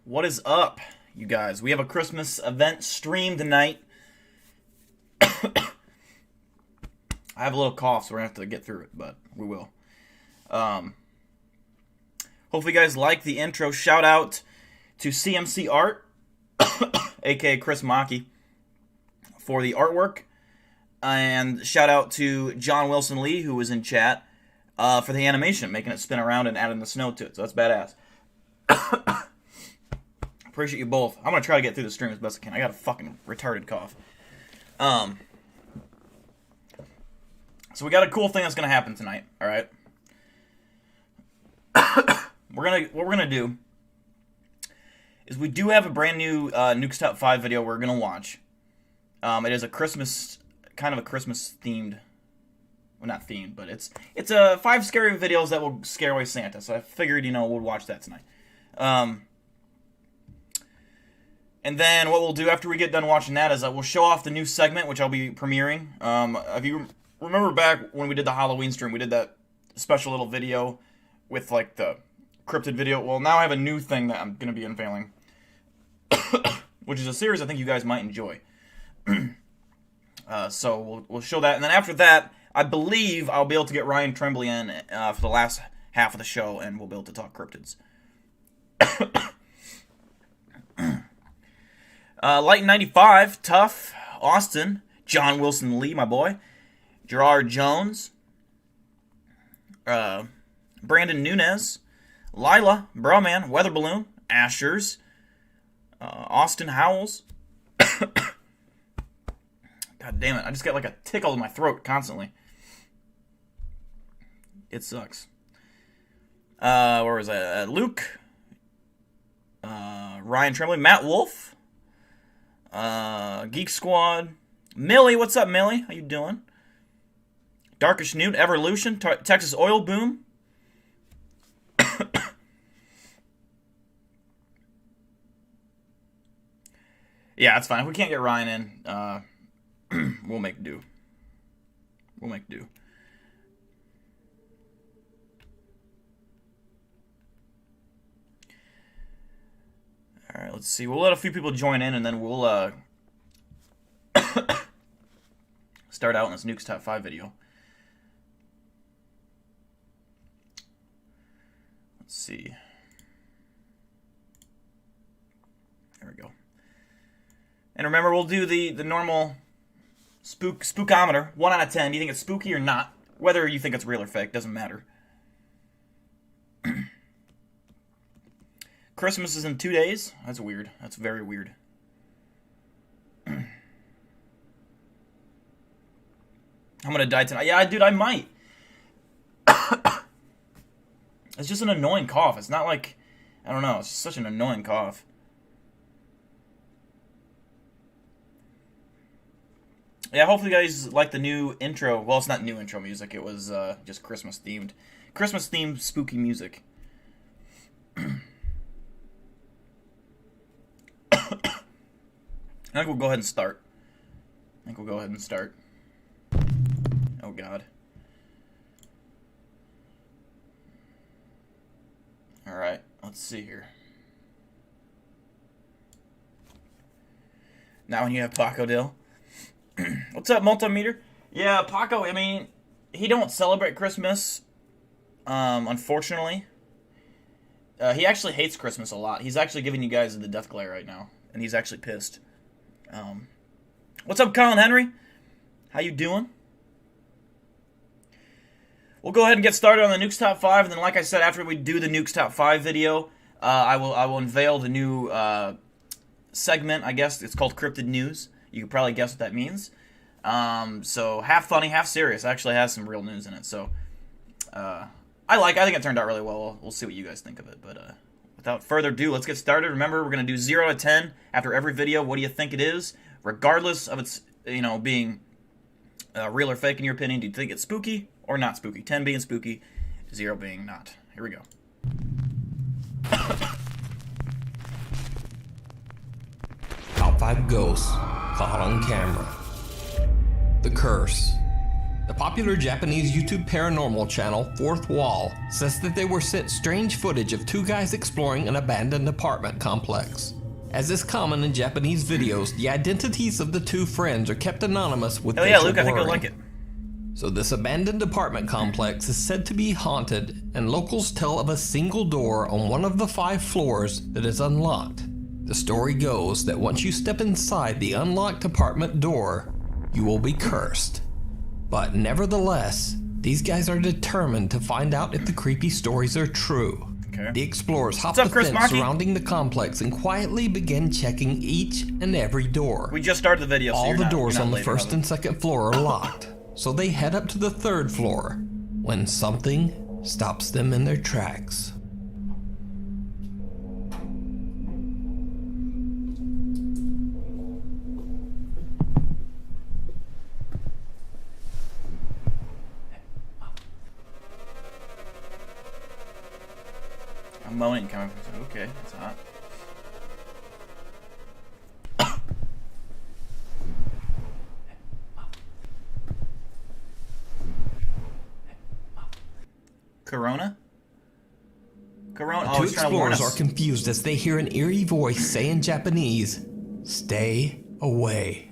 What is up, you guys? We have a Christmas event stream tonight. I have a little cough, so we're going to have to get through it, but we will. Hopefully you guys like the intro. Shout out to CMC Art, aka Chris Maki, for the artwork. And shout out to John Wilson Lee, who was in chat, for the animation, making it spin around and adding the snow to it. So that's badass. Appreciate you both. I'm going to try to get through the stream as best I can. I got a fucking retarded cough. So we got a cool thing that's going to happen tonight, alright? What we're gonna do is we do have a brand new Nukes Top 5 video we're going to watch. It is a Christmas, kind of a Christmas themed, well not themed, but it's a 5 scary videos that will scare away Santa. So I figured, we'll watch that tonight. And then what we'll do after we get done watching that is we'll show off the new segment, which I'll be premiering. If you remember back when we did the Halloween stream, we did that special little video with like the cryptid video. Well, now I have a new thing that I'm going to be unveiling, which is a series I think you guys might enjoy. So we'll show that. And then after that, I believe I'll be able to get Ryan Tremblay in for the last half of the show, and we'll be able to talk cryptids. Light 95, Tough, Austin, John Wilson Lee, my boy, Gerard Jones, Brandon Nunez, Lila, Broman, Weather Balloon, Ashers, Austin Howells. God damn it, I just get like a tickle in my throat constantly. It sucks. Where was that? Luke, Ryan Tremblay, Matt Wolf, Geek Squad, Millie, what's up, Millie? How you doing? Darkish Newt, Evolution, Texas Oil Boom. Yeah, that's fine. If we can't get Ryan in, we'll make do. We'll make do. Alright, let's see. We'll let a few people join in, and then we'll start out in this Nukes Top 5 video. Let's see. There we go. And remember, we'll do the normal spookometer. 1 out of 10. Do you think it's spooky or not? Whether you think it's real or fake, doesn't matter. Christmas is in 2 days. That's weird. That's very weird. I'm gonna die tonight. Yeah, dude, I might. It's just an annoying cough. It's not like, I don't know. It's just such an annoying cough. Yeah, hopefully you guys like the new intro. Well, it's not new intro music. It was just Christmas themed. Christmas themed spooky music. I think we'll go ahead and start. Oh, God. Alright, let's see here. Now when you have Paco Dill. What's up, Multimeter? Yeah, Paco, I mean, he don't celebrate Christmas, unfortunately. He actually hates Christmas a lot. He's actually giving you guys the death glare right now, and he's actually pissed. What's up, Colin Henry? How you doing? We'll go ahead and get started on the Nukes Top 5, and then like I said, after we do the Nukes Top 5 video, I will unveil the new segment, I guess. It's called Cryptid News. You can probably guess what that means. So half funny, half serious. It actually has some real news in it, so I think it turned out really well. We'll see what you guys think of it, but without further ado, let's get started. Remember, we're going to do 0 to 10 after every video. What do you think it is? Regardless of its, being real or fake in your opinion, do you think it's spooky or not spooky? 10 being spooky, 0 being not. Here we go. Top 5 ghosts caught on camera. The curse The popular Japanese YouTube paranormal channel Fourth Wall says that they were sent strange footage of two guys exploring an abandoned apartment complex. As is common in Japanese videos, the identities of the two friends are kept anonymous with Oh yeah, facial Luke, I think you'll blurring. like it. So this abandoned apartment complex is said to be haunted, and locals tell of a single door on one of the 5 floors that is unlocked. The story goes that once you step inside the unlocked apartment door, you will be cursed. But nevertheless, these guys are determined to find out if the creepy stories are true. Okay. The explorers hop What's up, the Chris fence Maki? surrounding the complex and quietly begin checking each and every door. We just started the video, so All you're the not, doors you're not on the late, first brother. and second floor are locked, so they head up to the 3rd floor when something stops them in their tracks. I'm moaning coming from. Okay, that's hot. Corona? Corona? The Oh, two he's trying to warn explorers are us. confused as they hear an eerie voice say in Japanese, "Stay away."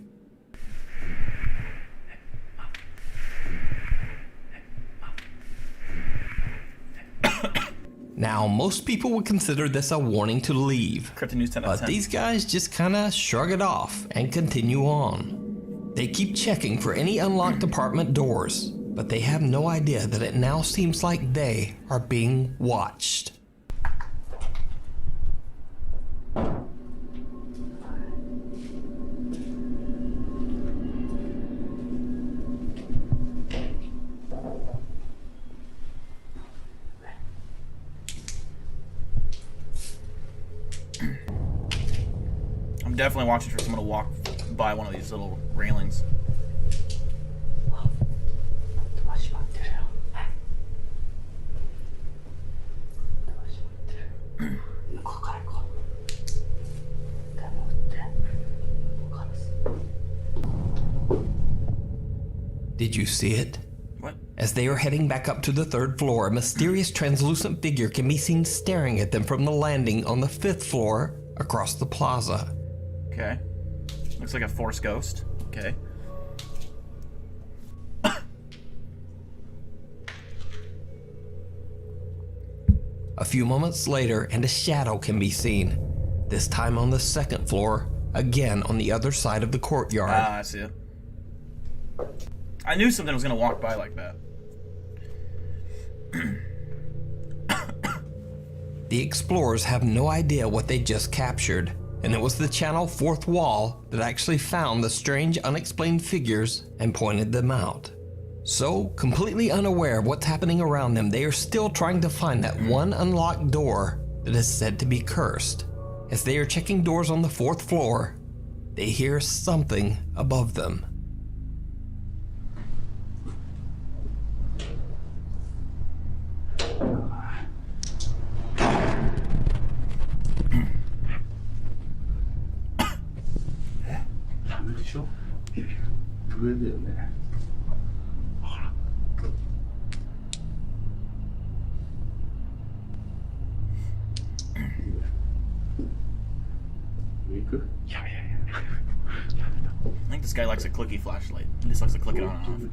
Now, most people would consider this a warning to leave, Crypto News 10 out of but 10. these guys just kinda shrug it off and continue on. They keep checking for any unlocked apartment doors, but they have no idea that it now seems like they are being watched. I'm definitely watching for someone to walk by one of these little railings. Did you see it? What? As they are heading back up to the 3rd floor, a mysterious translucent figure can be seen staring at them from the landing on the 5th floor across the plaza. Okay. Looks like a Force ghost. Okay. A few moments later, and a shadow can be seen, this time on the 2nd floor, again on the other side of the courtyard. Ah, I see it. I knew something was gonna walk by like that. The explorers have no idea what they just captured, and it was the channel Fourth Wall that actually found the strange unexplained figures and pointed them out. So, completely unaware of what's happening around them, they are still trying to find that one unlocked door that is said to be cursed. As they are checking doors on the 4th floor, they hear something above them. I think this guy likes a clicky flashlight. He just likes to click it on and off.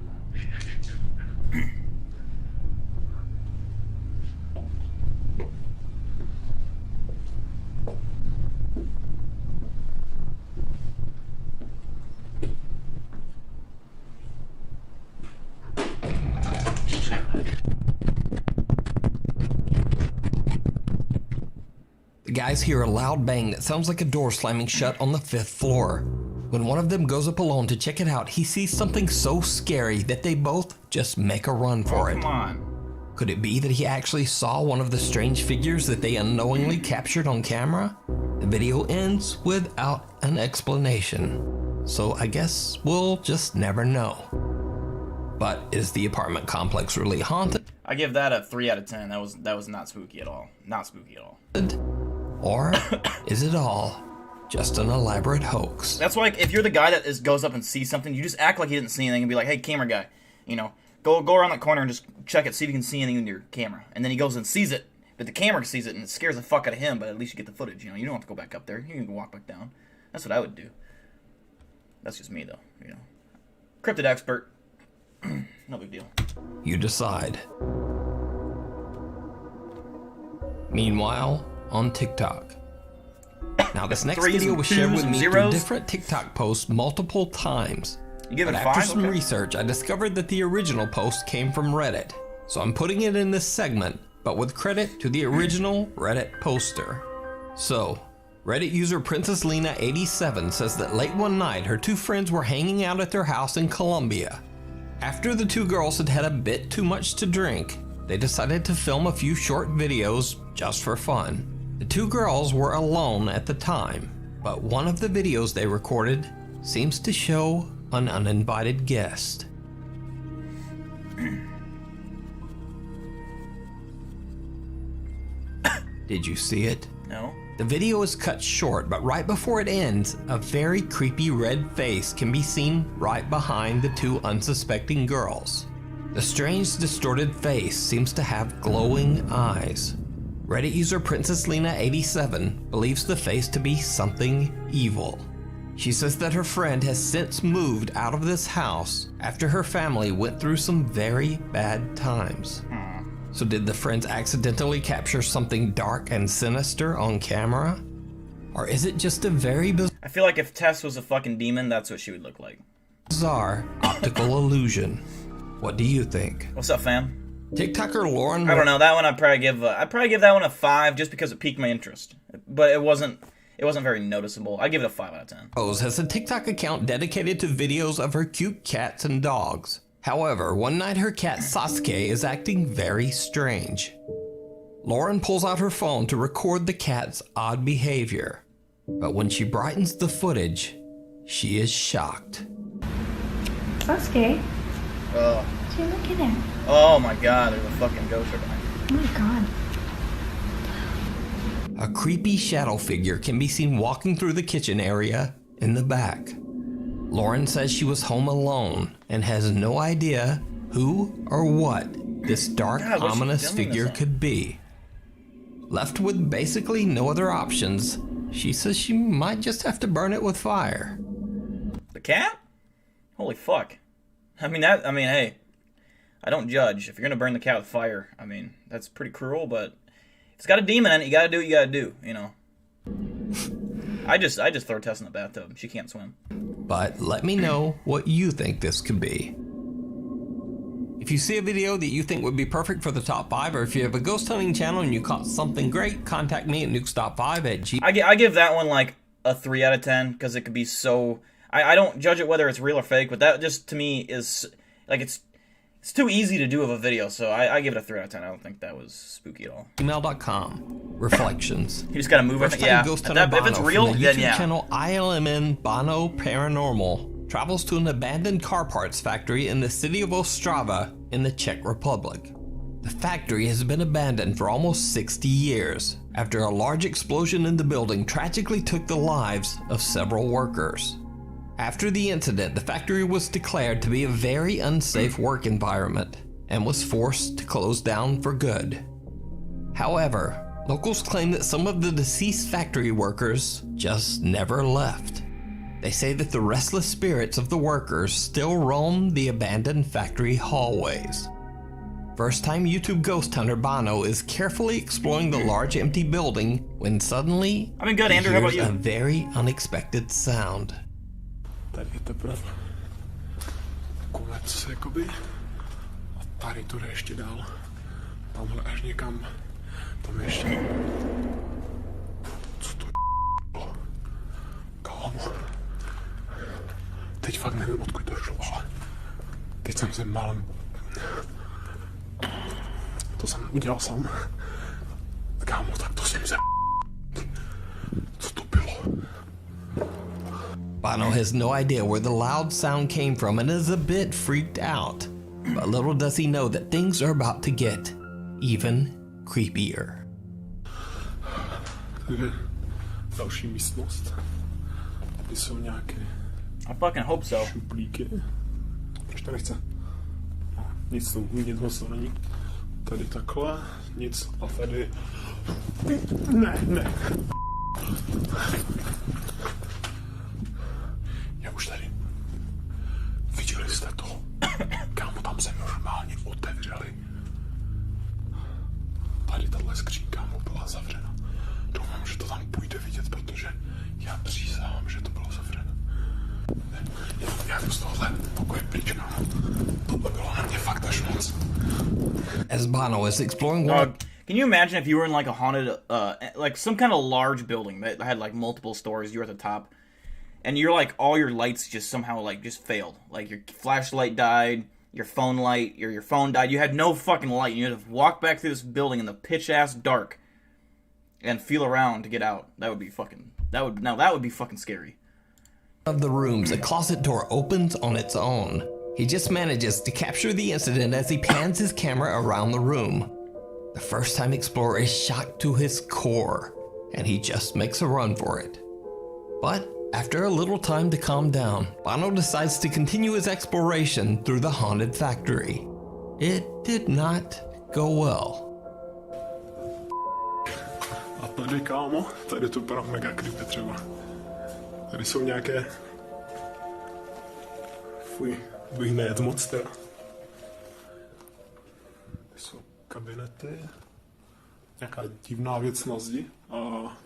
The guys hear a loud bang that sounds like a door slamming shut on the 5th floor. When one of them goes up alone to check it out, he sees something so scary that they both just make a run for it. Come on. Could it be that he actually saw one of the strange figures that they unknowingly captured on camera? The video ends without an explanation, so I guess we'll just never know. But is the apartment complex really haunted? I give that a 3 out of 10. That was not spooky at all. Not spooky at all. Or is it all just an elaborate hoax? That's why if you're the guy that goes up and sees something, you just act like you didn't see anything and be like, "Hey, camera guy, You know, go around that corner and just check it, see if you can see anything in your camera. And then he goes and sees it, but the camera sees it and it scares the fuck out of him. But at least you get the footage. You know, you don't have to go back up there. You can walk back down. That's what I would do. That's just me, though. You know, cryptid expert. No big deal. You decide. Meanwhile, on TikTok. Now, this next Threes video and was shared twos with and me zeros? through different TikTok posts multiple times. You give it But a after 5? some Okay. research, I discovered that the original post came from Reddit. So I'm putting it in this segment, but with credit to the original Reddit poster. So, Reddit user Princess Lena 87 says that late one night, her two friends were hanging out at their house in Colombia. After the two girls had had a bit too much to drink, they decided to film a few short videos just for fun. The two girls were alone at the time, but one of the videos they recorded seems to show an uninvited guest. Did you see it? No. The video is cut short, but right before it ends, a very creepy red face can be seen right behind the two unsuspecting girls. The strange, distorted face seems to have glowing eyes. Reddit user Princess Lena 87 believes the face to be something evil. She says that her friend has since moved out of this house after her family went through some very bad times. So did the friends accidentally capture something dark and sinister on camera? Or is it just a very I feel like if Tess was a fucking demon, that's what she would look like. bizarre optical illusion? What do you think? What's up, fam? TikToker Lauren I don't know. That one I'd probably give that one a 5 just because it piqued my interest. But it wasn't very noticeable. I'd give it a 5 out of 10. Rose has a TikTok account dedicated to videos of her cute cats and dogs. However, one night her cat Sasuke is acting very strange. Lauren pulls out her phone to record the cat's odd behavior. But when she brightens the footage, she is shocked. Sasuke, Oh. what you looking at? Oh my god, there's a fucking ghost right behind me. Oh my god. A creepy shadow figure can be seen walking through the kitchen area in the back. Lauren says she was home alone and has no idea who or what this dark, God, what's she ominous filming figure this on? could be. Left with basically no other options, she says she might just have to burn it with fire. The cat? Holy fuck. Hey, I don't judge. If you're gonna burn the cat with fire, that's pretty cruel, but if it's got a demon in it, you gotta do what you gotta do, you know. I just throw Tess in the bathtub. She can't swim. But let me know what you think this could be. If you see a video that you think would be perfect for the top 5, or if you have a ghost hunting channel and you caught something great, contact me at nukestop5 I give that one like a 3 out of 10 because it could be so. I don't judge it whether it's real or fake, but that just to me is like it's too easy to do of a video. So I give it a 3 out of 10. I don't think that was spooky at all. gmail.com. Reflections. You just gotta move it. First time Yeah. ghost If hunter it's Bono real, from the then YouTube yeah. channel ILMN Bono Paranormal travels to an abandoned car parts factory in the city of Ostrava in the Czech Republic. The factory has been abandoned for almost 60 years after a large explosion in the building tragically took the lives of several workers. After the incident, the factory was declared to be a very unsafe work environment and was forced to close down for good. However, locals claim that some of the deceased factory workers just never left. They say that the restless spirits of the workers still roam the abandoned factory hallways. First-time YouTube ghost hunter Bono is carefully exploring the large empty building when suddenly I've been good, he Andrew. How about hears you? a very unexpected sound. Tady je teprve konec, jakoby. A tady to jde ještě dál. Tamhle až někam. Tam ještě. Co to je? Kámo. Teď fakt nevím, odkud to šlo, ale teď jsem se málem. To jsem udělal sám. Kámo, tak to jsem se. Co to bylo? Bono has no idea where the loud sound came from and is a bit freaked out. But little does he know that things are about to get even creepier. Tady je další místnost. Tady jsou nějaké I fucking hope so. šuplíky. Proč to nechce? Nic moc to není. Tady takhle, nic a tady... Ne. Je už tady. Viděli jste to? Kámo, tam se normálně otevřeli. Tady tahle skřínka mu byla zavřena. Doufám, že to tam půjde vidět, protože já přísahám, že to bylo zavřeno. Já jdu z tohohle pokoje pryč, kámo. To bylo na mě fakt až moc. As Bono is exploring one... Can you imagine if you were in like a haunted, like some kind of large building that had like multiple stories, you were at the top, and you're like, all your lights just somehow like just failed. Like your flashlight died, your phone light, your phone died, you had no fucking light, you had to walk back through this building in the pitch-ass dark and feel around to get out. That would be fucking, that would be fucking scary. Of the rooms, a closet door opens on its own. He just manages to capture the incident as he pans his camera around the room. The first-time explorer is shocked to his core, and he just makes a run for it. But after a little time to calm down, Bono decides to continue his exploration through the haunted factory. It did not go well. A tady, kámo, tady to vypadá mega creepy třeba. Tady jsou nějaké... Fuj, bych nejet moc teda. Tady jsou kabinety. Nějaká divná věc na zdi. A...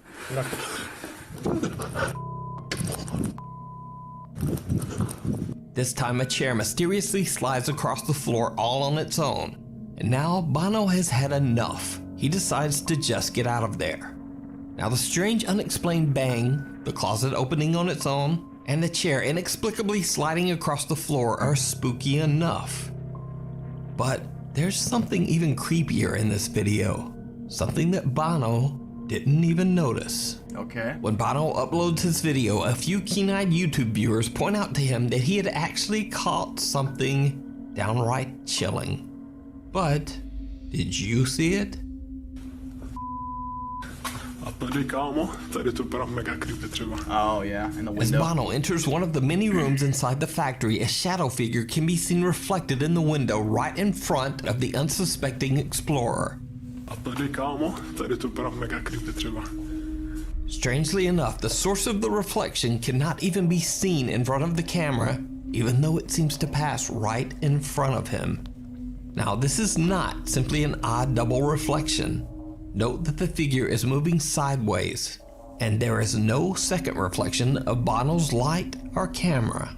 This time a chair mysteriously slides across the floor all on its own. And now Bono has had enough. He decides to just get out of there. Now the strange unexplained bang, the closet opening on its own, and the chair inexplicably sliding across the floor are spooky enough. But there's something even creepier in this video. Something that Bono didn't even notice. Okay. When Bono uploads his video, a few keen-eyed YouTube viewers point out to him that he had actually caught something downright chilling. But did you see it? A tady, kámo, tady to vypadá mega creepy třeba. Oh yeah, in the As window. Bono enters one of the many rooms inside the factory, a shadow figure can be seen reflected in the window right in front of the unsuspecting explorer. A tady, kámo, tady to vypadá mega creepy třeba. Strangely enough, the source of the reflection cannot even be seen in front of the camera, even though it seems to pass right in front of him. Now, this is not simply an odd double reflection. Note that the figure is moving sideways, and there is no second reflection of Bono's light or camera.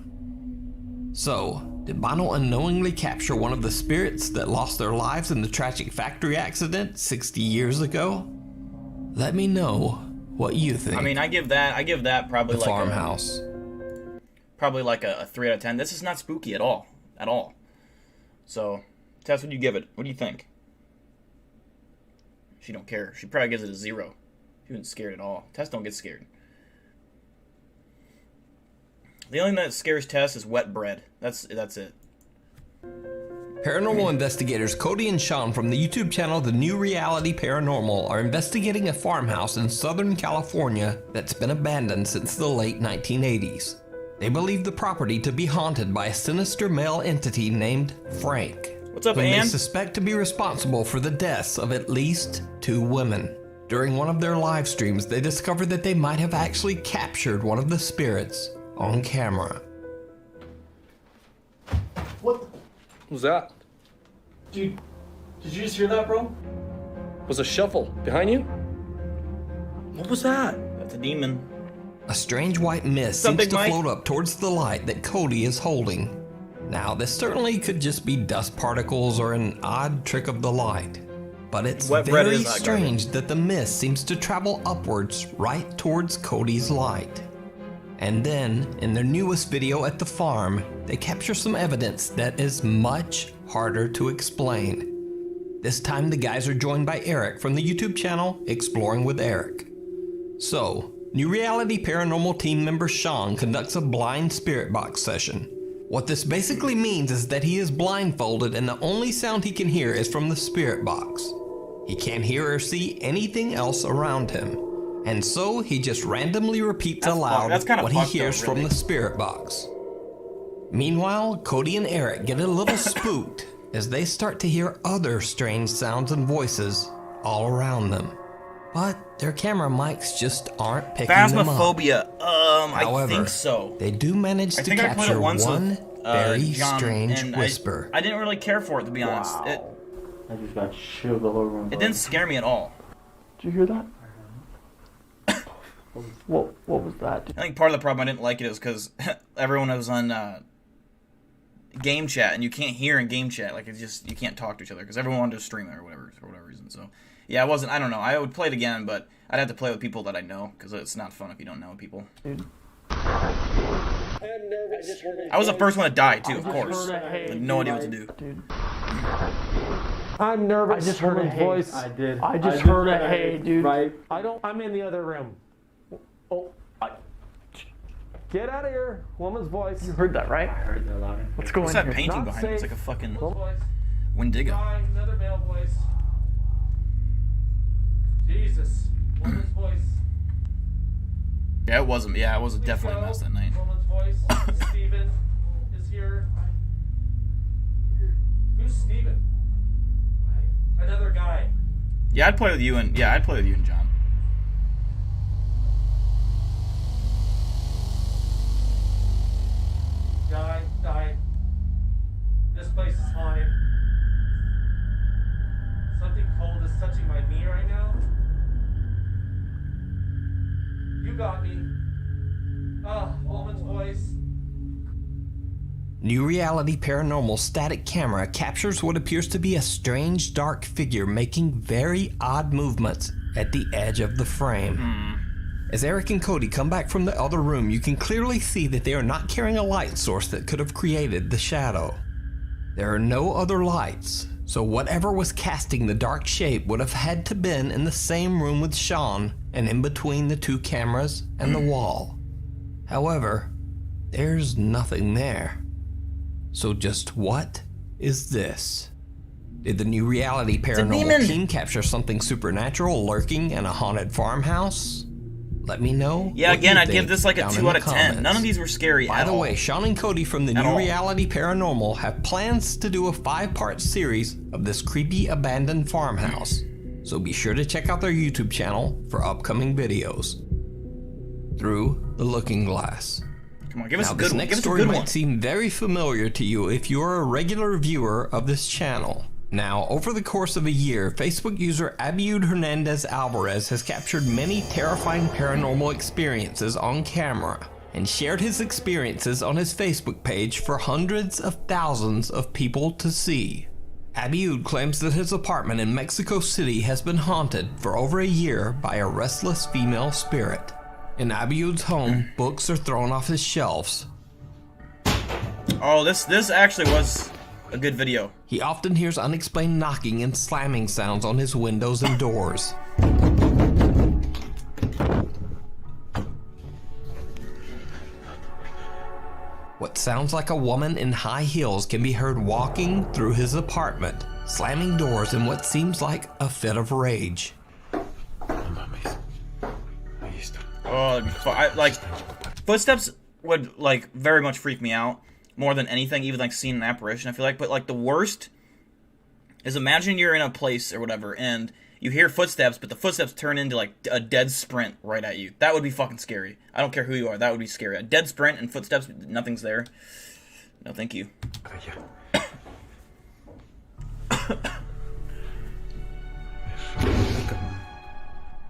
So, did Bono unknowingly capture one of the spirits that lost their lives in the tragic factory accident 60 years ago? Let me know what you think. I mean, I give that probably The like farmhouse. probably like a 3 out of 10. This is not spooky at all, So, Tess, what do you give it? What do you think? She don't care. She probably gives it a 0. She wasn't scared at all. Tess don't get scared. The only thing that scares Tess is wet bread. That's it. Paranormal investigators Cody and Sean from the YouTube channel The New Reality Paranormal are investigating a farmhouse in Southern California that's been abandoned since the late 1980s. They believe the property to be haunted by a sinister male entity named Frank, What's up, whom Ann? they suspect to be responsible for the deaths of at least 2 women. During one of their live streams, they discovered that they might have actually captured one of the spirits on camera. What was that? Dude, did you just hear that, bro? Was a shuffle behind you? What was that? That's a demon. A strange white mist What's up, seems Big to Mike? float up towards the light that Cody is holding. Now, this certainly could just be dust particles or an odd trick of the light. But it's Wet bread very is not strange that the mist seems to travel upwards right towards Cody's light. And then, in their newest video at the farm, they capture some evidence that is much harder to explain. This time the guys are joined by Eric from the YouTube channel Exploring with Eric. So, New Reality Paranormal team member Sean conducts a blind spirit box session. What this basically means is that he is blindfolded and the only sound he can hear is from the spirit box. He can't hear or see anything else around him. And so he just randomly repeats aloud that's kinda what he fucked up, hears from really. the spirit box. Meanwhile, Cody and Eric get a little spooked as they start to hear other strange sounds and voices all around them. But their camera mics just aren't picking them up. Phasmophobia. However, I think so. they do manage to I played capture it once one with, very John, strange and whisper. I didn't really care for it, to be honest. I just got chills all over my It didn't scare me at all. Did you hear that? What was that? I think part of the problem I didn't like it is because everyone was on game chat, and you can't hear in game chat. Like, it's just, you can't talk to each other because everyone wanted to stream there or whatever, for whatever reason. So, yeah, I don't know. I would play it again, but I'd have to play with people that I know because it's not fun if you don't know people. Dude. I was the first one to die, too, of course. I had no idea what to do. Dude. I'm nervous. I just heard a voice. I did. I just heard a hey, dude. Right. I'm in the other room. Oh, get out of here. Woman's voice. You heard that, right? I heard that loud. Let's go What's in that here. painting Not behind it? It's safe. like a fucking Voice. Wendigo. Guy, another male voice. Jesus. Woman's voice. Yeah, it wasn't. Yeah, it was definitely a mess that night. Woman's voice. Steven is here. Who's Steven? Another guy. Yeah, I'd play with you and John. Guy. This place is haunted. Something cold is touching my knee right now. You got me. Woman's voice. New Reality Paranormal static camera captures what appears to be a strange dark figure making very odd movements at the edge of the frame. As Eric and Cody come back from the other room, you can clearly see that they are not carrying a light source that could have created the shadow. There are no other lights, so whatever was casting the dark shape would have had to been in the same room with Sean and in between the two cameras and the wall. However, there's nothing there. So just what is this? Did the New Reality Paranormal team capture something supernatural lurking in a haunted farmhouse? Let me know. Yeah, what again, you I'd give think this like a down 2 in out the of 10. comments. None of these were scary By at the all. way, Sean and Cody from the At New all. Reality Paranormal have plans to do a 5-part series of this creepy abandoned farmhouse. So be sure to check out their YouTube channel for upcoming videos. Through the Looking Glass. Come on, give us Now, a good this one. next Give us a story good might one. seem very familiar to you if you're a regular viewer of this channel. Now, over the course of a year, Facebook user Abiud Hernandez Alvarez has captured many terrifying paranormal experiences on camera and shared his experiences on his Facebook page for hundreds of thousands of people to see. Abiud claims that his apartment in Mexico City has been haunted for over a year by a restless female spirit. In Abiud's home, books are thrown off his shelves. Oh, this actually was a good video. He often hears unexplained knocking and slamming sounds on his windows and doors. What sounds like a woman in high heels can be heard walking through his apartment, slamming doors in what seems like a fit of rage. Oh, that'd be fun. Like, footsteps would, like, very much freak me out more than anything, even, like, seeing an apparition, I feel like. But, like, the worst is imagine you're in a place or whatever, and you hear footsteps, but the footsteps turn into, like, a dead sprint right at you. That would be fucking scary. I don't care who you are. That would be scary. A dead sprint and footsteps, nothing's there. No, thank you.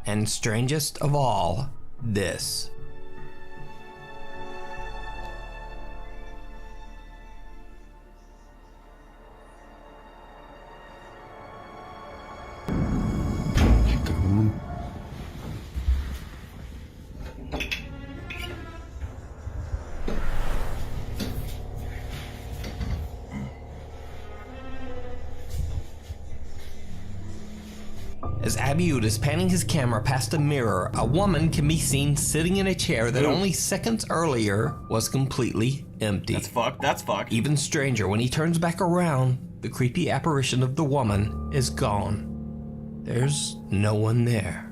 And strangest of all, this. As Abiud is panning his camera past a mirror, a woman can be seen sitting in a chair that only seconds earlier was completely empty. That's fucked. That's fucked. Even stranger, when he turns back around, the creepy apparition of the woman is gone. There's no one there.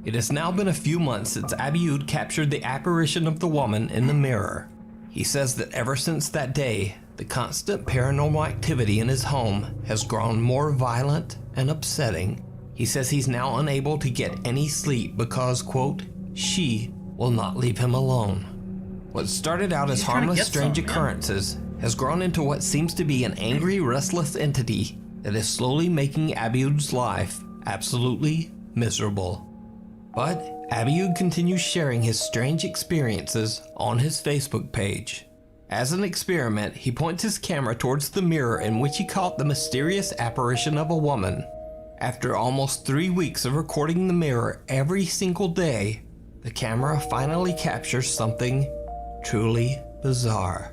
It has now been a few months since Abiud captured the apparition of the woman in the mirror. He says that ever since that day, The constant paranormal activity in his home has grown more violent and upsetting. He says he's now unable to get any sleep because, quote, she will not leave him alone. What started out as harmless strange occurrences has grown into what seems to be an angry, restless entity that is slowly making Abiud's life absolutely miserable. But Abiud continues sharing his strange experiences on his Facebook page. As an experiment, he points his camera towards the mirror in which he caught the mysterious apparition of a woman. After almost 3 weeks of recording the mirror every single day, the camera finally captures something truly bizarre.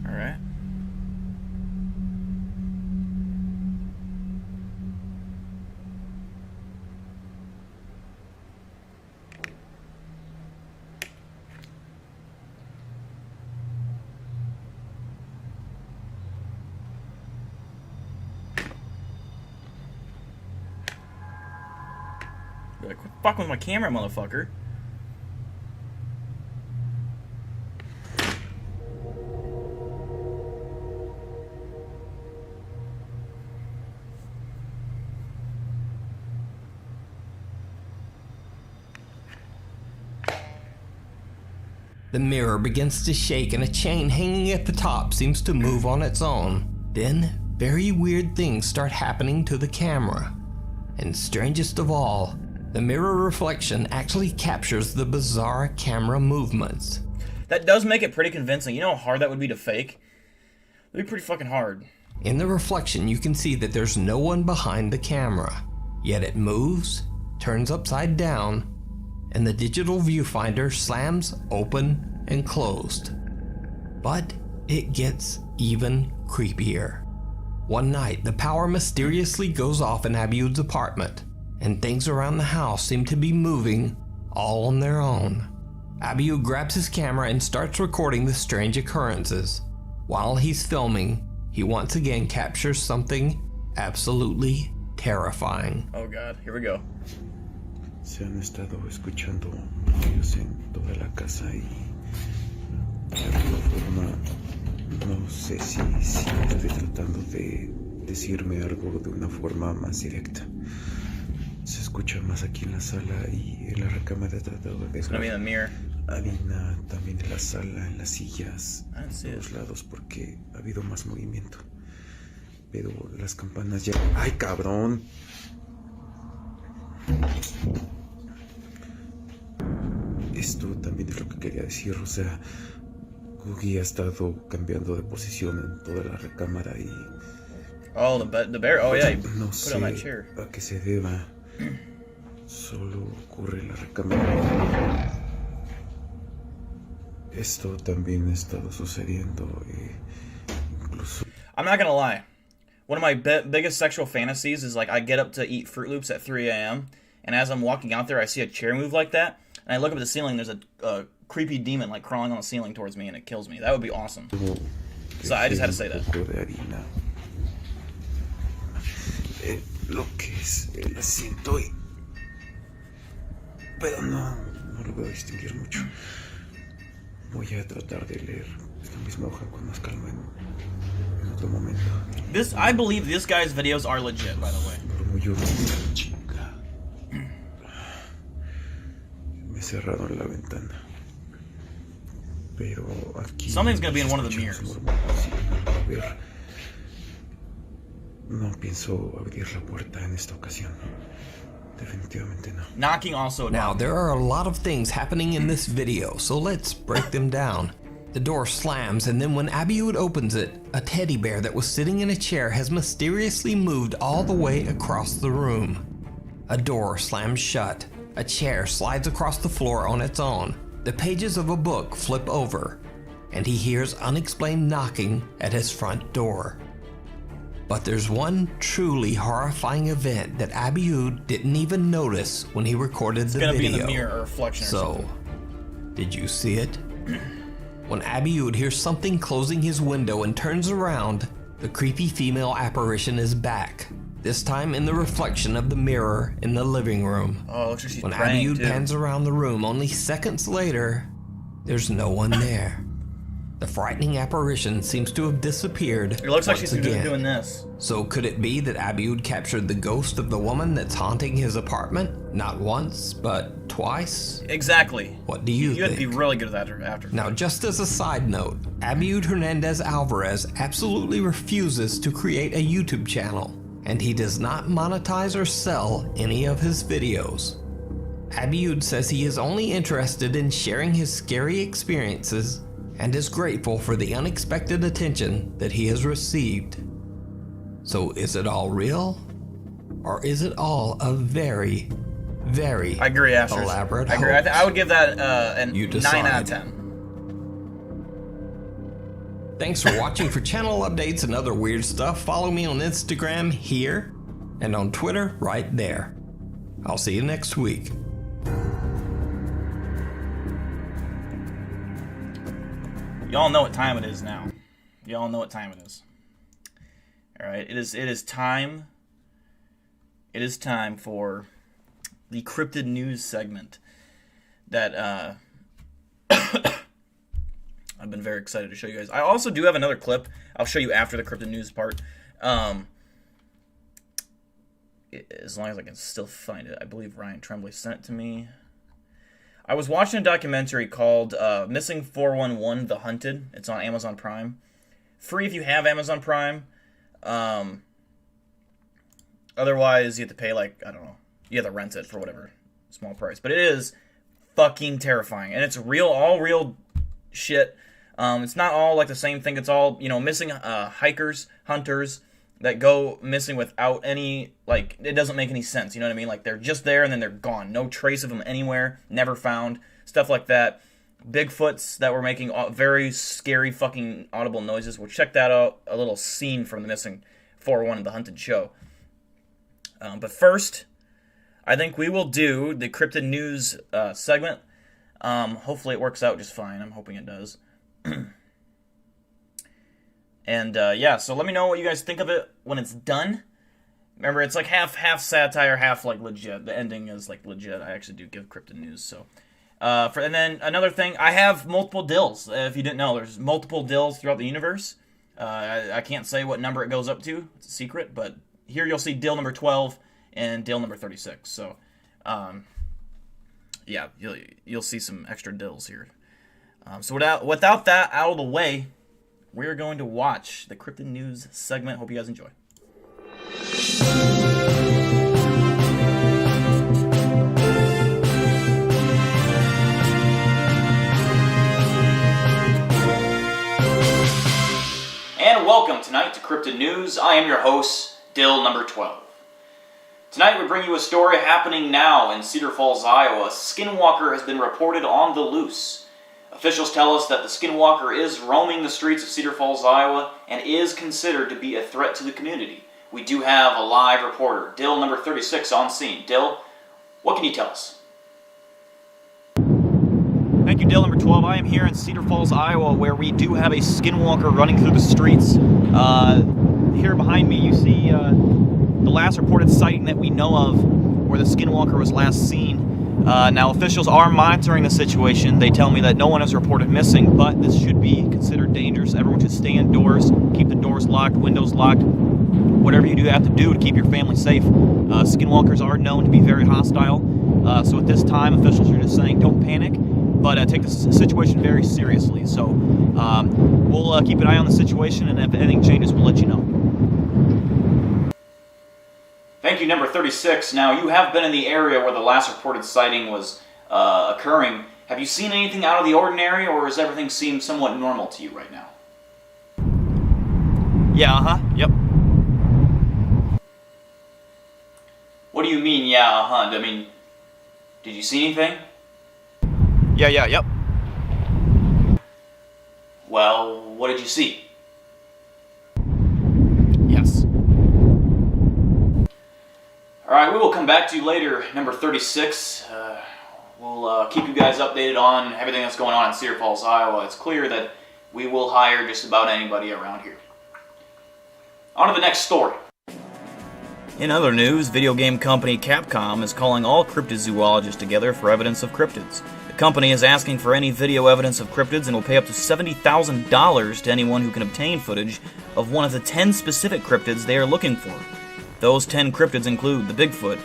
Alright. Be like, quit fucking with my camera, motherfucker. The mirror begins to shake and a chain hanging at the top seems to move on its own. Then, very weird things start happening to the camera. And strangest of all, the mirror reflection actually captures the bizarre camera movements. That does make it pretty convincing. You know how hard that would be to fake? It'd be pretty fucking hard. In the reflection, you can see that there's no one behind the camera. Yet it moves, turns upside down, and the digital viewfinder slams open and closed. But it gets even creepier. One night, the power mysteriously goes off in Abiud's apartment, and things around the house seem to be moving all on their own. Abiud grabs his camera and starts recording the strange occurrences. While he's filming, he once again captures something absolutely terrifying. Oh god, here we go. Se han estado escuchando ruidos en toda la casa y de alguna forma no sé si estoy tratando de decirme algo de una forma más directa. Se escucha más aquí en la sala y en la recámara he tratado de It's gonna be in the mirror. harina también en la sala, en las sillas, I don't see en it. los lados porque ha habido más movimiento. Pero las campanas ya... ¡Ay, cabrón! Esto también es lo que quería decir, o sea, Googie ha estado cambiando de posición en toda la recámara y... Oh, the bear. Oh yeah, you no put sé it on that chair. a qué se deba. Solo ocurre en la recámara. Esto también ha estado sucediendo, incluso... I'm not gonna lie. One of my biggest sexual fantasies is like I get up to eat Fruit Loops at 3 a.m. and as I'm walking out there, I see a chair move like that, and I look up at the ceiling. There's a creepy demon like crawling on the ceiling towards me, and it kills me. That would be awesome. So I just had to say that. Un poco de harina. Lo que es el asiento y... Pero no lo voy a distinguir mucho. Voy a tratar de leer esta misma hoja con más calma en otro momento. I believe this guy's videos are legit, by the way. Murmullo chica. Me cerraron la ventana. Pero aquí... Something's gonna be in one of the mirrors. A ver. No pienso abrir la puerta en esta ocasión. Definitivamente no. Knocking also. Now, there are a lot of things happening in this video, so let's break them down. The door slams, and then when Abiud opens it, a teddy bear that was sitting in a chair has mysteriously moved all the way across the room. A door slams shut. A chair slides across the floor on its own. The pages of a book flip over. and he hears unexplained knocking at his front door. But there's one truly horrifying event that Abiud didn't even notice when he recorded the video. It's gonna be in the mirror or reflection or something. So, did you see it? When Abiud hears something closing his window and turns around, the creepy female apparition is back. This time in the reflection of the mirror in the living room. Oh, looks like she's when praying, Abiud pans around the room, only seconds later, there's no one there. The frightening apparition seems to have disappeared. It looks like she's again. doing this. So could it be that Abiud captured the ghost of the woman that's haunting his apartment? Not once, but twice? Exactly. What do you think? You have to be really good at that after. Now, just as a side note, Abiud Hernandez Alvarez absolutely refuses to create a YouTube channel, and he does not monetize or sell any of his videos. Abiud says he is only interested in sharing his scary experiences and is grateful for the unexpected attention that he has received. So is it all real? Or is it all a very, very I agree, Astros. elaborate I agree. hoax? I would give that a 9 decide. out of 10. Thanks for watching. For channel updates and other weird stuff, follow me on Instagram here and on Twitter right there. I'll see you next week. Y'all know what time it is now. Y'all know what time it is. Alright, it is time. It is time for the cryptid news segment that I've been very excited to show you guys. I also do have another clip I'll show you after the cryptid news part. As long as I can still find it. I believe Ryan Tremblay sent it to me. I was watching a documentary called Missing 411 The Hunted. It's on Amazon Prime. Free if you have Amazon Prime. Otherwise, you have to pay, like, I don't know. You have to rent it for whatever small price. But it is fucking terrifying. And it's all real shit. It's not all, like, the same thing. It's all, missing hikers, hunters that go missing without any, like, it doesn't make any sense, you know what I mean? Like, they're just there and then they're gone. No trace of them anywhere, never found, stuff like that. Bigfoots that were making very scary fucking audible noises. We'll check that out, a little scene from the Missing 411 The Hunted show. But first, I think we will do the cryptid news segment. Hopefully it works out just fine. I'm hoping it does. And, yeah, so let me know what you guys think of it when it's done. Remember, it's like half satire, half, like, legit. The ending is, like, legit. I actually do give cryptid news, so. And then another thing, I have multiple dills. If you didn't know, there's multiple dills throughout the universe. I can't say what number it goes up to. It's a secret, but here you'll see dill number 12 and dill number 36. So, yeah, you'll see some extra dills here. So without that out of the way, we're going to watch the cryptid news segment. Hope you guys enjoy. And welcome tonight to Cryptid News. I am your host, Dill number 12. Tonight we bring you a story happening now in Cedar Falls, Iowa. A skinwalker has been reported on the loose. Officials tell us that the skinwalker is roaming the streets of Cedar Falls, Iowa, and is considered to be a threat to the community. We do have a live reporter, Dill number 36, on scene. Dill, what can you tell us? Thank you, Dill number 12. I am here in Cedar Falls, Iowa, where we do have a skinwalker running through the streets. Here behind me, you see the last reported sighting that we know of, where the skinwalker was last seen. Now, officials are monitoring the situation. They tell me that no one is reported missing, but this should be considered dangerous. Everyone should stay indoors, keep the doors locked, windows locked, whatever you do have to do to keep your family safe. Skinwalkers are known to be very hostile, so at this time, officials are just saying don't panic, but take the situation very seriously. So we'll keep an eye on the situation, and if anything changes, we'll let you know. Thank you, number 36. Now, you have been in the area where the last reported sighting was occurring. Have you seen anything out of the ordinary, or does everything seem somewhat normal to you right now? Yeah, yep. What do you mean, yeah, I mean, did you see anything? Yeah, yep. Well, what did you see? Yes. Alright, we will come back to you later, number 36. We'll keep you guys updated on everything that's going on in Cedar Falls, Iowa. It's clear that we will hire just about anybody around here. On to the next story. In other news, video game company Capcom is calling all cryptozoologists together for evidence of cryptids. The company is asking for any video evidence of cryptids and will pay up to $70,000 to anyone who can obtain footage of one of the 10 specific cryptids they are looking for. Those 10 cryptids include the Bigfoot,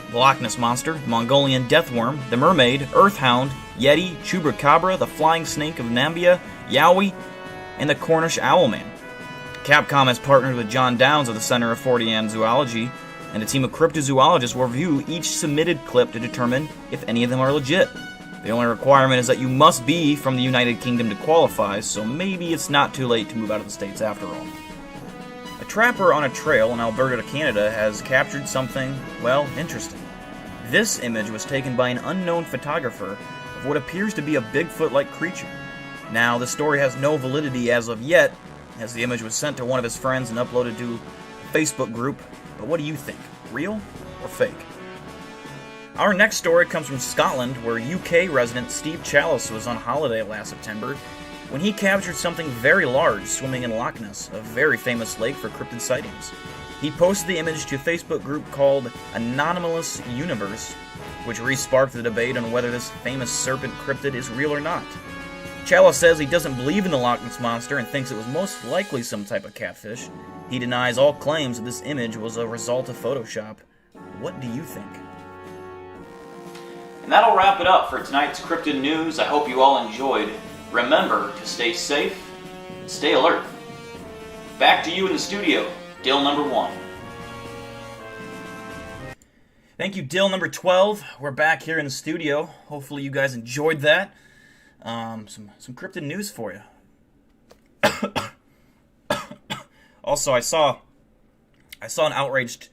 the Loch Ness Monster, the Mongolian Deathworm, the Mermaid, Earthhound, Yeti, Chupacabra, the Flying Snake of Namibia, Yowie, and the Cornish Owlman. Capcom has partnered with John Downs of the Center of Fortean Zoology, and a team of cryptozoologists will review each submitted clip to determine if any of them are legit. The only requirement is that you must be from the United Kingdom to qualify, so maybe it's not too late to move out of the States after all. A trapper on a trail in Alberta, Canada has captured something, well, interesting. This image was taken by an unknown photographer of what appears to be a Bigfoot-like creature. Now, the story has no validity as of yet, as the image was sent to one of his friends and uploaded to a Facebook group. But what do you think? Real or fake? Our next story comes from Scotland, where UK resident Steve Chalice was on holiday last September when he captured something very large swimming in Loch Ness, a very famous lake for cryptid sightings. He posted the image to a Facebook group called Anonymous Universe, which re-sparked the debate on whether this famous serpent cryptid is real or not. Chalice says he doesn't believe in the Loch Ness Monster and thinks it was most likely some type of catfish. He denies all claims that this image was a result of Photoshop. What do you think? And that'll wrap it up for tonight's cryptid news. I hope you all enjoyed. Remember to stay safe and stay alert. Back to you in the studio, Dill number 1. Thank you, Dill number 12. We're back here in the studio. Hopefully you guys enjoyed that. Some cryptid news for you. Also, I saw an outraged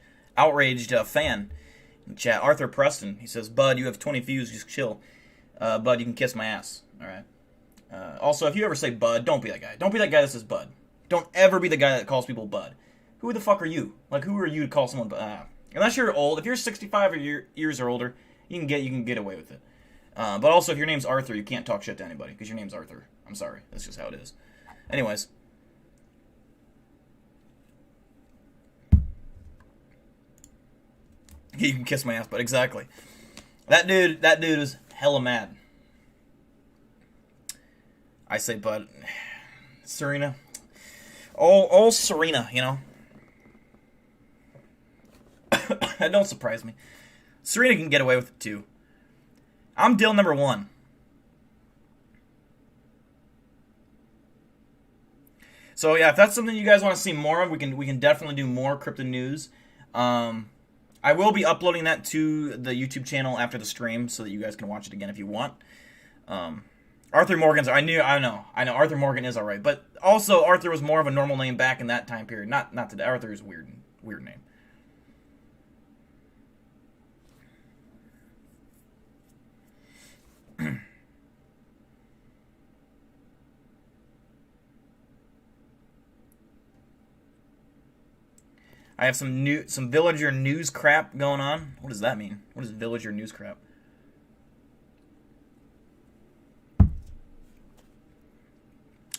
fan in chat. Arthur Preston. He says, "Bud, you have 20 views. Just chill. Bud, you can kiss my ass. All right." Also, if you ever say Bud, don't be that guy. Don't be that guy that says Bud. Don't ever be the guy that calls people Bud. Who the fuck are you? Like, who are you to call someone Bud? Unless you're old. If you're 65 years or older, you can get away with it. But also, if your name's Arthur, you can't talk shit to anybody, because your name's Arthur. I'm sorry. That's just how it is. Anyways. You can kiss my ass, but exactly. That dude is hella mad. I say, but Serena. All Serena, you know. That don't surprise me. Serena can get away with it, too. I'm Dill number 1. So yeah, if that's something you guys want to see more of, we can definitely do more cryptid news. I will be uploading that to the YouTube channel after the stream, so that you guys can watch it again if you want. Arthur Morgan's. I know. Arthur Morgan is alright, but also Arthur was more of a normal name back in that time period. Not today. Arthur is a weird name. I have some villager news crap going on. What does that mean? What is villager news crap?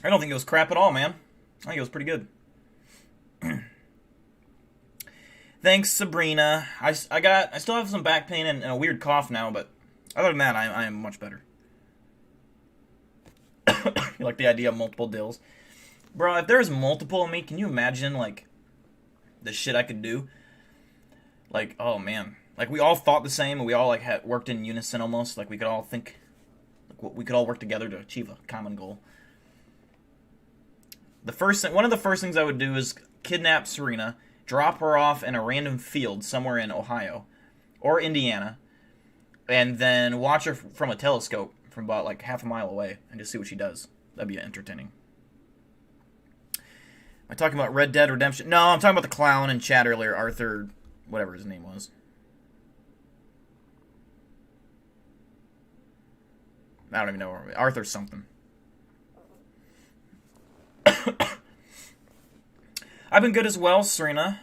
I don't think it was crap at all, man. I think it was pretty good. Thanks, Sabrina. I still have some back pain and a weird cough now, but other than that, I am much better. You like the idea of multiple dills? Bro, if there's multiple of me, can you imagine, like, the shit I could do? Like, oh man. Like, we all thought the same, and we all, like, had worked in unison almost. Like, we could all think, like, we could all work together to achieve a common goal. One of the first things I would do is kidnap Serena, drop her off in a random field somewhere in Ohio or Indiana, and then watch her from a telescope from about like half a mile away and just see what she does. That'd be entertaining. Am I talking about Red Dead Redemption? No, I'm talking about the clown in chat earlier, Arthur, whatever his name was. I don't even know. Arthur something. I've been good as well, Serena.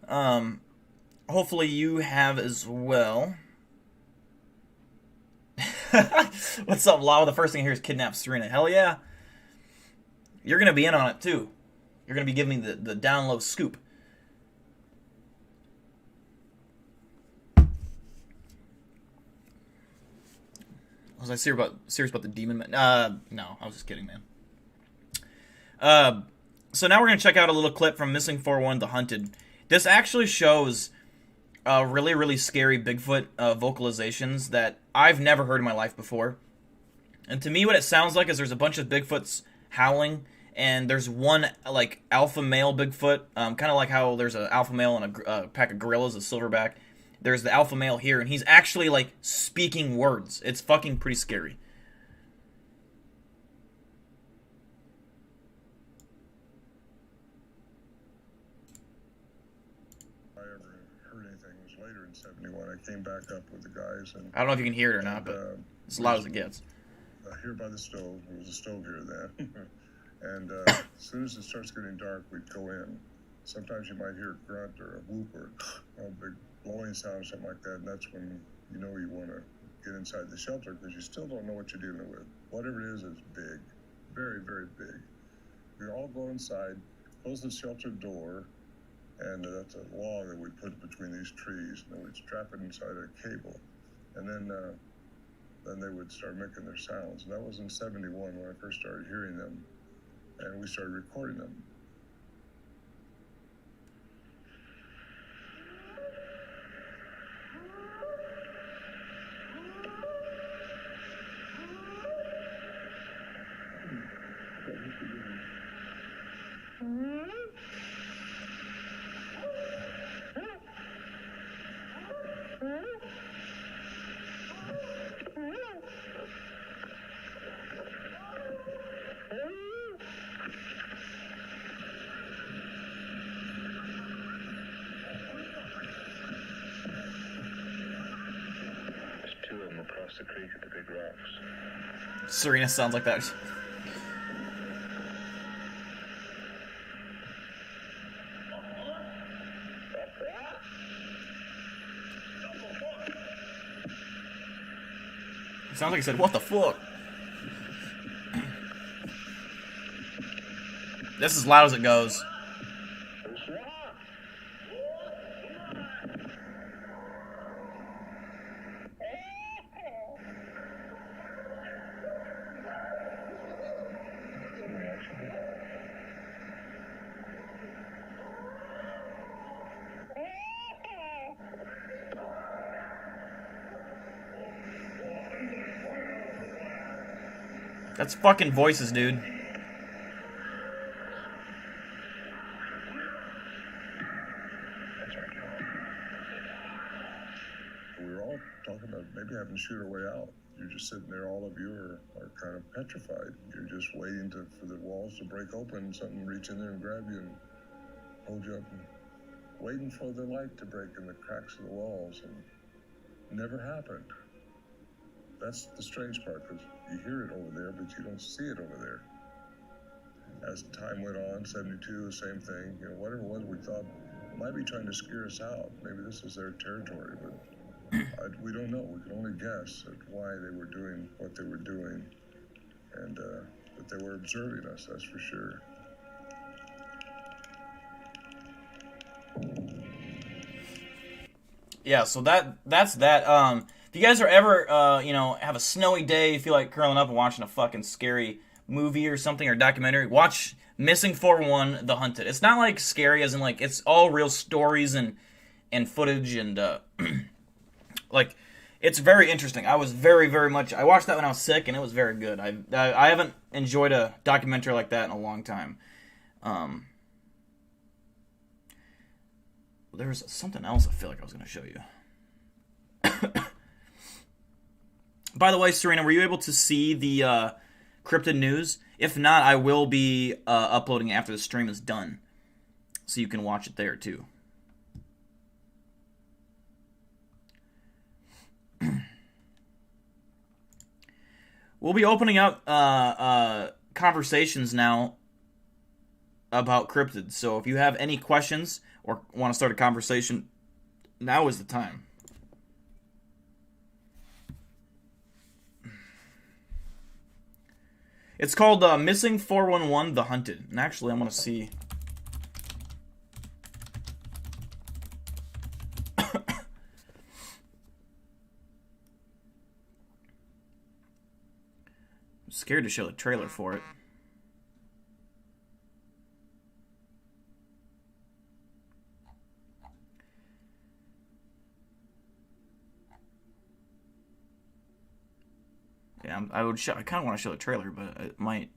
Hopefully you have as well. What's up, Lau? The first thing I hear is kidnap Serena. Hell yeah. You're going to be in on it, too. You're going to be giving me the down low scoop. Was I serious about the demon man? No, I was just kidding, man. So now we're going to check out a little clip from Missing 411 The Hunted. This actually shows really, really scary Bigfoot vocalizations that I've never heard in my life before. And to me, what it sounds like is there's a bunch of Bigfoots howling, and there's one, like, alpha male Bigfoot, kind of like how there's an alpha male and a pack of gorillas, a silverback. There's the alpha male here, and he's actually, like, speaking words. It's fucking pretty scary. I ever heard anything was later in 71. I came back up with the guys, and I don't know if you can hear it or not, but it's as loud as it gets. Here by the stove. There was a stove here then. And as soon as it starts getting dark, we'd go in. Sometimes you might hear a grunt or a whoop or a big blowing sound or something like that, and that's when you know you want to get inside the shelter because you still don't know what you're dealing with. Whatever it is big. Very, very big. We all go inside, close the shelter door, and that's a log that we put between these trees, and then we'd strap it inside a cable. And then they would start making their sounds. And that was in 71 when I first started hearing them, and we started recording them. Across the creek at the big rocks. Serena sounds like that. It sounds like he said, "What the fuck?" This is as loud as it goes. That's fucking voices, dude. We were all talking about maybe having to shoot our way out. You're just sitting there, all of you are kind of petrified. You're just waiting for the walls to break open, something reach in there and grab you and hold you up, and waiting for the light to break in the cracks of the walls, and it never happened. That's the strange part, because you hear it over there, but you don't see it over there. As time went on, 72, the same thing. You know, whatever it was, we thought might be trying to scare us out. Maybe this is their territory, but we don't know. We can only guess at why they were doing what they were doing, and that they were observing us. That's for sure. Yeah, so that's that. If you guys are ever, have a snowy day, you feel like curling up and watching a fucking scary movie or something, or documentary, watch Missing 411 The Hunted. It's not, like, scary as in, like, it's all real stories and footage and, like, it's very interesting. I was very, very much, I watched that when I was sick, and it was very good. I haven't enjoyed a documentary like that in a long time. There was something else I feel like I was going to show you. By the way, Serena, were you able to see the cryptid news? If not, I will be uploading it after the stream is done, so you can watch it there too. We'll be opening up conversations now about cryptids. So if you have any questions or want to start a conversation, now is the time. It's called Missing 411 The Hunted. And actually, I'm going to see. I'm scared to show the trailer for it. Yeah, I kind of want to show the trailer, but it might.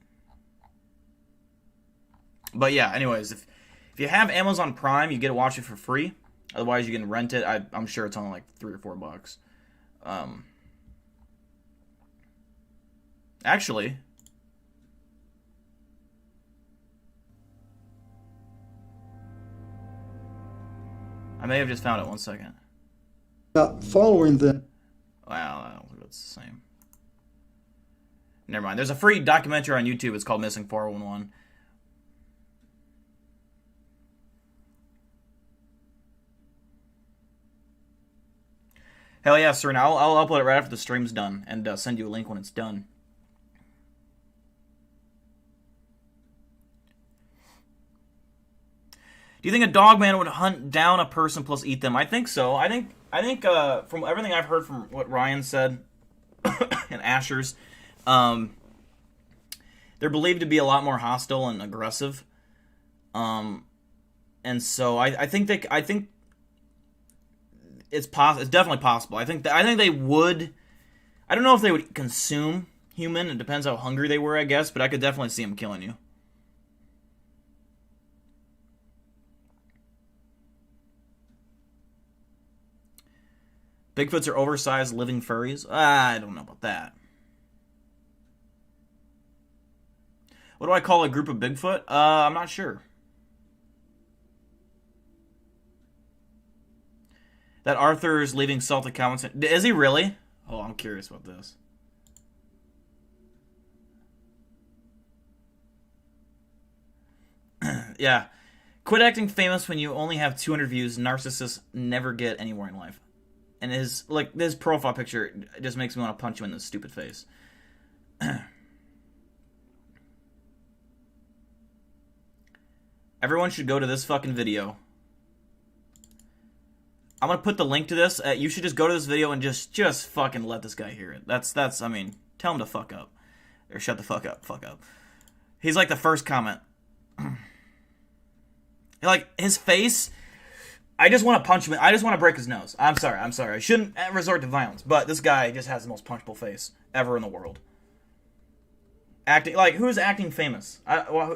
But yeah, anyways, if you have Amazon Prime, you get to watch it for free. Otherwise, you can rent it. I'm sure it's only like $3 or $4. Actually, I may have just found it. 1 second. Following them. Wow, I don't think that's the same. Never mind. There's a free documentary on YouTube. It's called Missing 411. Hell yeah, Serena. I'll upload it right after the stream's done and send you a link when it's done. Do you think a dog man would hunt down a person plus eat them? I think so. I think from everything I've heard from what Ryan said and Asher's, they're believed to be a lot more hostile and aggressive. And so I think it's definitely possible. I think they would. I don't know if they would consume human. It depends how hungry they were, I guess. But I could definitely see them killing you. Bigfoots are oversized living furries. I don't know about that. What do I call a group of Bigfoot? I'm not sure. That Arthur's leaving salty comments. Is he really? Oh, I'm curious about this. Yeah. Quit acting famous when you only have 200 views. Narcissists never get anywhere in life. And his profile picture just makes me want to punch him in the stupid face. Everyone should go to this fucking video. I'm gonna put the link to this. You should just go to this video and just fucking let this guy hear it. That's. I mean, tell him to fuck up, or shut the fuck up. Fuck up. He's like the first comment. Like his face. I just want to punch him. I just want to break his nose. I'm sorry. I shouldn't resort to violence, but this guy just has the most punchable face ever in the world. Acting like, who's acting famous?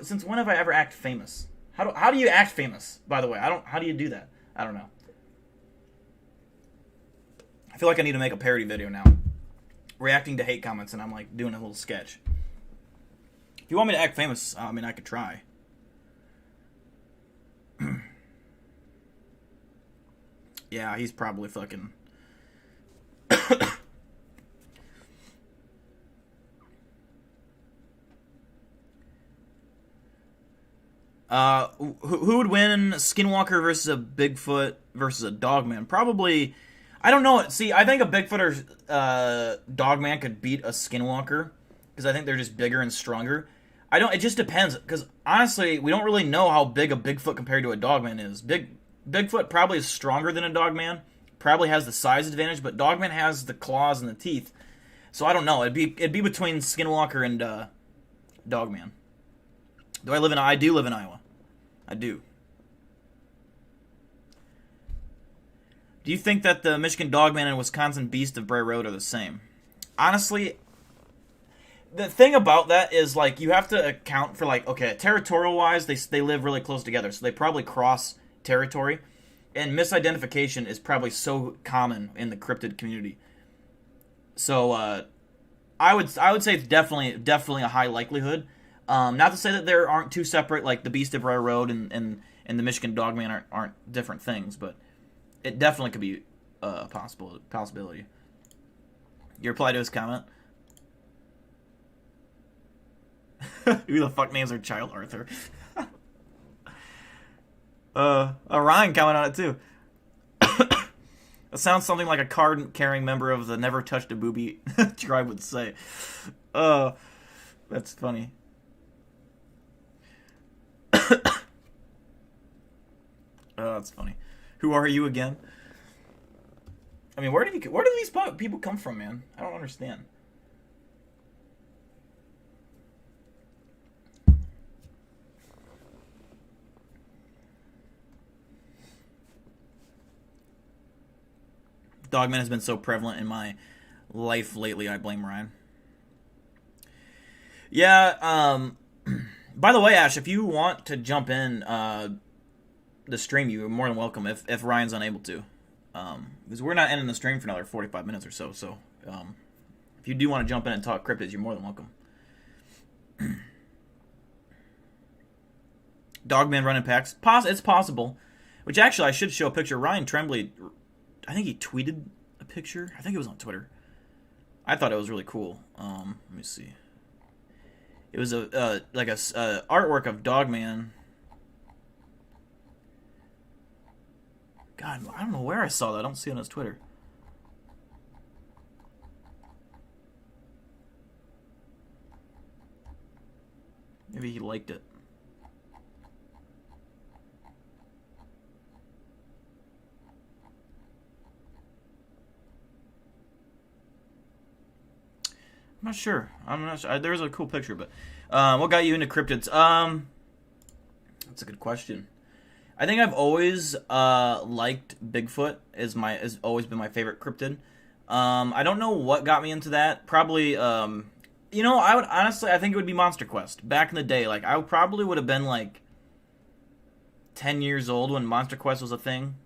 Since when have I ever acted famous? How do you act famous? By the way, how do you do that? I don't know. I feel like I need to make a parody video now, reacting to hate comments, and I'm like doing a little sketch. If you want me to act famous, I mean, I could try. Yeah, he's probably fucking. Who would win, Skinwalker versus a Bigfoot versus a Dogman? Probably. I don't know. See, I think a Bigfoot or Dogman could beat a Skinwalker because I think they're just bigger and stronger. It just depends because honestly, we don't really know how big a Bigfoot compared to a Dogman is. Bigfoot probably is stronger than a Dogman. Probably has the size advantage, but Dogman has the claws and the teeth. So I don't know. It'd be between Skinwalker and Dogman. I do live in Iowa. I do. Do you think that the Michigan Dogman and Wisconsin Beast of Bray Road are the same? Honestly, the thing about that is, like, you have to account for, like, okay, territorial-wise, they live really close together, so they probably cross territory, and misidentification is probably so common in the cryptid community. So, I would say it's definitely a high likelihood. Not to say that there aren't two separate, like, the Beast of Bray Road and the Michigan Dogman aren't different things, but it definitely could be a possibility. You reply to his comment? Who the fuck names their child Arthur? Ryan comment on it too. It sounds something like a card-carrying member of the Never Touched a Booby tribe would say. That's funny. That's funny. Who are you again? I mean, where do these people come from, man? I don't understand. Dogman has been so prevalent in my life lately, I blame Ryan. Yeah, by the way, Ash, if you want to jump in the stream, you're more than welcome if Ryan's unable to. Because we're not ending the stream for another 45 minutes or so, if you do want to jump in and talk cryptids, you're more than welcome. Dogman running packs. It's possible. Which, actually, I should show a picture. Ryan Tremblay, I think he tweeted a picture. I think it was on Twitter. I thought it was really cool. Let me see. It was a artwork of Dogman. God, I don't know where I saw that. I don't see it on his Twitter. Maybe he liked it. I'm not sure. There was a cool picture, but what got you into cryptids? That's a good question. I think I've always liked Bigfoot. Has always been my favorite cryptid. I don't know what got me into that. Probably, I think it would be Monster Quest. Back in the day, like I probably would have been like 10 years old when Monster Quest was a thing.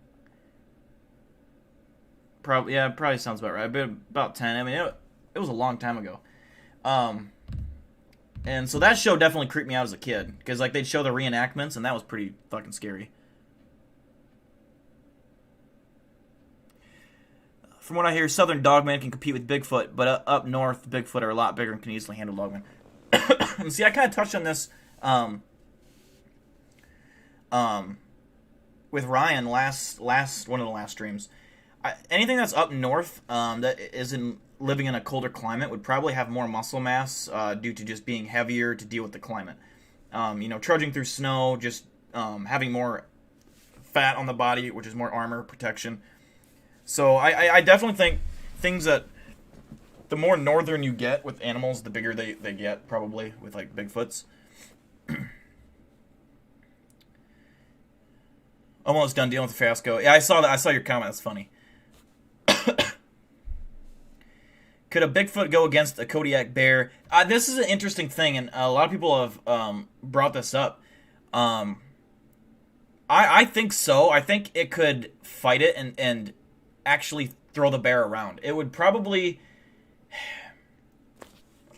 Probably sounds about right. I've been about 10. I mean, it was a long time ago. And so that show definitely creeped me out as a kid. Because, like, they'd show the reenactments, and that was pretty fucking scary. From what I hear, Southern Dogman can compete with Bigfoot, but up north, Bigfoot are a lot bigger and can easily handle Dogman. And see, I kind of touched on this with Ryan last one of the last streams. Anything that's up north that isn't living in a colder climate would probably have more muscle mass due to just being heavier to deal with the climate. Trudging through snow, just having more fat on the body, which is more armor protection. So I definitely think things that the more northern you get with animals, the bigger they get, probably, with like Bigfoots. Almost done dealing with the fiasco. Yeah, I saw that. I saw your comment. That's funny. Could a Bigfoot go against a Kodiak bear? This is an interesting thing, and a lot of people have brought this up. I think so. I think it could fight it and actually throw the bear around. It would probably...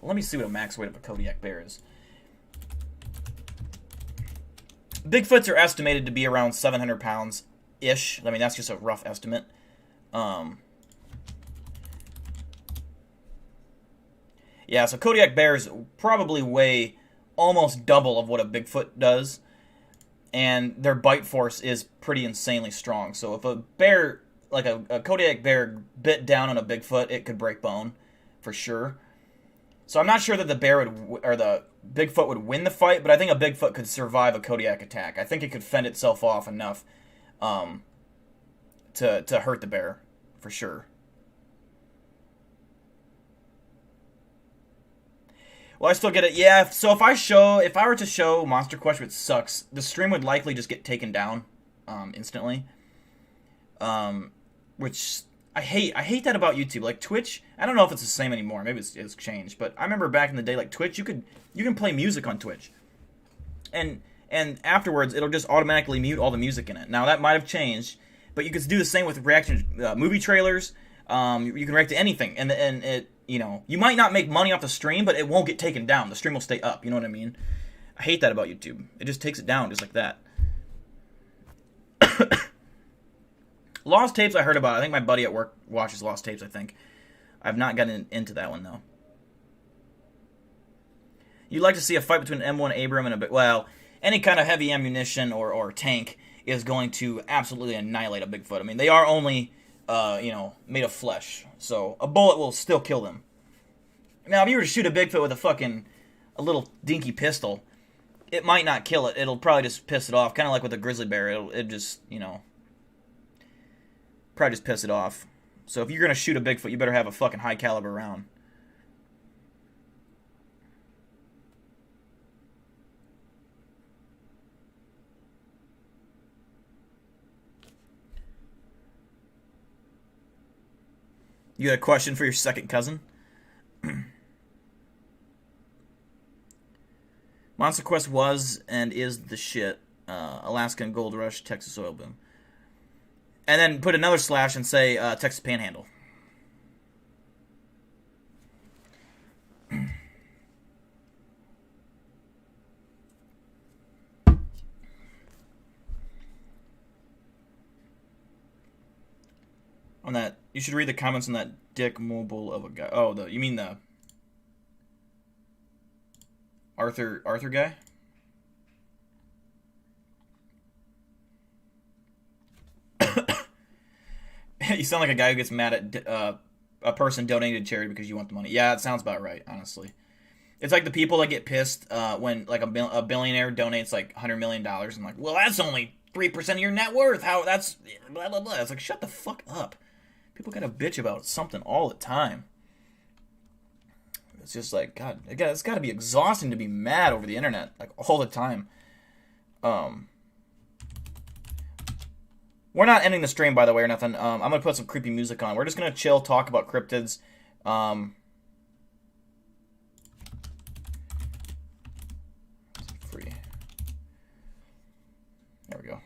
Let me see what a max weight of a Kodiak bear is. Bigfoots are estimated to be around 700 pounds-ish. I mean, that's just a rough estimate. Yeah, so Kodiak bears probably weigh almost double of what a Bigfoot does, and their bite force is pretty insanely strong. So if a bear, like a Kodiak bear, bit down on a Bigfoot, it could break bone, for sure. So I'm not sure that the Bigfoot would win the fight, but I think a Bigfoot could survive a Kodiak attack. I think it could fend itself off enough to hurt the bear, for sure. Well, I still get it. Yeah, so if I were to show Monster Quest, which sucks, the stream would likely just get taken down instantly. Which I hate. I hate that about YouTube. Like Twitch, I don't know if it's the same anymore. Maybe it's changed. But I remember back in the day, like Twitch, you can play music on Twitch, and afterwards it'll just automatically mute all the music in it. Now that might have changed, but you could do the same with reaction movie trailers. You can react to anything, and it. You might not make money off the stream, but it won't get taken down. The stream will stay up. You know what I mean? I hate that about YouTube. It just takes it down just like that. Lost Tapes I heard about. I think my buddy at work watches Lost Tapes, I think. I've not gotten into that one, though. You'd like to see a fight between an M1 Abram and any kind of heavy ammunition or tank. is going to absolutely annihilate a Bigfoot. I mean, they are only, made of flesh, so a bullet will still kill them. Now, if you were to shoot a Bigfoot with a little dinky pistol, it might not kill it. It'll probably just piss it off, kind of like with a grizzly bear. It just, probably just piss it off. So if you're going to shoot a Bigfoot, you better have a fucking high caliber round. You got a question for your second cousin? Monster Quest was and is the shit. Alaskan Gold Rush, Texas Oil Boom. And then put another slash and say Texas Panhandle. On that, you should read the comments on that dick mobile of a guy. Oh, you mean the Arthur guy? You sound like a guy who gets mad at a person donating to charity because you want the money. Yeah, it sounds about right, honestly. It's like the people that get pissed when like a billionaire donates like $100 million and like, well, that's only 3% of your net worth. How that's blah blah blah. It's like, shut the fuck up. People gotta bitch about something all the time. It's just like, God, it's gotta be exhausting to be mad over the internet, like, all the time. We're not ending the stream, by the way, or nothing. I'm gonna put some creepy music on. We're just gonna chill, talk about cryptids. Free. There we go.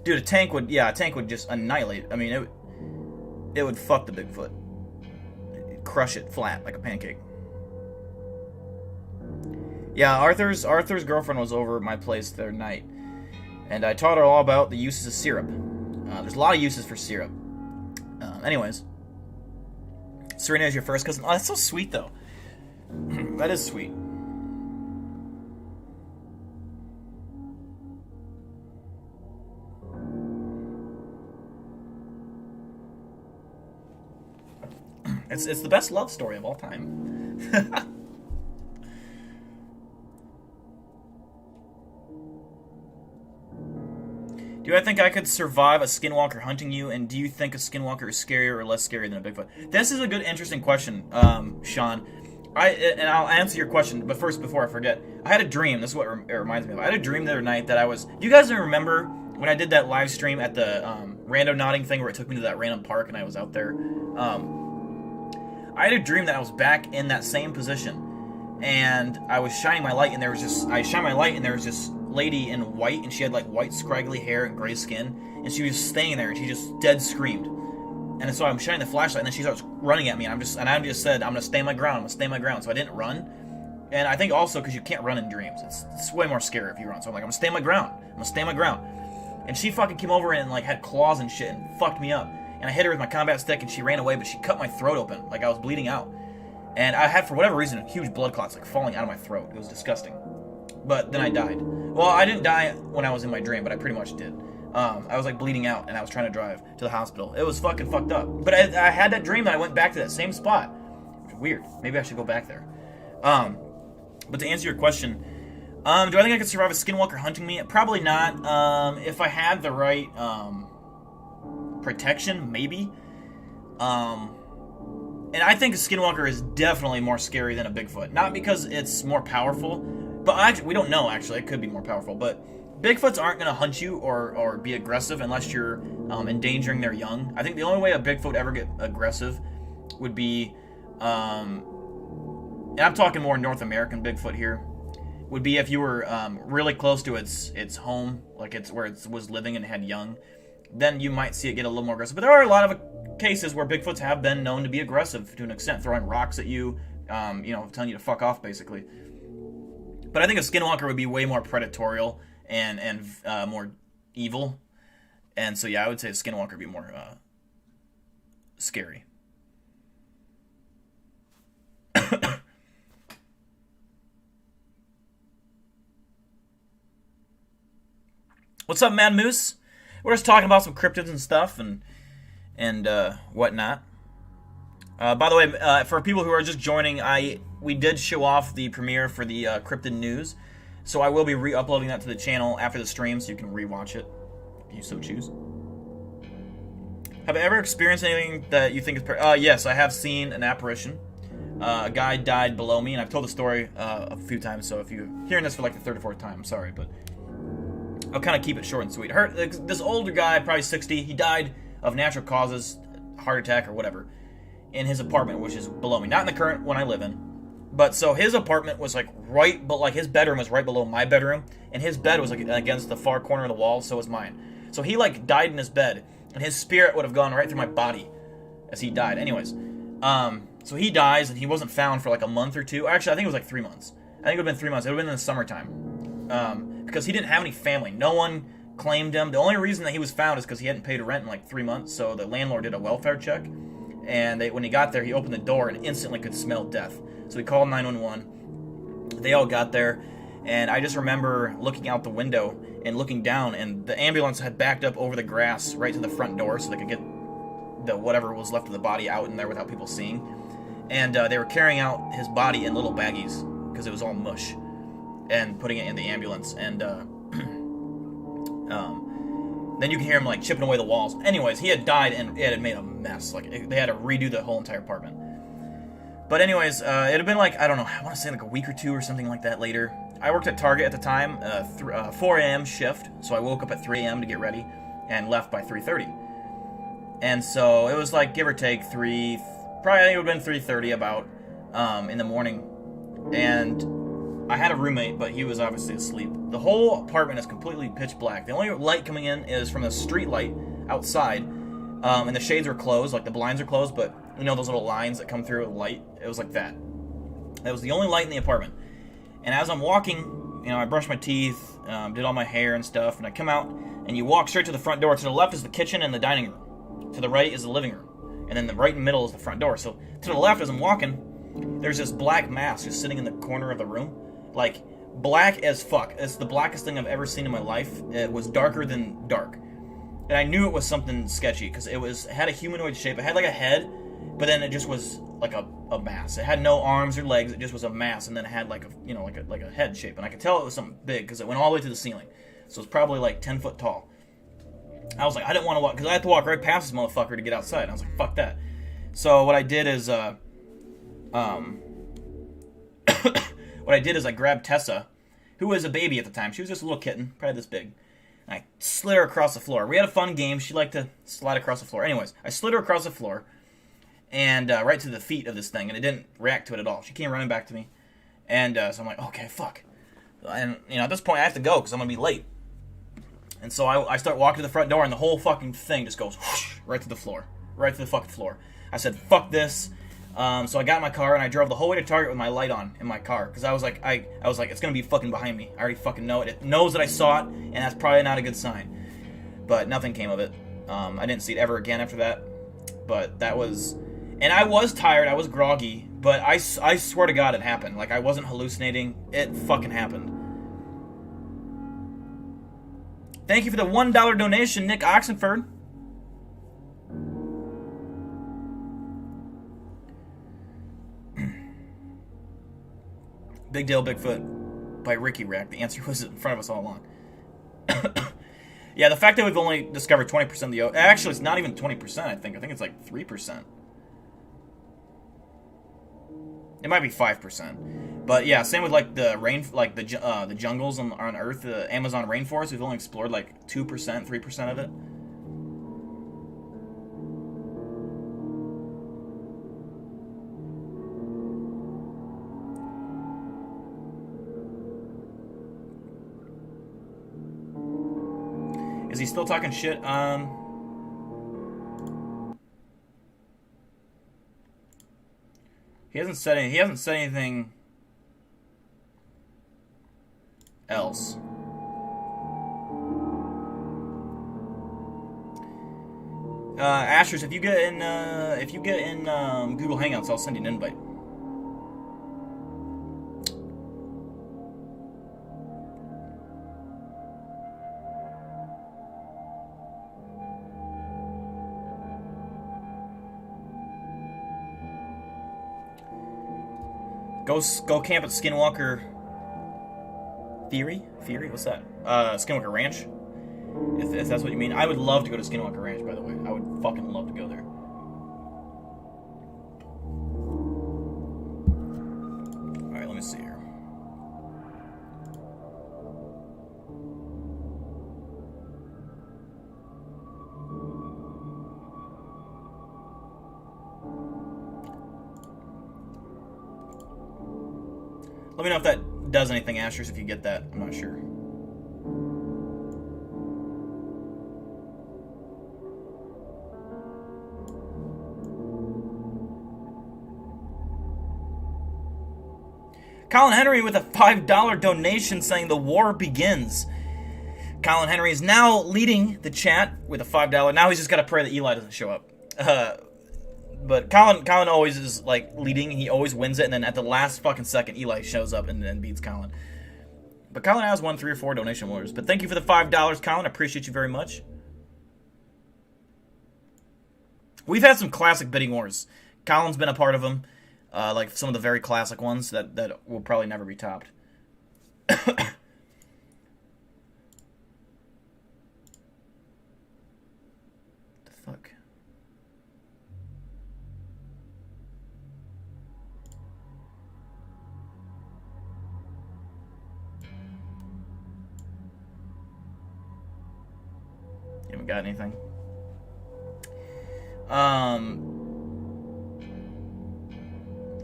Dude, a tank would just annihilate. I mean, it would fuck the Bigfoot. It'd crush it flat like a pancake. Yeah, Arthur's girlfriend was over at my place the other night, and I taught her all about the uses of syrup. There's a lot of uses for syrup. Anyways, Serena is your first cousin. Oh, that's so sweet, though. That is sweet. It's the best love story of all time. Do I think I could survive a skinwalker hunting you? And do you think a skinwalker is scarier or less scary than a Bigfoot? This is a good, interesting question, Sean. I'll answer your question, but first, before I forget, I had a dream. This is what it reminds me of. I had a dream the other night that I was... Do you guys remember when I did that live stream at the random nodding thing where it took me to that random park and I was out there? I had a dream that I was back in that same position, and I was shining my light, and there was this lady in white, and she had like white scraggly hair and gray skin, and she was staying there, and she just dead screamed. And so I'm shining the flashlight, and then she starts running at me, and I just said, I'm gonna stay my ground. So I didn't run, and I think also because you can't run in dreams, it's way more scary if you run. So I'm like, I'm gonna stay my ground. And she fucking came over and like had claws and shit and fucked me up. And I hit her with my combat stick, and she ran away, but she cut my throat open, like I was bleeding out. And I had, for whatever reason, huge blood clots, like, falling out of my throat. It was disgusting. But then I died. Well, I didn't die when I was in my dream, but I pretty much did. I was, like, bleeding out, and I was trying to drive to the hospital. It was fucking fucked up. But I had that dream that I went back to that same spot. Weird. Maybe I should go back there. But to answer your question, do I think I could survive a skinwalker hunting me? Probably not. If I had the right... protection, maybe. And I think a skinwalker is definitely more scary than a Bigfoot. Not because it's more powerful, but actually, we don't know, actually. It could be more powerful, but Bigfoots aren't going to hunt you or be aggressive unless you're endangering their young. I think the only way a Bigfoot would ever get aggressive would be, and I'm talking more North American Bigfoot here, would be if you were really close to its home, like it's where it was living and had young. Then you might see it get a little more aggressive. But there are a lot of cases where Bigfoots have been known to be aggressive to an extent, throwing rocks at you, telling you to fuck off, basically. But I think a skinwalker would be way more predatorial and more evil. And so, yeah, I would say Skinwalker would be more scary. What's up, Mad Moose? We're just talking about some cryptids and stuff and whatnot. By the way, for people who are just joining, we did show off the premiere for the cryptid news, so I will be re-uploading that to the channel after the stream, so you can re-watch it if you so choose. Have I ever experienced anything that you think is... yes, I have seen an apparition. A guy died below me, and I've told the story a few times, so if you're hearing this for like the third or fourth time, I'm sorry, but I'll kind of keep it short and sweet. This older guy, probably 60, he died of natural causes, heart attack or whatever, in his apartment, which is below me. Not in the current one I live in, but so his apartment was like right, but like his bedroom was right below my bedroom, and his bed was like against the far corner of the wall, so was mine. So he like died in his bed, and his spirit would have gone right through my body as he died. Anyways, so he dies, and he wasn't found for like a month or two. Actually, I think it was like 3 months. I think it would have been 3 months. It would have been in the summertime. Because he didn't have any family. No one claimed him. The only reason that he was found is because he hadn't paid rent in like 3 months, so the landlord did a welfare check. And when he got there, he opened the door and instantly could smell death. So he called 911. They all got there, and I just remember looking out the window and looking down, and the ambulance had backed up over the grass right to the front door so they could get the whatever was left of the body out in there without people seeing. And they were carrying out his body in little baggies because it was all mush, and putting it in the ambulance, and then you can hear him like chipping away the walls. Anyways, he had died, and it had made a mess. Like they had to redo the whole entire apartment. But anyways, it had been like, I don't know, I want to say like a week or two or something like that later. I worked at Target at the time, 4 a.m. shift, so I woke up at 3 a.m. to get ready and left by 3:30. And so it was like give or take probably I think it would have been 3:30 about in the morning. And I had a roommate, but he was obviously asleep. The whole apartment is completely pitch black. The only light coming in is from the street light outside, and the shades are closed, like the blinds are closed, but you know those little lines that come through with light? It was like that. That was the only light in the apartment. And as I'm walking, you know, I brushed my teeth, did all my hair and stuff, and I come out, and you walk straight to the front door. To the left is the kitchen and the dining room. To the right is the living room. And then the right in the middle is the front door. So to the left, as I'm walking, there's this black mass just sitting in the corner of the room. Like, black as fuck. It's the blackest thing I've ever seen in my life. It was darker than dark. And I knew it was something sketchy, because it had a humanoid shape. It had like a head, but then it just was like a mass. It had no arms or legs. It just was a mass, and then it had like a head shape. And I could tell it was something big, because it went all the way to the ceiling. So it's probably like 10 foot tall. I was like, I didn't want to walk, because I had to walk right past this motherfucker to get outside. And I was like, fuck that. So what I did is, what I did is I grabbed Tessa, who was a baby at the time. She was just a little kitten, probably this big. And I slid her across the floor. We had a fun game. She liked to slide across the floor. Anyways, I slid her across the floor, and right to the feet of this thing, and it didn't react to it at all. She came running back to me, and so I'm like, okay, fuck. And you know, at this point, I have to go because I'm gonna be late. And so I start walking to the front door, and the whole fucking thing just goes whoosh, right to the floor, right to the fucking floor. I said, fuck this. So I got in my car, and I drove the whole way to Target with my light on in my car, because I was like, it's gonna be fucking behind me. I already fucking know it. It knows that I saw it, and that's probably not a good sign. But nothing came of it. I didn't see it ever again after that. But that was, and I was tired. I was groggy, but I swear to God, it happened. Like I wasn't hallucinating. It fucking happened. Thank you for the $1 donation, Nick Oxenford. Big Deal Bigfoot by Ricky Rack. The answer was in front of us all along. Yeah, the fact that we've only discovered 20% of the ocean. Actually, it's not even 20%, I think. I think it's like 3%. It might be 5%. But yeah, same with like the the jungles on Earth, the Amazon rainforest. We've only explored like 2%, 3% of it. Is he still talking shit? He hasn't said anything else. Ashers, if you get in Google Hangouts, I'll send you an invite. Go camp at Skinwalker Theory? What's that? Skinwalker Ranch? If that's what you mean. I would love to go to Skinwalker Ranch, by the way. I would fucking love to go there. Alright, let me see here. Let me know if that does anything, Ashers, if you get that. I'm not sure. Colin Henry with a $5 donation saying the war begins. Colin Henry is now leading the chat with a $5. Now he's just got to pray that Eli doesn't show up. But Colin always is like leading. He always wins it, and then at the last fucking second, Eli shows up and then beats Colin. But Colin has won 3 or 4 donation wars. But thank you for the $5, Colin. I appreciate you very much. We've had some classic bidding wars. Colin's been a part of them. Like some of the very classic ones that will probably never be topped. The fuck? You haven't got anything?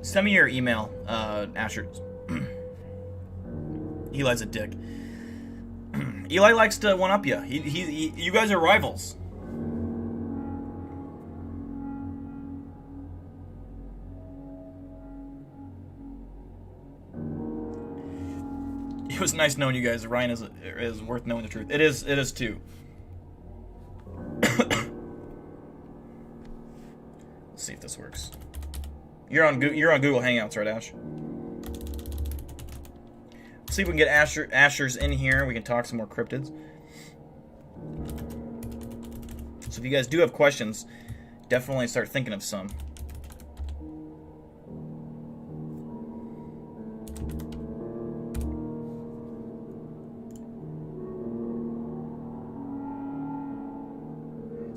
Send me your email, Asher. Eli's a dick. Eli likes to one-up you. You guys are rivals. It was nice knowing you guys. Ryan is worth knowing the truth. It is too. Let's see if this works. You're on Google Hangouts, right, Ash? Let's see if we can get Ashers in here. We can talk some more cryptids. So if you guys do have questions, definitely start thinking of some.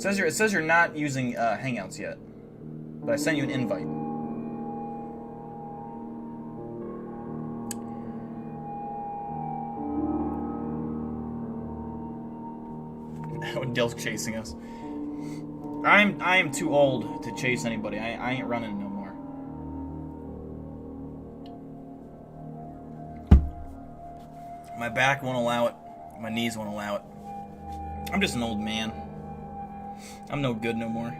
It says you're not using Hangouts yet, but I sent you an invite. When Dale's chasing us. I am too old to chase anybody. I ain't running no more. My back won't allow it. My knees won't allow it. I'm just an old man. I'm no good no more.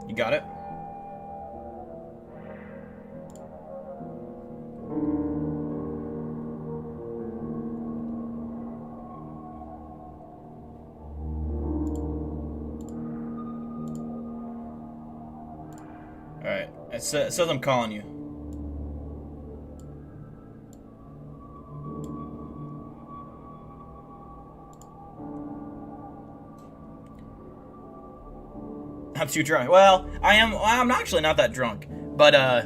You got it? Alright. It says I'm calling you. I'm too drunk. Well, I'm actually not that drunk. But, I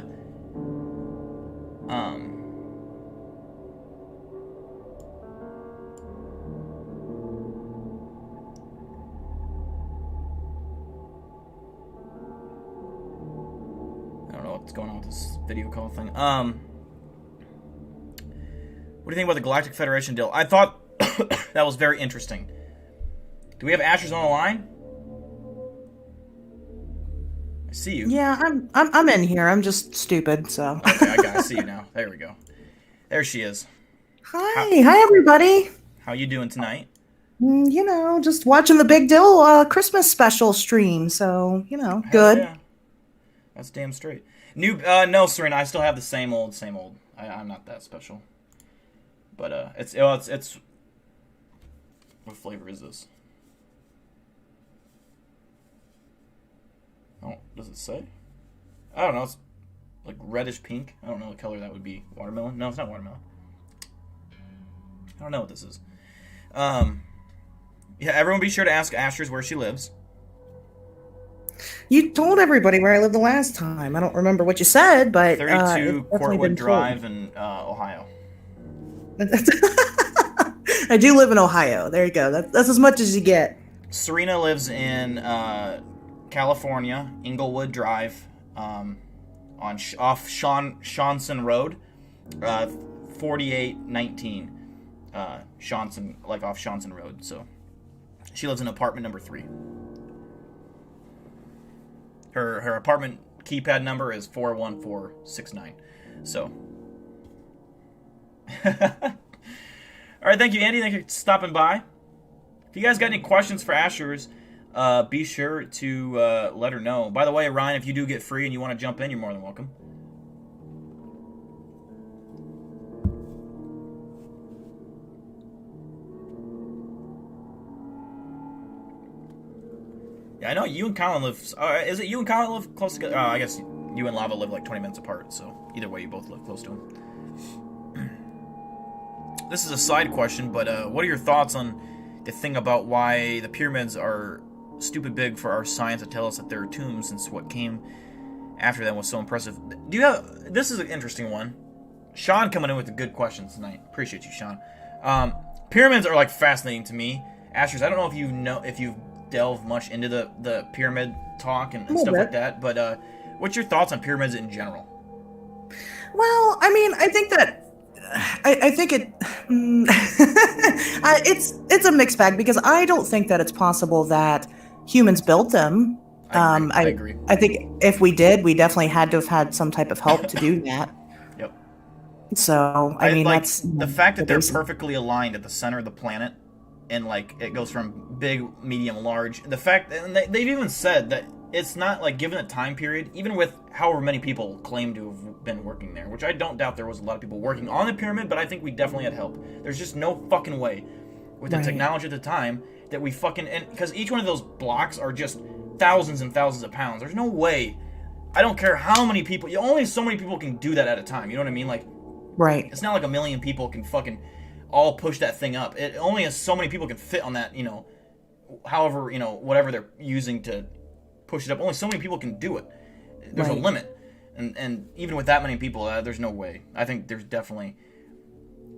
don't know what's going on with this video call thing. What do you think about the Galactic Federation deal? I thought that was very interesting. Do we have Ashers on the line? I see you. Yeah, I'm in here. I'm just stupid, so. Okay, I see you now. There we go. There she is. Hi everybody. How you doing tonight? You know, just watching the Big Dill Christmas special stream. So Hell good. Yeah. That's damn straight. No, Serena. I still have the same old. I'm not that special. But it's What flavor is this? Oh, does it say? I don't know. It's like reddish pink. I don't know what color that would be. Watermelon? No, it's not watermelon. I don't know what this is. Yeah, everyone be sure to ask Ashters where she lives. You told everybody where I lived the last time. I don't remember what you said, but 32 it's definitely been Courtwood Drive in Ohio. told. I do live in Ohio. There you go. That's as much as you get. Serena lives in California, Inglewood Drive, off Shawnson Road, 4819 Shawnson, like off Shawnson Road. So she lives in apartment number 3. Her apartment keypad number is 41469. So. All right, thank you, Andy. Thank you for stopping by. If you guys got any questions for Ashers, be sure to let her know. By the way, Ryan, if you do get free and you want to jump in, you're more than welcome. Yeah, I know you and Colin live. Is it you and Colin live close together? I guess you and Lava live like 20 minutes apart. So either way, you both live close to him. This is a side question, but what are your thoughts on the thing about why the pyramids are stupid big for our science to tell us that they're tombs, since what came after them was so impressive? Do you have? This is an interesting one. Sean coming in with the good questions tonight. Appreciate you, Sean. Pyramids are like fascinating to me. Ashers, I don't know if you've delved much into the pyramid talk and stuff like that, but what's your thoughts on pyramids in general? Well, I mean, I think that I think it's a mixed bag, because I don't think that it's possible that humans built them. I agree. I think if we did, we definitely had to have had some type of help to do that. Yep. So I mean, like that's the fact that they're perfectly aligned at the center of the planet, and like it goes from big, medium, large. The fact, and they've even said that it's not like, given a time period, even with however many people claim to have been working there, which I don't doubt there was a lot of people working on the pyramid, but I think we definitely had help. There's just no fucking way with the technology at the time that we fucking, and because each one of those blocks are just thousands and thousands of pounds. There's no way. I don't care how many people, only so many people can do that at a time. You know what I mean? Like, right. It's not like a million people can fucking all push that thing up. It only has so many people can fit on that, however, whatever they're using to push it up. Only so many people can do it. There's a limit. And even with that many people, there's no way. I think there was definitely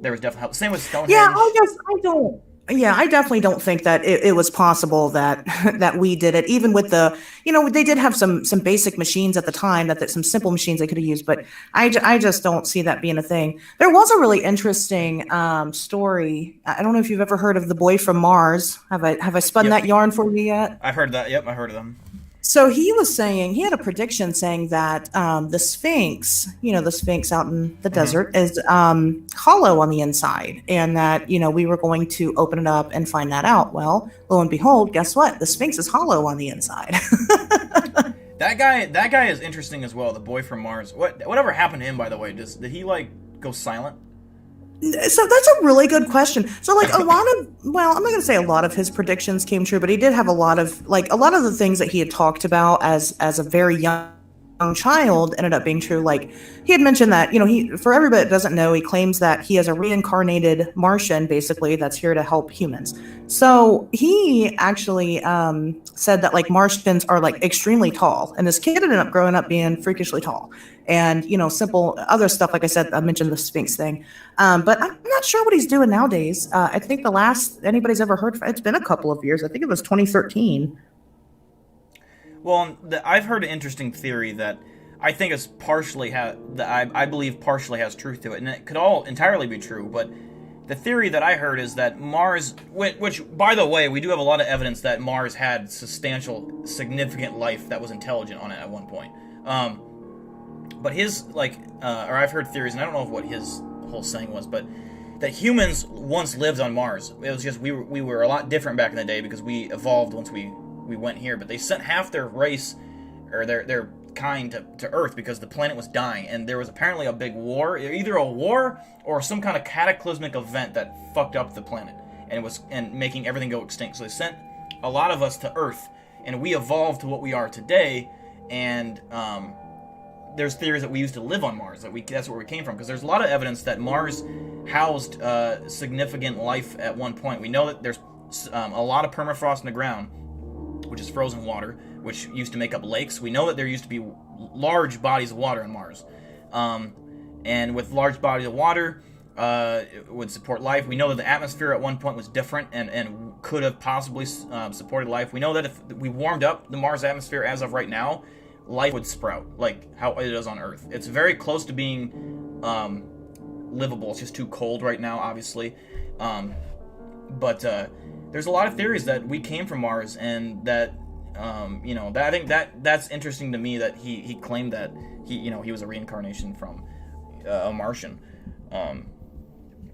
help. Same with Stonehenge. Yeah, I definitely don't think that it was possible that that we did it. Even with the, they did have some basic machines at the time, that some simple machines they could have used, but I just don't see that being a thing. There was a really interesting story. I don't know if you've ever heard of the boy from Mars. Have I spun that yarn for you yet? I've heard that. Yep, I heard of them. So he was saying, he had a prediction saying that the Sphinx, the Sphinx out in the desert, is hollow on the inside, and that, we were going to open it up and find that out. Well, lo and behold, guess what? The Sphinx is hollow on the inside. That guy is interesting as well, the boy from Mars. Whatever happened to him, by the way? Did he, go silent? So that's a really good question. So like I'm not going to say a lot of his predictions came true, but he did have a lot of the things that he had talked about as a very young child ended up being true. Like he had mentioned that, for everybody that doesn't know, he claims that he is a reincarnated Martian, basically, that's here to help humans. So he actually said that Martians are extremely tall, and this kid ended up growing up being freakishly tall. And, simple other stuff, like I said, I mentioned the Sphinx thing. But I'm not sure what he's doing nowadays. I think the last anybody's ever heard, it's been a couple of years. I think it was 2013. Well, I've heard an interesting theory that I think is I believe partially has truth to it. And it could all entirely be true. But the theory that I heard is that Mars, which, by the way, we do have a lot of evidence that Mars had significant life that was intelligent on it at one point. But his, or I've heard theories, and I don't know what his whole saying was, but that humans once lived on Mars. It was just we were a lot different back in the day because we evolved once we went here. But they sent half their race, or their kind, to Earth because the planet was dying, and there was apparently a big war, either a war or some kind of cataclysmic event that fucked up the planet. and making everything go extinct. So they sent a lot of us to Earth, and we evolved to what we are today. And there's theories that we used to live on Mars, that's where we came from, because there's a lot of evidence that Mars housed significant life at one point. We know that there's a lot of permafrost in the ground, which is frozen water, which used to make up lakes. We know that there used to be large bodies of water on Mars. And with large bodies of water, it would support life. We know that the atmosphere at one point was different and could have possibly supported life. We know that if we warmed up the Mars atmosphere as of right now, life would sprout, like how it is on Earth. It's very close to being livable. It's just too cold right now, obviously. But there's a lot of theories that we came from Mars, and that I think that's interesting to me, that he claimed that he was a reincarnation from a Martian.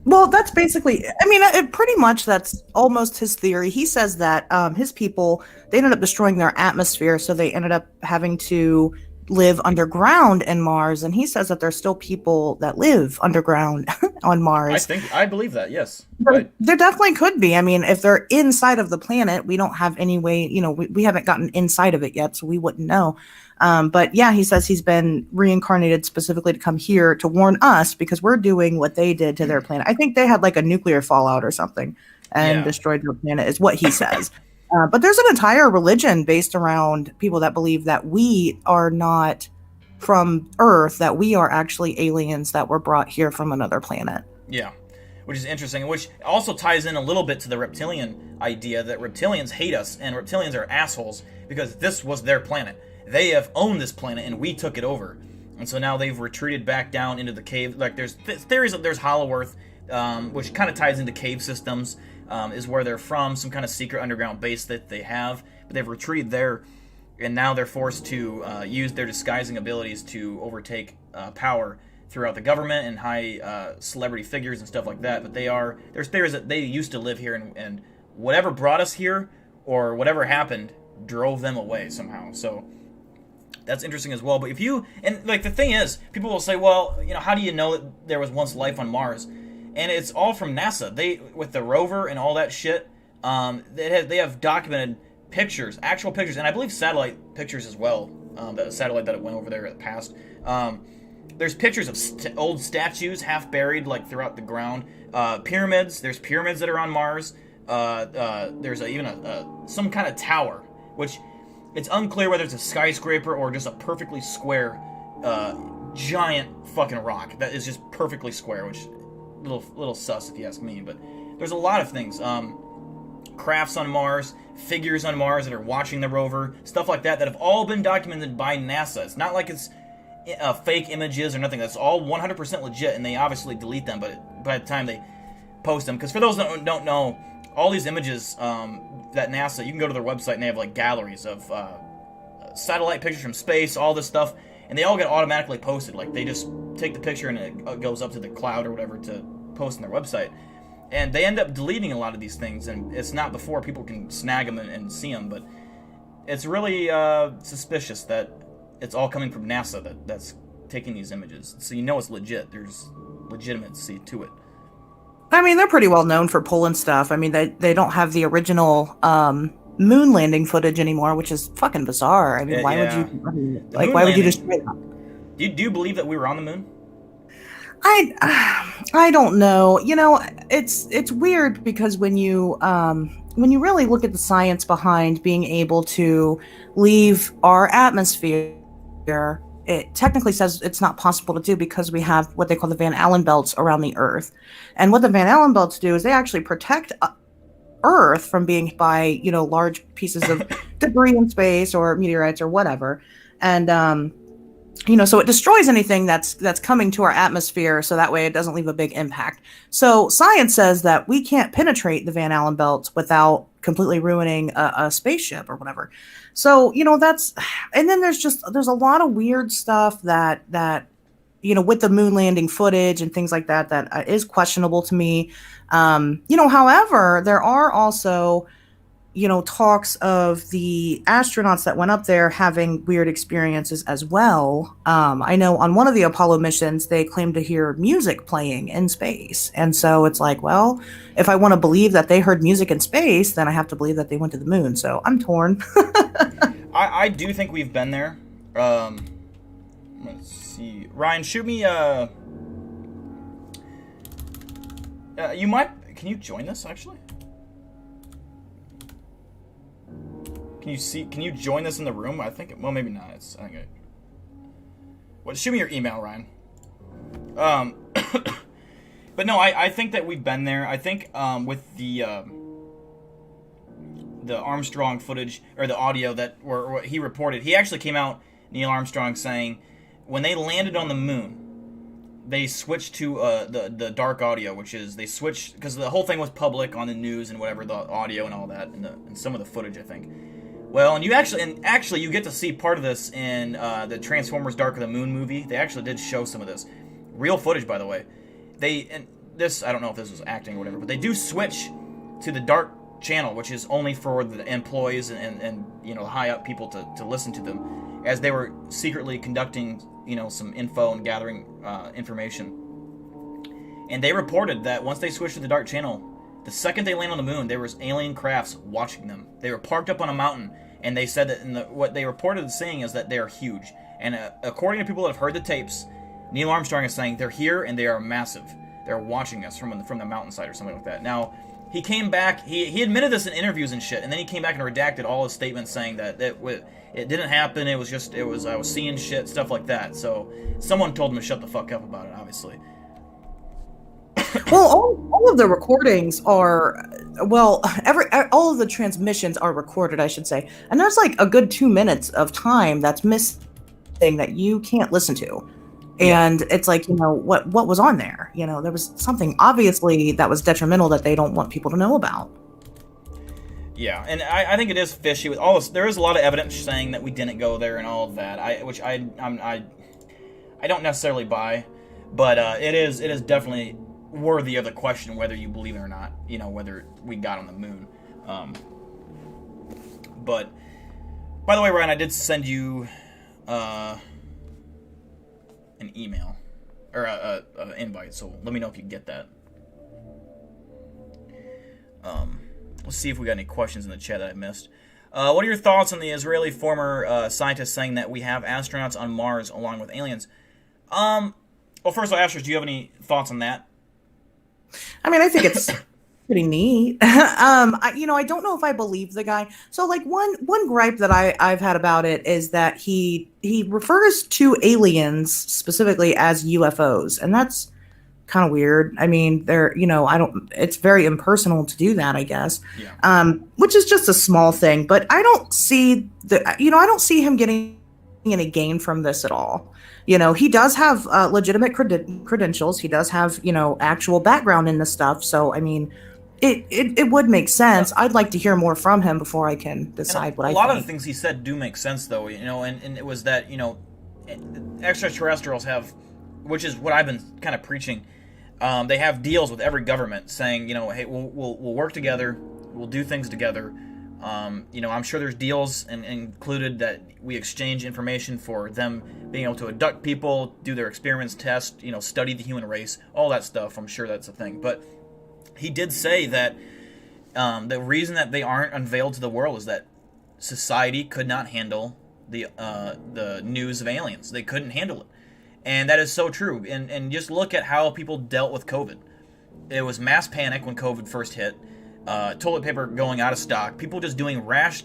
Well, that's basically, I mean, pretty much that's almost his theory. He says that his people, they ended up destroying their atmosphere, so they ended up having to live underground in Mars, and he says that there's still people that live underground on Mars. I believe that, yes. There definitely could be. I mean, if they're inside of the planet, we don't have any way, we haven't gotten inside of it yet, so we wouldn't know. But yeah, he says he's been reincarnated specifically to come here to warn us, because we're doing what they did to their planet. I think they had like a nuclear fallout or something and destroyed their planet, is what he says. But there's an entire religion based around people that believe that we are not from Earth, that we are actually aliens that were brought here from another planet. Yeah, which is interesting, which also ties in a little bit to the reptilian idea that reptilians hate us, and reptilians are assholes because this was their planet. They have owned this planet, and we took it over. And so now they've retreated back down into the cave. Like, there's theories that there's Hollow Earth, which kind of ties into cave systems, is where they're from, some kind of secret underground base that they have. But they've retreated there, and now they're forced to use their disguising abilities to overtake power throughout the government and high celebrity figures and stuff like that. But there's theories that they used to live here, and whatever brought us here, or whatever happened, drove them away somehow. So that's interesting as well. But the thing is, people will say, well, how do you know that there was once life on Mars? And it's all from NASA. They, with the rover and all that shit, they have documented pictures, actual pictures, and I believe satellite pictures as well. The satellite that it went over there at past. There's pictures of old statues half buried, like throughout the ground. Pyramids. There's pyramids that are on Mars. There's even some kind of tower, which it's unclear whether it's a skyscraper or just a perfectly square, giant fucking rock that is just perfectly square, which little sus if you ask me. But there's a lot of things. Crafts on Mars, figures on Mars that are watching the rover, stuff like that have all been documented by NASA. It's not like it's fake images or nothing. That's all 100% legit, and they obviously delete them, but by the time they post them, because for those that don't know, all these images that NASA, you can go to their website and they have like galleries of satellite pictures from space, all this stuff, and they all get automatically posted. Like, they just take the picture and it goes up to the cloud or whatever to post on their website. And they end up deleting a lot of these things, and it's not before people can snag them and see them, but it's really suspicious that it's all coming from NASA that's taking these images. So it's legit. There's legitimacy to it. I mean, they're pretty well known for pulling stuff. I mean, they don't have the original moon landing footage anymore, which is fucking bizarre. I mean, why would you destroy that? Do you believe that we were on the moon? I don't know. It's weird, because when you really look at the science behind being able to leave our atmosphere, it technically says it's not possible to do, because we have what they call the Van Allen belts around the Earth. And what the Van Allen belts do is they actually protect Earth from being hit by, large pieces of debris in space or meteorites or whatever. And, so it destroys anything that's coming to our atmosphere, so that way it doesn't leave a big impact. So science says that we can't penetrate the Van Allen belts without completely ruining a spaceship or whatever. So, and then there's a lot of weird stuff that with the moon landing footage and things like that is questionable to me. However, there are also talks of the astronauts that went up there having weird experiences as well. I know on one of the Apollo missions, they claimed to hear music playing in space. And so it's like, well, if I want to believe that they heard music in space, then I have to believe that they went to the moon. So I'm torn. I do think we've been there. Let's see. Ryan, shoot me, you might... Can you join this, actually? Can you join this in the room? I think... Well, maybe not. I think well, shoot me your email, Ryan. But no, I think that we've been there. I think, with the Armstrong footage, or the audio that what he reported, he actually came out, Neil Armstrong, saying when they landed on the moon, they switched to the dark audio, which is they switched because the whole thing was public on the news and whatever, the audio and all that, and some of the footage, I think. Well, and you actually you get to see part of this in the Transformers: Dark of the Moon movie. They actually did show some of this real footage, by the way. And this, I don't know if this was acting or whatever, but they do switch to the dark channel, which is only for the employees and high up people to listen to them, as they were secretly conducting some info and gathering information. And they reported that once they switched to the dark channel, the second they land on the moon, there was alien crafts watching them. They were parked up on a mountain, and they said that what they reported saying is that they are huge. And according to people that have heard the tapes, Neil Armstrong is saying they're here and they are massive. They're watching us from the mountainside or something like that. Now, he came back, he admitted this in interviews and shit, and then he came back and redacted all his statements saying that it didn't happen, I was seeing shit, stuff like that. So, someone told him to shut the fuck up about it, obviously. Well, all of the recordings are, well, all of the transmissions are recorded, I should say. And there's like a good 2 minutes of time that's missing that you can't listen to. And it's like, what was on there? There was something obviously that was detrimental that they don't want people to know about. Yeah, and I think it is fishy with all this. There is a lot of evidence saying that we didn't go there and all of that, which I don't necessarily buy, but it is definitely worthy of the question whether you believe it or not. Whether we got on the moon. But by the way, Ryan, I did send you an email or an invite, so let me know if you get that. Let's see if we got any questions in the chat that I missed. What are your thoughts on the Israeli former scientist saying that we have astronauts on Mars along with aliens? Well, first of all, Astros, do you have any thoughts on that? I mean, I think it's pretty neat. I don't know if I believe the guy. So, like, one gripe that I've had about it is that he refers to aliens specifically as UFOs, and that's kind of weird. I mean, it's very impersonal to do that, I guess. Yeah. Which is just a small thing, but I don't see I don't see him getting any gain from this at all. He does have legitimate credentials. He does have, actual background in this stuff. So, I mean, it would make sense. I'd like to hear more from him before I can decide what I think. A lot of the things he said do make sense, though, and it was that, extraterrestrials have, which is what I've been kind of preaching, they have deals with every government saying, hey, we'll work together, we'll do things together. I'm sure there's deals included that we exchange information for them being able to abduct people, do their experiments, test, study the human race, all that stuff. I'm sure that's a thing. But he did say that the reason that they aren't unveiled to the world is that society could not handle the news of aliens. They couldn't handle it. And that is so true. And just look at how people dealt with COVID. It was mass panic when COVID first hit. Toilet paper going out of stock. People just doing rash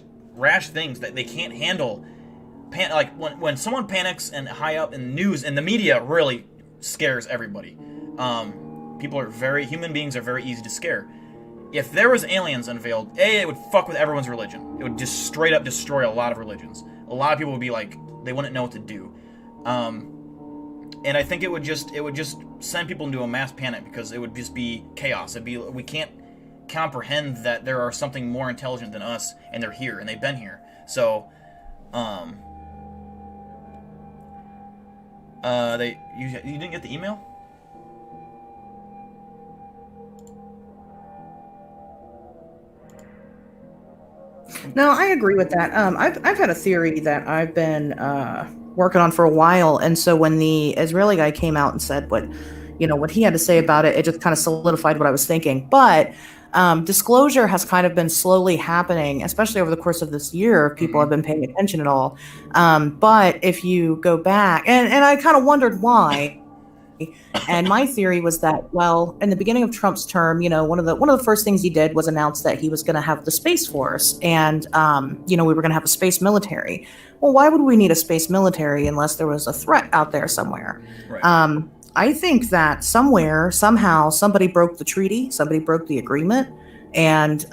things that they can't handle. Like when someone panics and high up in the news and the media really scares everybody. Human beings are very easy to scare. If there was aliens unveiled, it would fuck with everyone's religion. It would just straight up destroy a lot of religions. A lot of people would be like, they wouldn't know what to do. And I think it would just send people into a mass panic because it would just be chaos. We can't comprehend that there are something more intelligent than us, and they're here, and they've been here. So, you didn't get the email? No, I agree with that. I've had a theory that I've been working on for a while, and so when the Israeli guy came out and said what he had to say about it, it just kind of solidified what I was thinking. But disclosure has kind of been slowly happening, especially over the course of this year. If people have been paying attention at all. But if you go back, and I kind of wondered why. And my theory was that, well, in the beginning of Trump's term, one of the first things he did was announce that he was going to have the Space Force, and we were going to have a space military. Well, why would we need a space military unless there was a threat out there somewhere? Right. I think that somewhere, somehow, somebody broke the treaty, somebody broke the agreement, and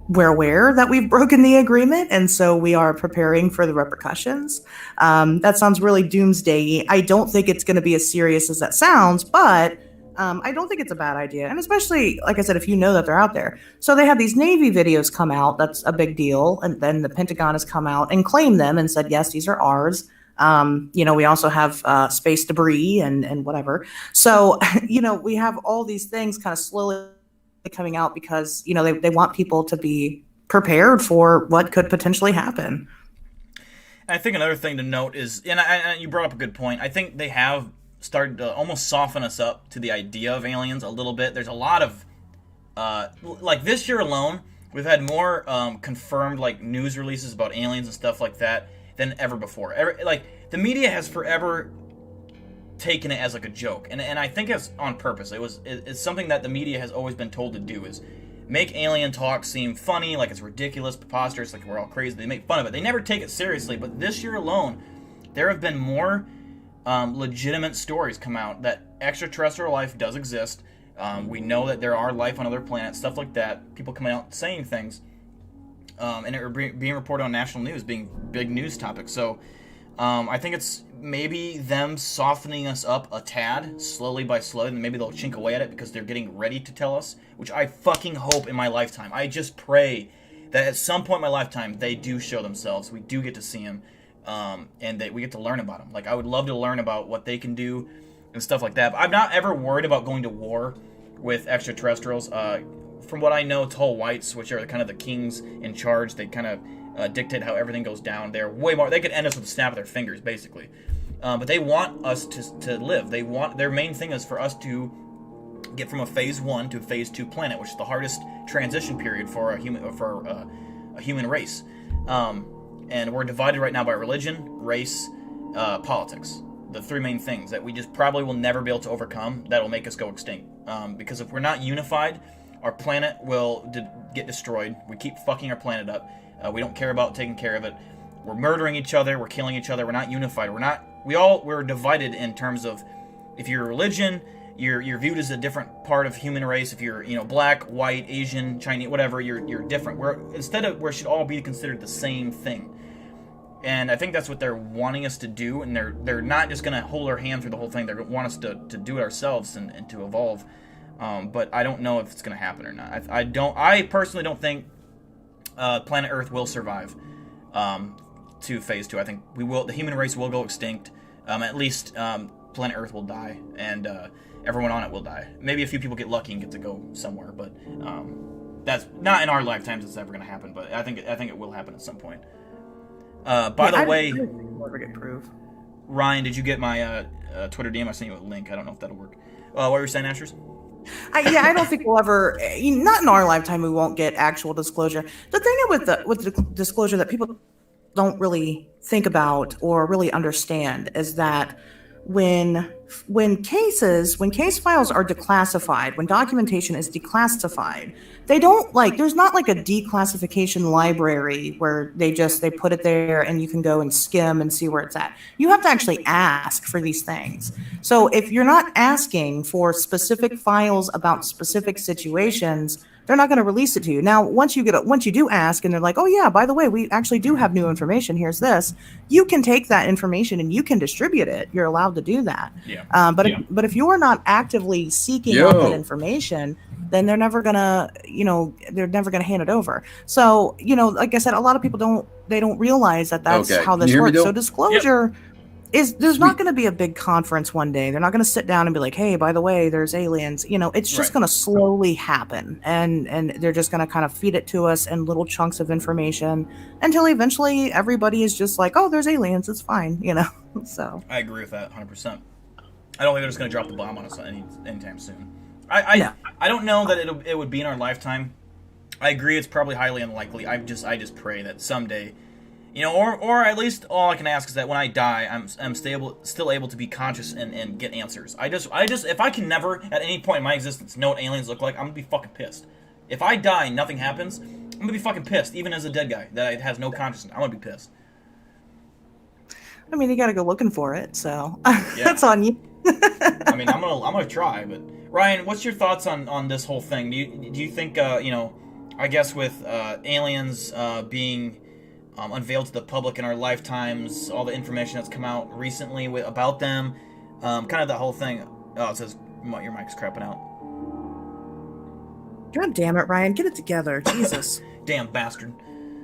we're aware that we've broken the agreement, and so we are preparing for the repercussions. That sounds really doomsday-y. I don't think it's going to be as serious as that sounds, but I don't think it's a bad idea. And especially, like I said, if you know that they're out there. So they have these Navy videos come out. That's a big deal. And then the Pentagon has come out and claimed them and said, yes, these are ours. We also have space debris and whatever. So, we have all these things kind of slowly coming out because, they want people to be prepared for what could potentially happen. I think another thing to note is, and you brought up a good point, I think they have started to almost soften us up to the idea of aliens a little bit. There's a lot of, like this year alone, we've had more confirmed news releases about aliens and stuff like that than ever before. The media has forever taken it as a joke, and I think it's on purpose. It's something that the media has always been told to do, is make alien talk seem funny, like it's ridiculous, preposterous, like we're all crazy. They make fun of it. They never take it seriously. But this year alone, there have been more legitimate stories come out that extraterrestrial life does exist. We know that there are life on other planets, stuff like that. People coming out saying things, and it being reported on national news, being big news topics. So I think it's maybe them softening us up a tad, slowly by slowly, and maybe they'll chink away at it because they're getting ready to tell us, which I fucking hope in my lifetime. I just pray that at some point in my lifetime, they do show themselves. We do get to see them, and that we get to learn about them. I would love to learn about what they can do and stuff like that. But I'm not ever worried about going to war with extraterrestrials. From what I know, tall whites, which are kind of the kings in charge, they kind of dictate how everything goes down. They're way more. They could end us with a snap of their fingers, basically. But they want us to live. Their main thing is for us to get from a phase 1 to a phase 2 planet, which is the hardest transition period for a human race. And we're divided right now by religion, race, politics. The three main things that we just probably will never be able to overcome. That'll make us go extinct. Because if we're not unified, our planet will get destroyed. We keep fucking our planet up. We don't care about taking care of it. We're murdering each other. We're killing each other. We're not unified. We're divided in terms of, if you're religion, you're viewed as a different part of human race. If you're black, white, Asian, Chinese, whatever, you're different. We should all be considered the same thing. And I think that's what they're wanting us to do. And they're not just gonna hold our hand through the whole thing. They want us to do it ourselves and to evolve. But I don't know if it's gonna happen or not. I personally don't think planet Earth will survive to phase 2. I think the human race will go extinct. At least planet Earth will die, and everyone on it will die. Maybe a few people get lucky and get to go somewhere, but that's not in our lifetimes it's ever going to happen, but I think it will happen at some point. By the way, never get proof. Ryan, did you get my Twitter DM? I sent you a link. I don't know if that'll work. What were you saying, Ashers? I don't think we'll ever, not in our lifetime, we won't get actual disclosure. The thing with the disclosure that people don't really think about or really understand is that when case files are declassified, when documentation is declassified, they don't there's not a declassification library where they put it there and you can go and skim and see where it's at. You have to actually ask for these things. So if you're not asking for specific files about specific situations, they're not going to release it to you. Now, once you do ask and they're like, oh yeah, by the way, we actually do have new information. Here's this. You can take that information and you can distribute it. You're allowed to do that. Yeah. But if you're not actively seeking out that information, then they're never gonna hand it over. So, like I said, a lot of people don't realize that that's how this works. So disclosure is there's not going to be a big conference one day. They're not going to sit down and be like, "Hey, by the way, there's aliens." You know, it's just Right. going to slowly happen, and they're just going to kind of feed it to us in little chunks of information until eventually everybody is just like, "Oh, there's aliens. It's fine," you know. So I agree with that 100%. I don't think they're just going to drop the bomb on us anytime soon. I don't know that it would be in our lifetime. I agree, it's probably highly unlikely. I just pray that someday, you know, or at least all I can ask is that when I die, I'm still able to be conscious and get answers. I just if I can never at any point in my existence know what aliens look like, I'm gonna be fucking pissed. If I die and nothing happens, I'm gonna be fucking pissed. Even as a dead guy that has no consciousness, I'm gonna be pissed. I mean, you got to go looking for it, so Yeah. that's on you. I mean, I'm gonna try, but Ryan, what's your thoughts on this whole thing? Do you think you know, I guess with aliens being unveiled to the public in our lifetimes, all the information that's come out recently about them, kind of the whole thing. Oh, it says your mic's crapping out. God damn it, Ryan, get it together, Jesus. Damn bastard.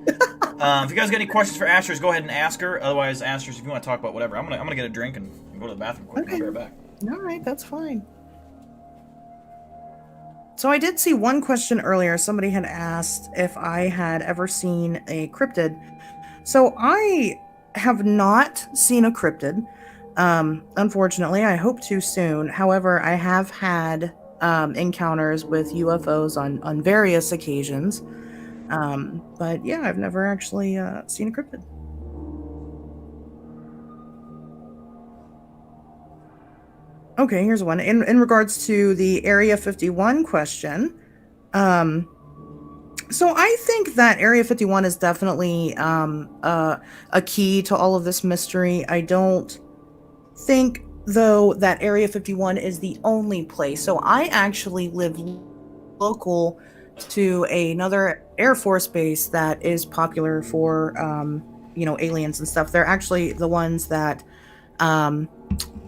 If you guys got any questions for Asters, go ahead and ask her. Otherwise, Asters, if you want to talk about whatever, I'm gonna get a drink and go to the bathroom quick. Okay. I'll be right back. All right, that's fine. So I did see one question earlier. Somebody had asked if I had ever seen a cryptid. So I have not seen a cryptid. Unfortunately, I hope to soon. However, I have had encounters with UFOs on various occasions. But yeah, I've never actually seen a cryptid. Okay, here's one. In regards to the Area 51 question, so I think that Area 51 is definitely a key to all of this mystery. I don't think, though, that Area 51 is the only place. So I actually live local to another Air Force base that is popular for, you know, aliens and stuff. They're actually the ones that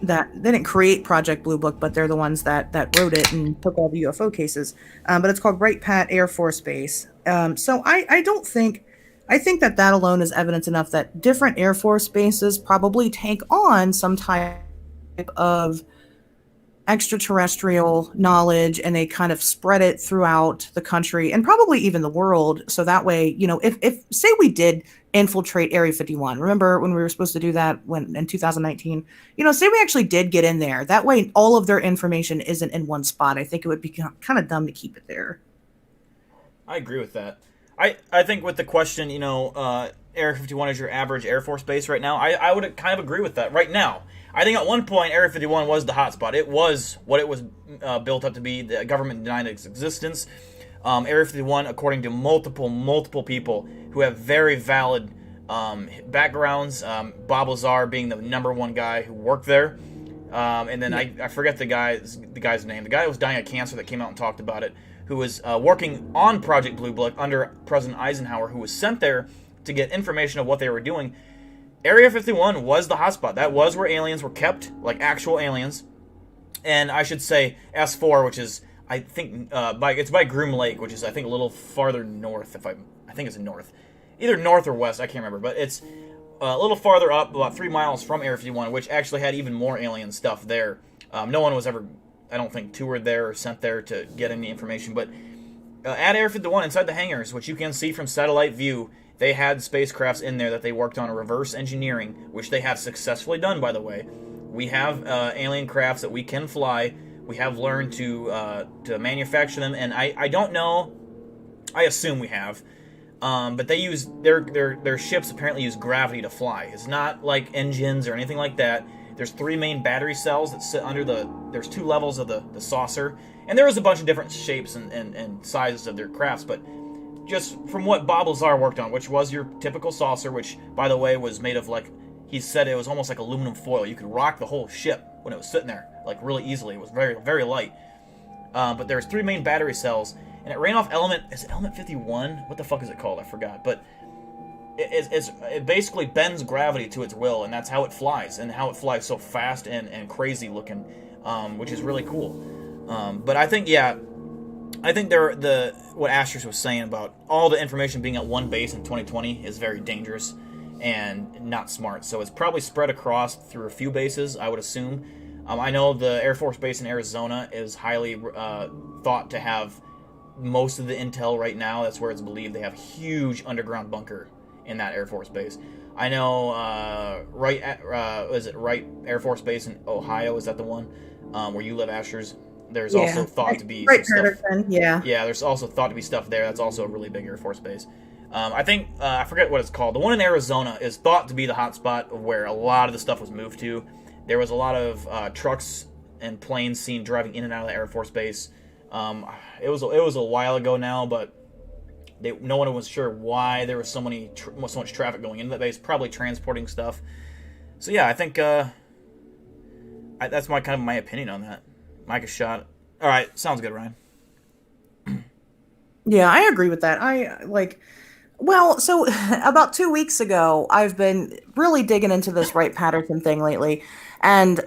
they didn't create Project Blue Book, but they're the ones that wrote it and took all the UFO cases. But it's called Wright Pat Air Force Base. So I don't think, I think that alone is evidence enough that different Air Force bases probably take on some type of extraterrestrial knowledge, and they kind of spread it throughout the country and probably even the world. So that way, you know, if say we did infiltrate Area 51, remember when we were supposed to do that in 2019, you know, say we actually did get in there, that way all of their information isn't in one spot. I think it would be kind of dumb to keep it there. I agree with that. I think with the question, you know, Area 51 is your average Air Force base right now. I would kind of agree with that right now. I think at one point Area 51 was the hotspot. It was what it was built up to be. The government denied its existence. Area 51, according to multiple people who have very valid backgrounds, Bob Lazar being the number one guy who worked there. And then I forget the guy's name. The guy that was dying of cancer that came out and talked about it, who was working on Project Blue Book under President Eisenhower, who was sent there to get information of what they were doing. Area 51 was the hotspot. That was where aliens were kept, like actual aliens. And I should say S4, which is, I think, it's by Groom Lake, which is, I think, a little farther north. I think it's north. Either north or west, I can't remember. But it's a little farther up, about 3 miles from Area 51, which actually had even more alien stuff there. No one was ever, I don't think, toured there or sent there to get any information. But at Area 51, inside the hangars, which you can see from satellite view, they had spacecrafts in there that they worked on reverse engineering, which they have successfully done, by the way. We have alien crafts that we can fly. We have learned to manufacture them, and I don't know. I assume we have, but they use their ships apparently use gravity to fly. It's not like engines or anything like that. There's 3 main battery cells that sit under there's 2 levels of the saucer, and there is a bunch of different shapes and sizes of their crafts, but just from what Bob Lazar worked on, which was your typical saucer, which, by the way, was made of, like, he said it was almost like aluminum foil. You could rock the whole ship when it was sitting there, like, really easily. It was very, very light. But there's 3 main battery cells, and it ran off is it element 51? What the fuck is it called? I forgot. But it basically bends gravity to its will, and that's how it flies, and how it flies so fast and crazy looking, which is really cool. But I think, yeah, I think what Astros was saying about all the information being at one base in 2020 is very dangerous. and not smart. So it's probably spread across through a few bases, I would assume. I know the Air Force Base in Arizona is highly thought to have most of the intel right now. That's where it's believed they have a huge underground bunker in that Air Force Base. I know Wright Air Force Base in Ohio, is that the one where you live, Ashers? There's also thought to be Right, some stuff. Patterson, yeah. Yeah, there's also thought to be stuff there. That's also a really big Air Force Base. I think, I forget what it's called. The one in Arizona is thought to be the hotspot of where a lot of the stuff was moved to. There was a lot of trucks and planes seen driving in and out of the Air Force Base. It was a while ago now, but no one was sure why there was so much traffic going into that base, probably transporting stuff. So yeah, I think that's my opinion on that. Mike a shot. All right, sounds good, Ryan. Yeah, I agree with that. So about 2 weeks ago, I've been really digging into this Wright Patterson thing lately. And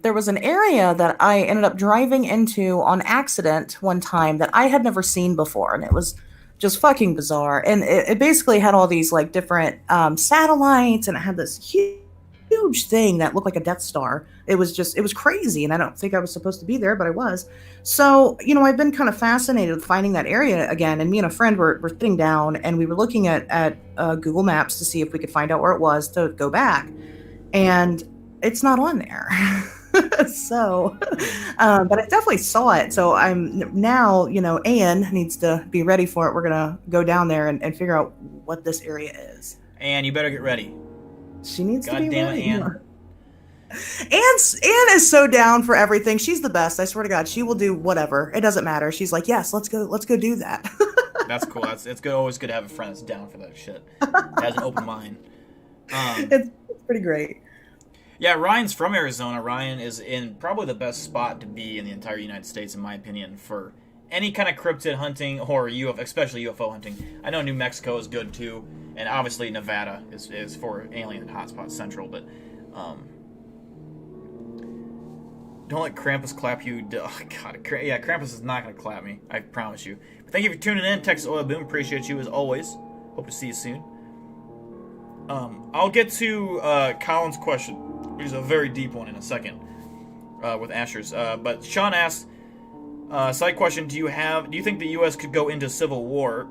there was an area that I ended up driving into on accident one time that I had never seen before. And it was just fucking bizarre. And it basically had all these like different satellites, and it had this huge thing that looked like a Death Star. It was crazy. And I don't think I was supposed to be there, but I was. So, I've been kind of fascinated with finding that area again. And me and a friend were sitting down, and we were looking at Google Maps to see if we could find out where it was to go back. And it's not on there. So, but I definitely saw it. So I'm now, Anne needs to be ready for it. We're going to go down there and figure out what this area is. Anne, you better get ready. She needs to be God damn ready. it, Anne. Anne is so down for everything. She's the best. I swear to God, she will do whatever. It doesn't matter. She's like, yes, let's go do that. That's cool. It's good. Always good to have a friend that's down for that shit. Has an open mind. It's pretty great. Yeah, Ryan's from Arizona. Ryan is in probably the best spot to be in the entire United States, in my opinion, for any kind of cryptid hunting or especially UFO hunting. I know New Mexico is good too, and obviously Nevada is for alien hotspot central. But don't let Krampus clap you. Oh God, yeah, Krampus is not gonna clap me. I promise you. But thank you for tuning in, Texas Oil Boom. Appreciate you as always. Hope to see you soon. I'll get to Colin's question, which is a very deep one, in a second with Asher's. But Sean asked, side question: Do you think the U.S. could go into civil war?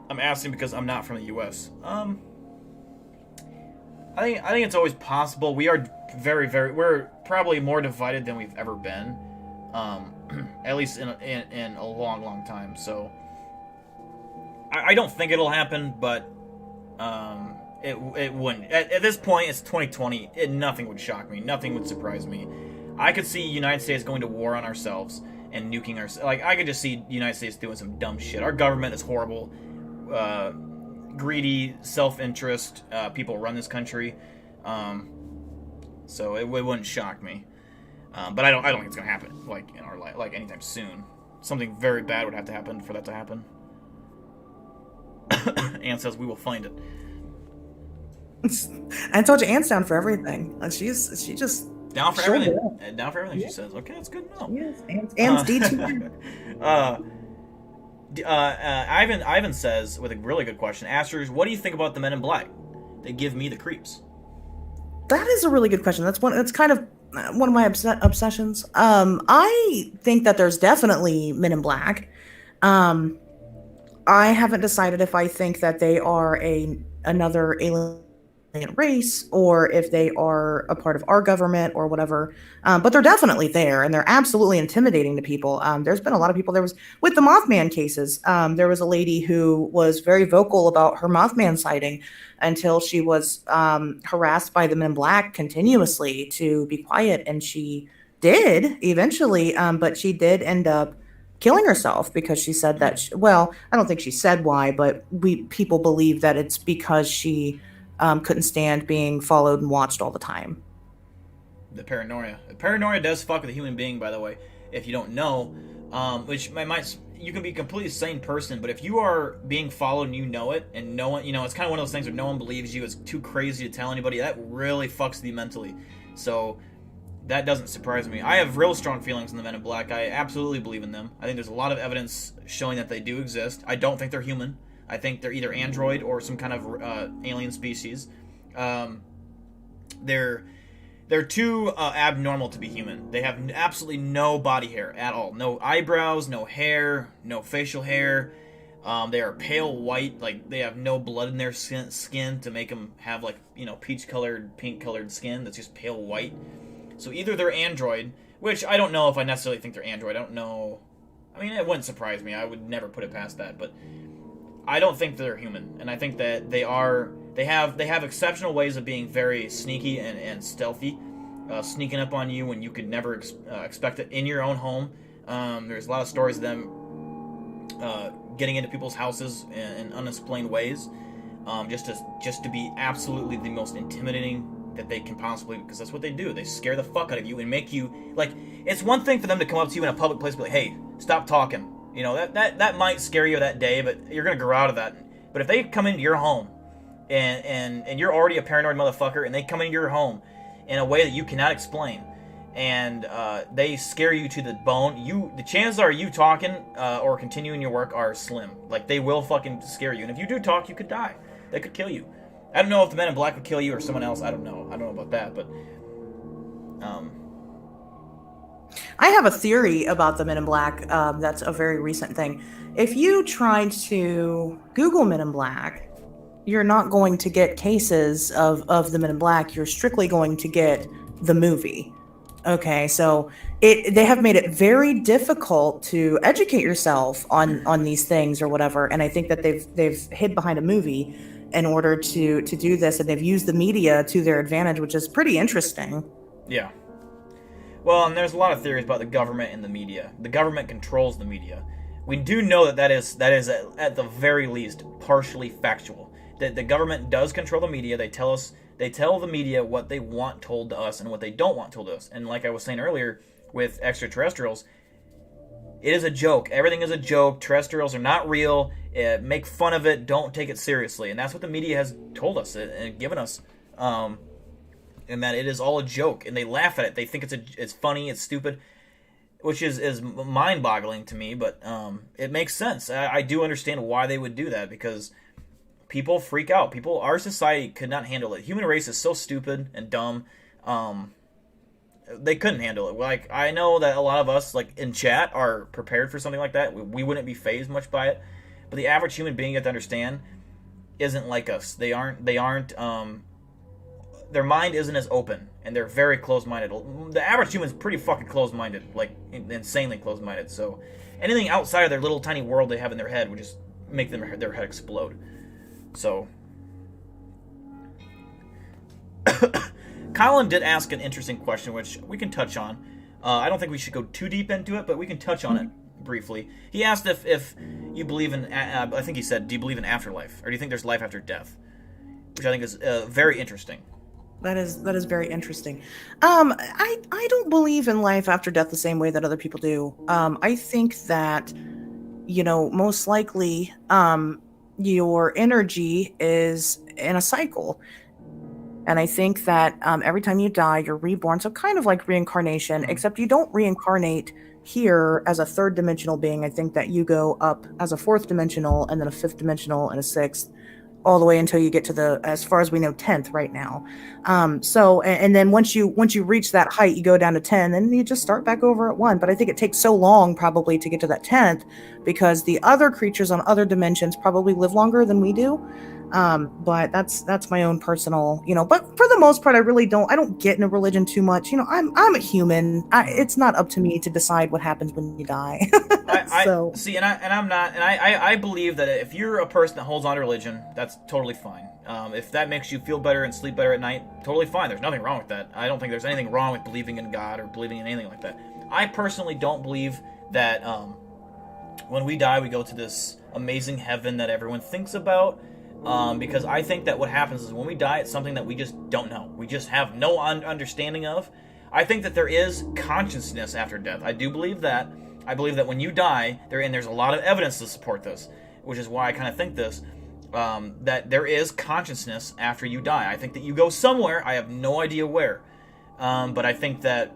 I'm asking because I'm not from the U.S. I think it's always possible. We are we're probably more divided than we've ever been, at least in a long time. So I don't think it'll happen, but it wouldn't. At this point, it's 2020. Nothing would shock me. Nothing would surprise me. I could see United States going to war on ourselves and nuking ourselves. Like, I could just see the United States doing some dumb shit. Our government is horrible. Greedy, self-interest people run this country. So it wouldn't shock me. But I don't think it's gonna happen like in our life, like anytime soon. Something very bad would have to happen for that to happen. Anne says we will find it. I told you, Anne's down for everything. She just down for everything. Down for everything. Yeah. She says, "Okay, that's good to know." Yes, Anne's D2. Ivan says with a really good question. Asters, what do you think about the Men in Black? They give me the creeps. That is a really good question. That's kind of one of my obsessions. I think that there's definitely Men in Black. I haven't decided if I think that they are another alien race or if they are a part of our government or whatever. But they're definitely there, and they're absolutely intimidating to people. There's been a lot of people. There was, with the Mothman cases, there was a lady who was very vocal about her Mothman sighting until she was harassed by the Men in Black continuously to be quiet, and she did eventually, but she did end up killing herself because she said that I don't think she said why, but people believe that it's because she couldn't stand being followed and watched all the time. The paranoia does fuck with a human being, by the way, if you don't know, which you can be a completely sane person, but if you are being followed and you know it, and no one, it's kind of one of those things where no one believes you, it's too crazy to tell anybody, that really fucks with you mentally. So that doesn't surprise me. I have real strong feelings in the Men in Black. I absolutely believe in them. I think there's a lot of evidence showing that they do exist. I don't think they're human. I think they're either android or some kind of alien species. They're too abnormal to be human. They have absolutely no body hair at all. No eyebrows, no hair, no facial hair. They are pale white. Like, they have no blood in their skin to make them have, like, you know, peach-colored, pink-colored skin that's just pale white. So either they're android, which I don't know if I necessarily think they're android. I don't know. I mean, it wouldn't surprise me. I would never put it past that. But I don't think they're human. And I think that they have exceptional ways of being very sneaky and stealthy, sneaking up on you when you could never expect it in your own home. There's a lot of stories of them getting into people's houses in unexplained ways, just to be absolutely the most intimidating that they can possibly, because that's what they do. They scare the fuck out of you and make you, like, it's one thing for them to come up to you in a public place and be like, hey, stop talking. You know, that might scare you that day, but you're gonna grow out of that. But if they come into your home and you're already a paranoid motherfucker, and they come into your home in a way that you cannot explain, and they scare you to the bone, the chances are you talking or continuing your work are slim. Like, they will fucking scare you. And if you do talk, you could die. They could kill you. I don't know if the Men in Black would kill you or someone else. I don't know about that, but I have a theory about the Men in Black. That's a very recent thing. If you tried to Google Men in Black, you're not going to get cases of the Men in Black. You're strictly going to get the movie. Okay, so they have made it very difficult to educate yourself on these things or whatever, and I think that they've hid behind a movie in order to do this, and they've used the media to their advantage, which is pretty interesting. Yeah. Well, and there's a lot of theories about the government and the media. The government controls the media. We do know that is at the very least partially factual. That the government does control the media. They tell the media what they want told to us and what they don't want told to us. And like I was saying earlier with extraterrestrials, it is a joke. Everything is a joke. Terrestrials are not real. Make fun of it. Don't take it seriously. And that's what the media has told us and given us. And that it is all a joke. And they laugh at it. They think it's funny. It's stupid. Which is mind-boggling to me. But it makes sense. I do understand why they would do that. Because people freak out. Our society could not handle it. Human race is so stupid and dumb. They couldn't handle it. Like, I know that a lot of us, like, in chat, are prepared for something like that. We wouldn't be fazed much by it. But the average human being, you have to understand, isn't like us. They aren't, their mind isn't as open, and they're very closed-minded. The average human's pretty fucking closed-minded, like, insanely closed-minded. So anything outside of their little tiny world they have in their head would just make their head explode. So Colin did ask an interesting question, which we can touch on. I don't think we should go too deep into it, but we can touch on it briefly. He asked if you believe in, I think he said, do you believe in afterlife? Or do you think there's life after death? Which I think is very interesting. That is very interesting. I don't believe in life after death the same way that other people do. I think that, most likely, your energy is in a cycle. And I think that every time you die, you're reborn. So kind of like reincarnation, except you don't reincarnate here as a third dimensional being. I think that you go up as a fourth dimensional, and then a fifth dimensional, and a sixth, all the way until you get to the, as far as we know, 10th right now. And then once you reach that height, you go down to 10, and you just start back over at 1. But I think it takes so long probably to get to that 10th, because the other creatures on other dimensions probably live longer than we do. But that's my own personal, but for the most part, I don't get in a religion too much. I'm a human. It's not up to me to decide what happens when you die. I believe that if you're a person that holds on to religion, that's totally fine. If that makes you feel better and sleep better at night, totally fine. There's nothing wrong with that. I don't think there's anything wrong with believing in God or believing in anything like that. I personally don't believe that, when we die, we go to this amazing heaven that everyone thinks about. Because I think that what happens is when we die, it's something that we just don't know. We just have no understanding of. I think that there is consciousness after death. I do believe that. I believe that when you die, there's a lot of evidence to support this, which is why I kind of think this, that there is consciousness after you die. I think that you go somewhere. I have no idea where. But I think that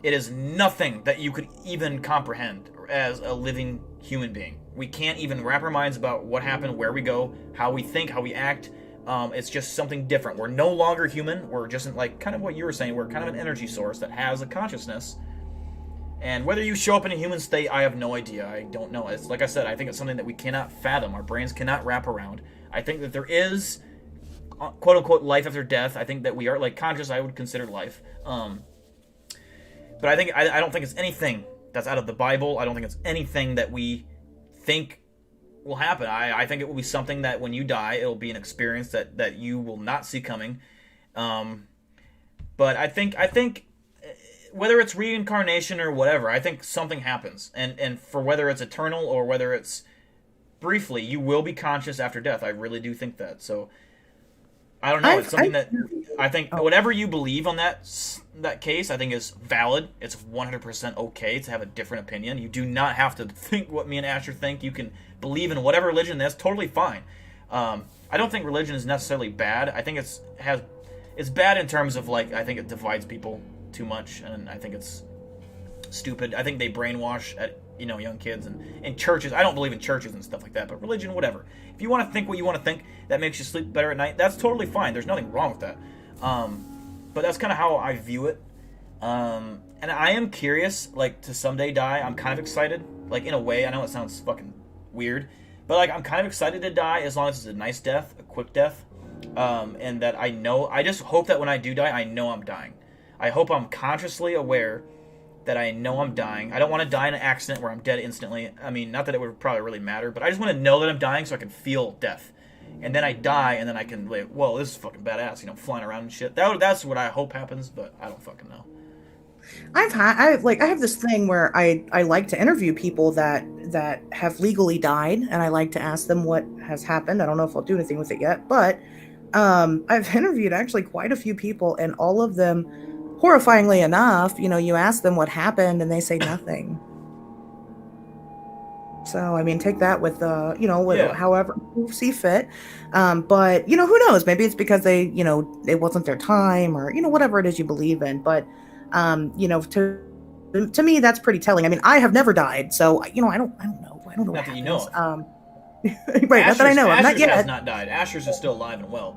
it is nothing that you could even comprehend as a living human being. We can't even wrap our minds about what happened, where we go, how we think, how we act. It's just something different. We're no longer human. We're just like kind of what you were saying. We're kind of an energy source that has a consciousness. And whether you show up in a human state, I have no idea. I don't know. It's like I said, I think it's something that we cannot fathom. Our brains cannot wrap around. I think that there is, quote unquote, life after death. I think that we are like conscious. I would consider life. But I don't think it's anything that's out of the Bible. I don't think it's anything that we think will happen. I think it will be something that when you die, it'll be an experience that you will not see coming. But I think whether it's reincarnation or whatever, I think something happens. And for whether it's eternal or whether it's briefly, you will be conscious after death. I really do think that. So I don't know. It's something that I think whatever you believe on that case, I think is valid. It's 100% okay to have a different opinion. You do not have to think what me and Asher think. You can believe in whatever religion. That's totally fine. I don't think religion is necessarily bad. I think it's bad in terms of like I think it divides people too much, and I think it's stupid. I think they brainwash at young kids and in churches. I don't believe in churches and stuff like that, but religion, whatever. If you want to think what you want to think that makes you sleep better at night, that's totally fine. There's nothing wrong with that. But that's kind of how I view it. And I am curious, like, to someday die. I'm kind of excited, like, in a way. I know it sounds fucking weird, but like I'm kind of excited to die as long as it's a nice death, a quick death, and that I just hope that when I do die, I know I'm dying. I hope I'm consciously aware that I know I'm dying. I don't want to die in an accident where I'm dead instantly. I mean, not that it would probably really matter, but I just want to know that I'm dying so I can feel death. And then I die, and then I can like, whoa, this is fucking badass, flying around and shit. That's what I hope happens, but I don't fucking know. I have this thing where I like to interview people that have legally died, and I like to ask them what has happened. I don't know if I'll do anything with it yet, but I've interviewed actually quite a few people, and all of them, horrifyingly enough, you ask them what happened and they say nothing. So, I mean, take that with, however you see fit. But, who knows? Maybe it's because it wasn't their time or, whatever it is you believe in. But, to me, that's pretty telling. I mean, I have never died. So, I don't know. I don't know. Not what that you know of. Right, not that I know of. Not yet. Has not died. Asher's is still alive and well,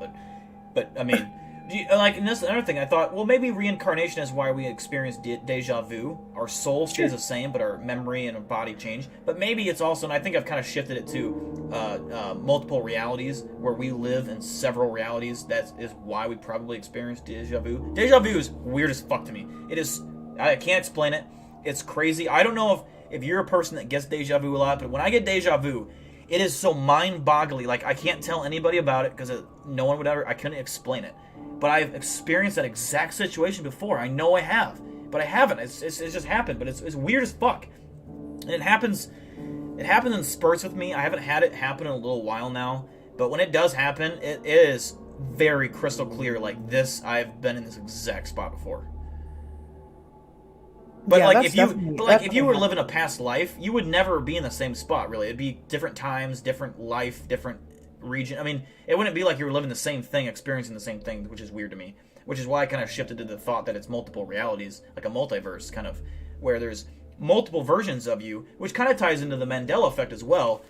but I mean... and this is another thing I thought, well, maybe reincarnation is why we experience deja vu. Our soul stays the same, but our memory and our body change. But maybe it's also, and I think I've kind of shifted it to multiple realities, where we live in several realities. That is why we probably experience deja vu. Deja vu is weird as fuck to me. It is, I can't explain it. It's crazy. I don't know if you're a person that gets deja vu a lot, but when I get deja vu, it is so mind-boggling. Like, I can't tell anybody about it because no one would ever, I couldn't explain it. But I've experienced that exact situation before. I know I have, but I haven't. It's just happened, but it's weird as fuck. And it happens in spurts with me. I haven't had it happen in a little while now, but when it does happen, it is very crystal clear. Like this, I've been in this exact spot before. But yeah, if you were living a past life, you would never be in the same spot. Really, it'd be different times, different life, different region. I mean, it wouldn't be like you were living the same thing, experiencing the same thing, which is weird to me. Which is why I kind of shifted to the thought that it's multiple realities, like a multiverse, kind of, where there's multiple versions of you, which kind of ties into the Mandela effect as well,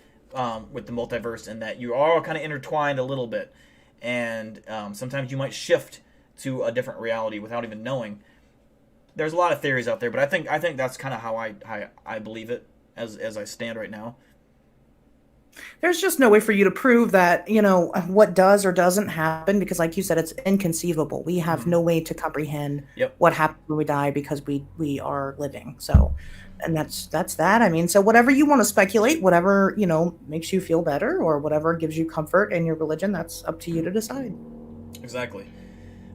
with the multiverse, in that you're all kind of intertwined a little bit, and sometimes you might shift to a different reality without even knowing. There's a lot of theories out there, but I think that's kind of how I believe it as I stand right now. There's just no way for you to prove that, what does or doesn't happen, because like you said, it's inconceivable. We have no way to comprehend what happens when we die because we are living. So, and that's that. I mean, so whatever you want to speculate, whatever, makes you feel better or whatever gives you comfort in your religion, that's up to you to decide. Exactly.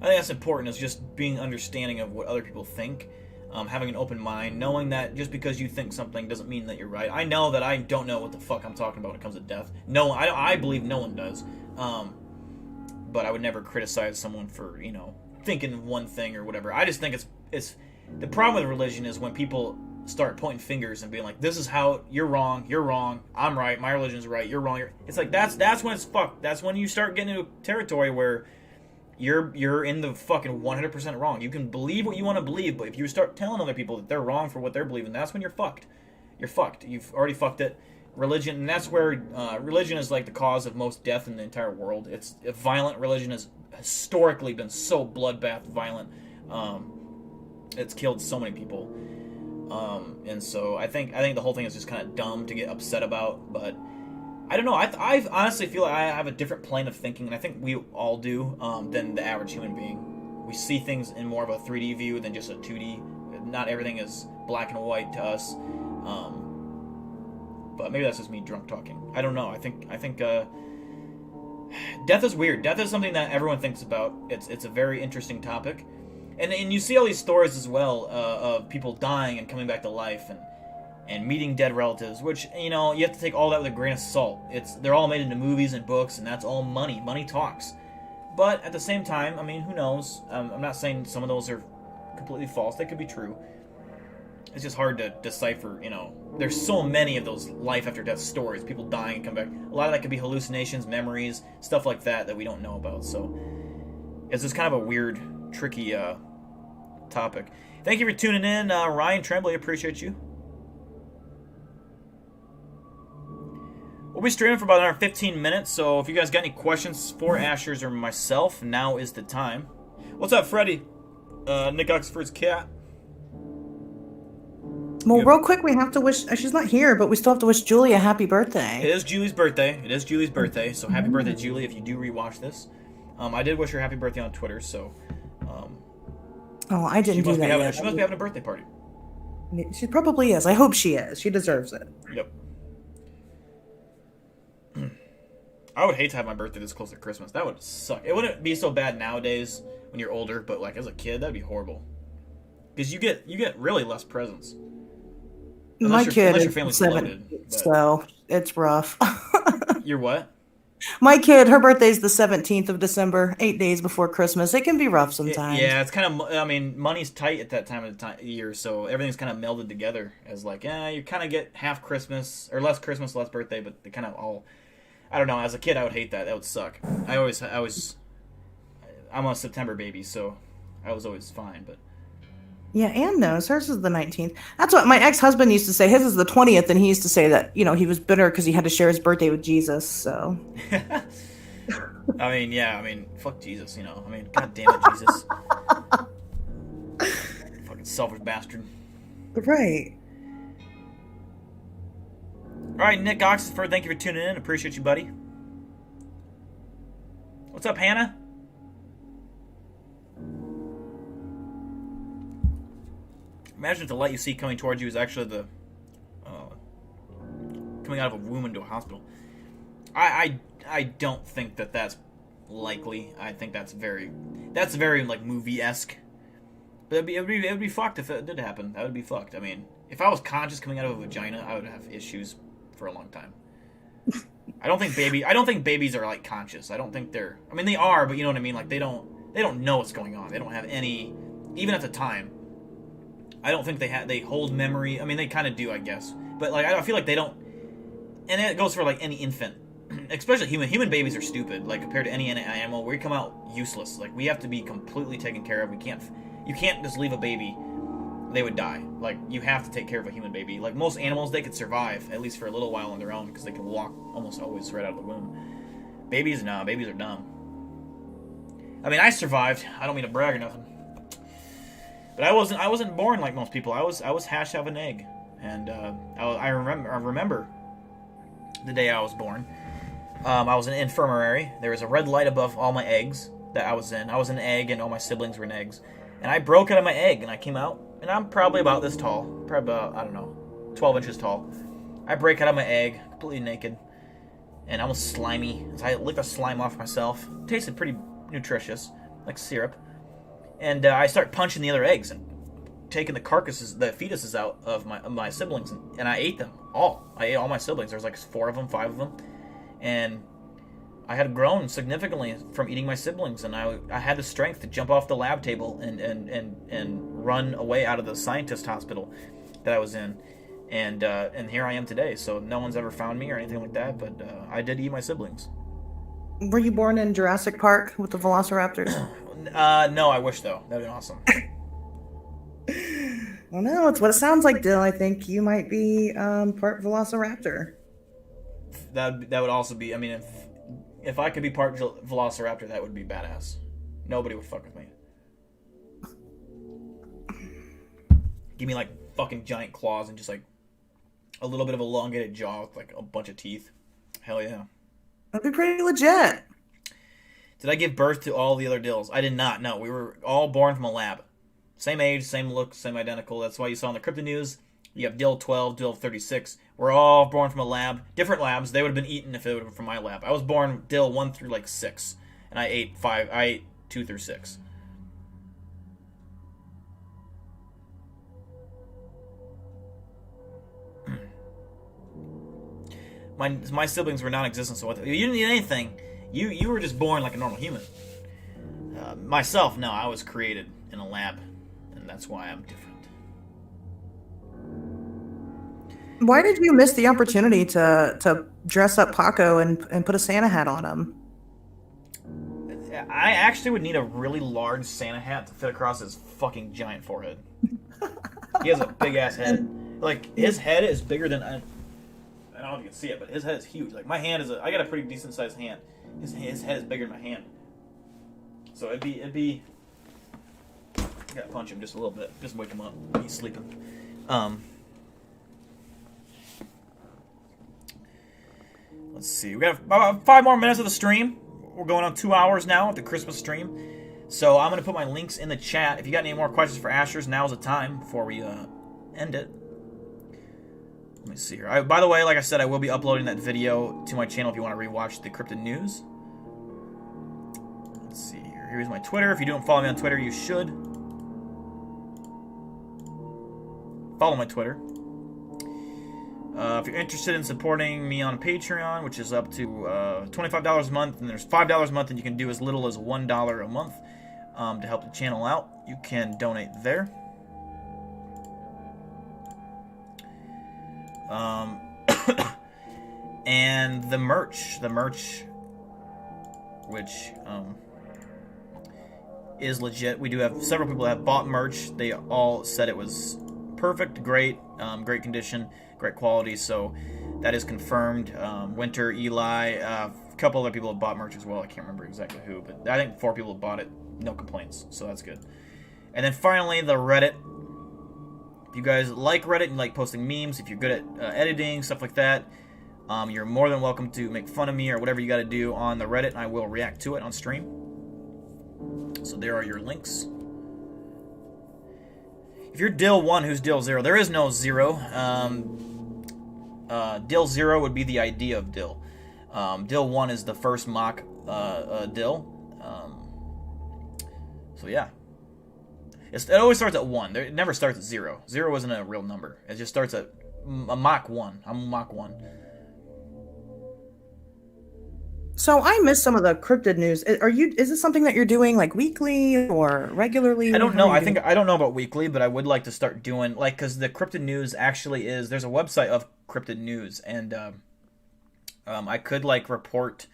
I think that's important, is just being understanding of what other people think. Having an open mind, knowing that just because you think something doesn't mean that you're right. I know that I don't know what the fuck I'm talking about when it comes to death. No, I believe no one does. But I would never criticize someone for, thinking one thing or whatever. I just think it's the problem with religion is when people start pointing fingers and being like, this is how you're wrong, I'm right, my religion's right, you're wrong. It's like that's when it's fucked. That's when you start getting into territory where you're in the fucking 100% wrong. You can believe what you want to believe, but if you start telling other people that they're wrong for what they're believing, that's when you're fucked. You're fucked. You've already fucked it. religion, and that's where religion is like the cause of most death in the entire world. It's violent. Religion has historically been so bloodbath violent. It's killed so many people, and so I think the whole thing is just kind of dumb to get upset about. But I don't know. I honestly feel like I have a different plane of thinking, and I think we all do, than the average human being. We see things in more of a 3D view than just a 2D. Not everything is black and white to us. But maybe that's just me drunk talking. I don't know. I think death is weird. Death is something that everyone thinks about. It's a very interesting topic, and you see all these stories as well of people dying and coming back to life and meeting dead relatives, which you have to take all that with a grain of salt. They're all made into movies and books, and that's all money. Money talks. But at the same time, I mean, who knows? I'm not saying some of those are completely false. They could be true. It's just hard to decipher, There's so many of those life after death stories, people dying and come back. A lot of that could be hallucinations, memories, stuff like that we don't know about. So it's just kind of a weird, tricky topic. Thank you for tuning in, Ryan Tremblay. Appreciate you. We'll be streaming for about another 15 minutes, so if you guys got any questions for Ashers or myself, now is the time. What's up, Freddie? Nick Oxford's cat. Well, real quick, we have to wish. She's not here, but we still have to wish Julie a happy birthday. It is Julie's birthday. So happy birthday, Julie, if you do rewatch this. I did wish her happy birthday on Twitter, so... oh, I didn't do that yet. She must be having a birthday party. She probably is. I hope she is. She deserves it. Yep. I would hate to have my birthday this close to Christmas. That would suck. It wouldn't be so bad nowadays when you're older, but like as a kid, that'd be horrible. Because you get really less presents. My kid is family's 7, loaded, so it's rough. You're what? My kid, her birthday's the 17th of December, 8 days before Christmas. It can be rough sometimes. Yeah, it's kind of, money's tight at that time of the year, so everything's kind of melded together as like, you kind of get half Christmas, or less Christmas, less birthday, but they kind of all, I don't know, as a kid I would hate that. That would suck. I'm a September baby, so I was always fine, but... Yeah, Anne knows. Hers is the 19th. That's what my ex-husband used to say. His is the 20th, and he used to say that, he was bitter because he had to share his birthday with Jesus, so... fuck Jesus, god damn it, Jesus. Fucking selfish bastard. Right. Alright, Nick Oxford, thank you for tuning in. Appreciate you, buddy. What's up, Hannah? Imagine if the light you see coming towards you is actually the coming out of a womb into a hospital. I don't think that's likely. I think that's very like movie-esque. But it would be fucked if it did happen. That would be fucked. I mean, if I was conscious coming out of a vagina, I would have issues for a long time. I don't think babies are like conscious. I don't think they're. I mean, they are, but you know what I mean. Like they don't know what's going on. They don't have any, even at the time. I don't think they hold memory. I mean, they kind of do, I guess. But like, I feel like they don't. And it goes for like any infant, especially human babies are stupid. Like compared to any animal, we come out useless. Like we have to be completely taken care of. You can't just leave a baby. They would die. Like you have to take care of a human baby. Like most animals, they could survive at least for a little while on their own because they can walk almost always right out of the womb. Babies, no. Babies are dumb. I mean, I survived. I don't mean to brag or nothing. But I wasn't born like most people. I was hatched out of an egg, and I remember the day I was born. I was in an infirmary. There was a red light above all my eggs that I was in. I was an egg, and all my siblings were in eggs. And I broke out of my egg, and I came out, and I'm probably about this tall, probably about 12 inches tall. I break out of my egg, completely naked, and almost slimy. So I licked the slime off myself. It tasted pretty nutritious, like syrup. And I start punching the other eggs and taking the fetuses out of my siblings, and I ate them all. I ate all my siblings. There's like 5 of them, and I had grown significantly from eating my siblings, and I had the strength to jump off the lab table and run away out of the scientist hospital that I was in, and here I am today. So no one's ever found me or anything like that, but I did eat my siblings. Were you born in Jurassic Park with the Velociraptors? No, I wish though. That'd be awesome. Well, no, it's what it sounds like, Dill. I think you might be part Velociraptor. that would also be. I mean, if I could be part Velociraptor, that would be badass. Nobody would fuck with me. Give me like fucking giant claws and just like a little bit of elongated jaw with like a bunch of teeth. Hell yeah. That'd be pretty legit. Did I give birth to all the other Dills? I did not. No, we were all born from a lab. Same age, same look, same identical. That's why you saw in the Cryptid News, you have Dill 12, Dill 36. We're all born from a lab. Different labs. They would have been eaten if it would have been from my lab. I was born Dill 1 through like 6. And I ate 2 through 6. My siblings were non-existent, so you didn't need anything. You were just born like a normal human. Myself, no, I was created in a lab, and that's why I'm different. Why did you miss the opportunity to dress up Paco and put a Santa hat on him? I actually would need a really large Santa hat to fit across his fucking giant forehead. He has a big ass head. Like his head is bigger than I don't know if you can see it, but his head is huge. Like my hand is I got a pretty decent sized hand. His head is bigger than my hand. So it'd be. I gotta punch him just a little bit. Just wake him up. He's sleeping. Let's see. We got about 5 more minutes of the stream. We're going on 2 hours now with the Christmas stream. So I'm gonna put my links in the chat. If you got any more questions for Ashers, now's the time before we end it. Let me see here. By the way, like I said, I will be uploading that video to my channel if you want to rewatch the Cryptid News. Let's see here. Here's my Twitter. If you don't follow me on Twitter, you should. Follow my Twitter. If you're interested in supporting me on Patreon, which is up to $25 a month, and there's $5 a month, and you can do as little as $1 a month to help the channel out, you can donate there. And the merch, which is legit. We do have several people that have bought merch. They all said it was perfect, great, great condition, great quality. So that is confirmed. Winter, Eli, a couple other people have bought merch as well. I can't remember exactly who, but I think 4 people have bought it. No complaints, so that's good. And then finally, the Reddit. If you guys like Reddit and like posting memes, if you're good at editing, stuff like that, you're more than welcome to make fun of me or whatever you got to do on the Reddit, and I will react to it on stream. So there are your links. If you're Dill 1, who's Dill 0? There is no 0. Dill 0 would be the idea of Dill. Dill 1 is the first mock Dill. So yeah. It always starts at 1. It never starts at 0. 0 isn't a real number. It just starts at a Mach 1. I'm Mach 1. So I missed some of the Cryptid News. Is this something that you're doing like weekly or regularly? I don't know. I don't know about weekly, but I would like to start doing because the Cryptid News actually is. There's a website of Cryptid News, and I could like report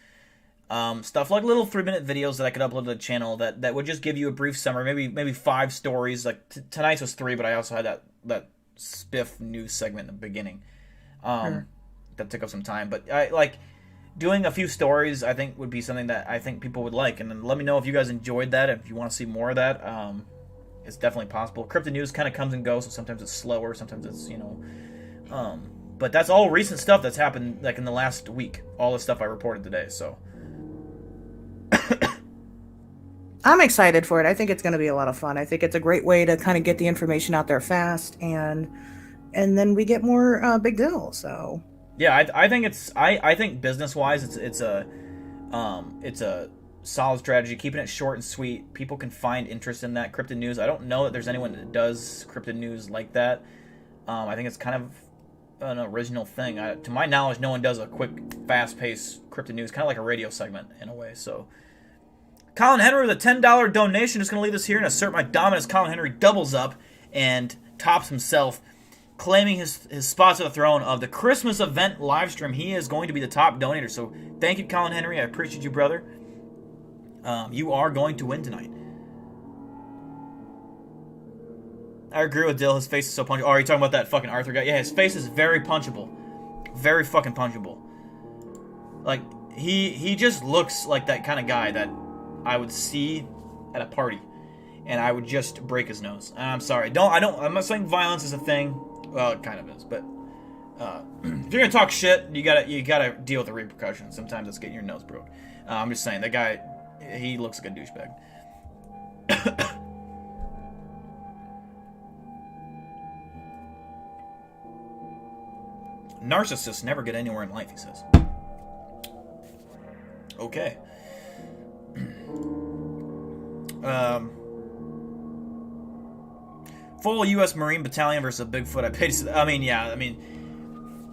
stuff like little 3-minute videos that I could upload to the channel that would just give you a brief summary, maybe 5 stories. Like tonight's was 3, but I also had that spiff news segment in the beginning that took up some time. But I like doing a few stories. I think would be something that I think people would like, and then let me know if you guys enjoyed that. If you want to see more of that, it's definitely possible. Cryptid News kind of comes and goes, so sometimes it's slower, sometimes it's but that's all recent stuff that's happened like in the last week. All the stuff I reported today, so. I'm excited for it. I think it's going to be a lot of fun. I think it's a great way to kind of get the information out there fast, and then we get more big deals. So yeah, I think it's I think business wise it's a solid strategy. Keeping it short and sweet. People can find interest in that Cryptid News. I don't know that there's anyone that does Cryptid News like that. I think it's kind of an original thing. To my knowledge, no one does a quick, fast-paced Cryptid News, kind of like a radio segment in a way. So. Colin Henry with a $10 donation is going to leave us here and assert my dominance. Colin Henry doubles up and tops himself, claiming his spot to the throne of the Christmas event live stream. He is going to be the top donator. So thank you, Colin Henry. I appreciate you, brother. You are going to win tonight. I agree with Dill. His face is so punchable. Oh, are you talking about that fucking Arthur guy? Yeah, his face is very punchable. Very fucking punchable. Like, he just looks like that kind of guy that I would see at a party, and I would just break his nose. And I'm sorry, I'm not saying violence is a thing. Well, it kind of is, but if you're gonna talk shit, you gotta deal with the repercussions. Sometimes it's getting your nose broke. I'm just saying, that guy, he looks like a douchebag. Narcissists never get anywhere in life, he says. Okay. Full U.S. Marine Battalion versus a Bigfoot.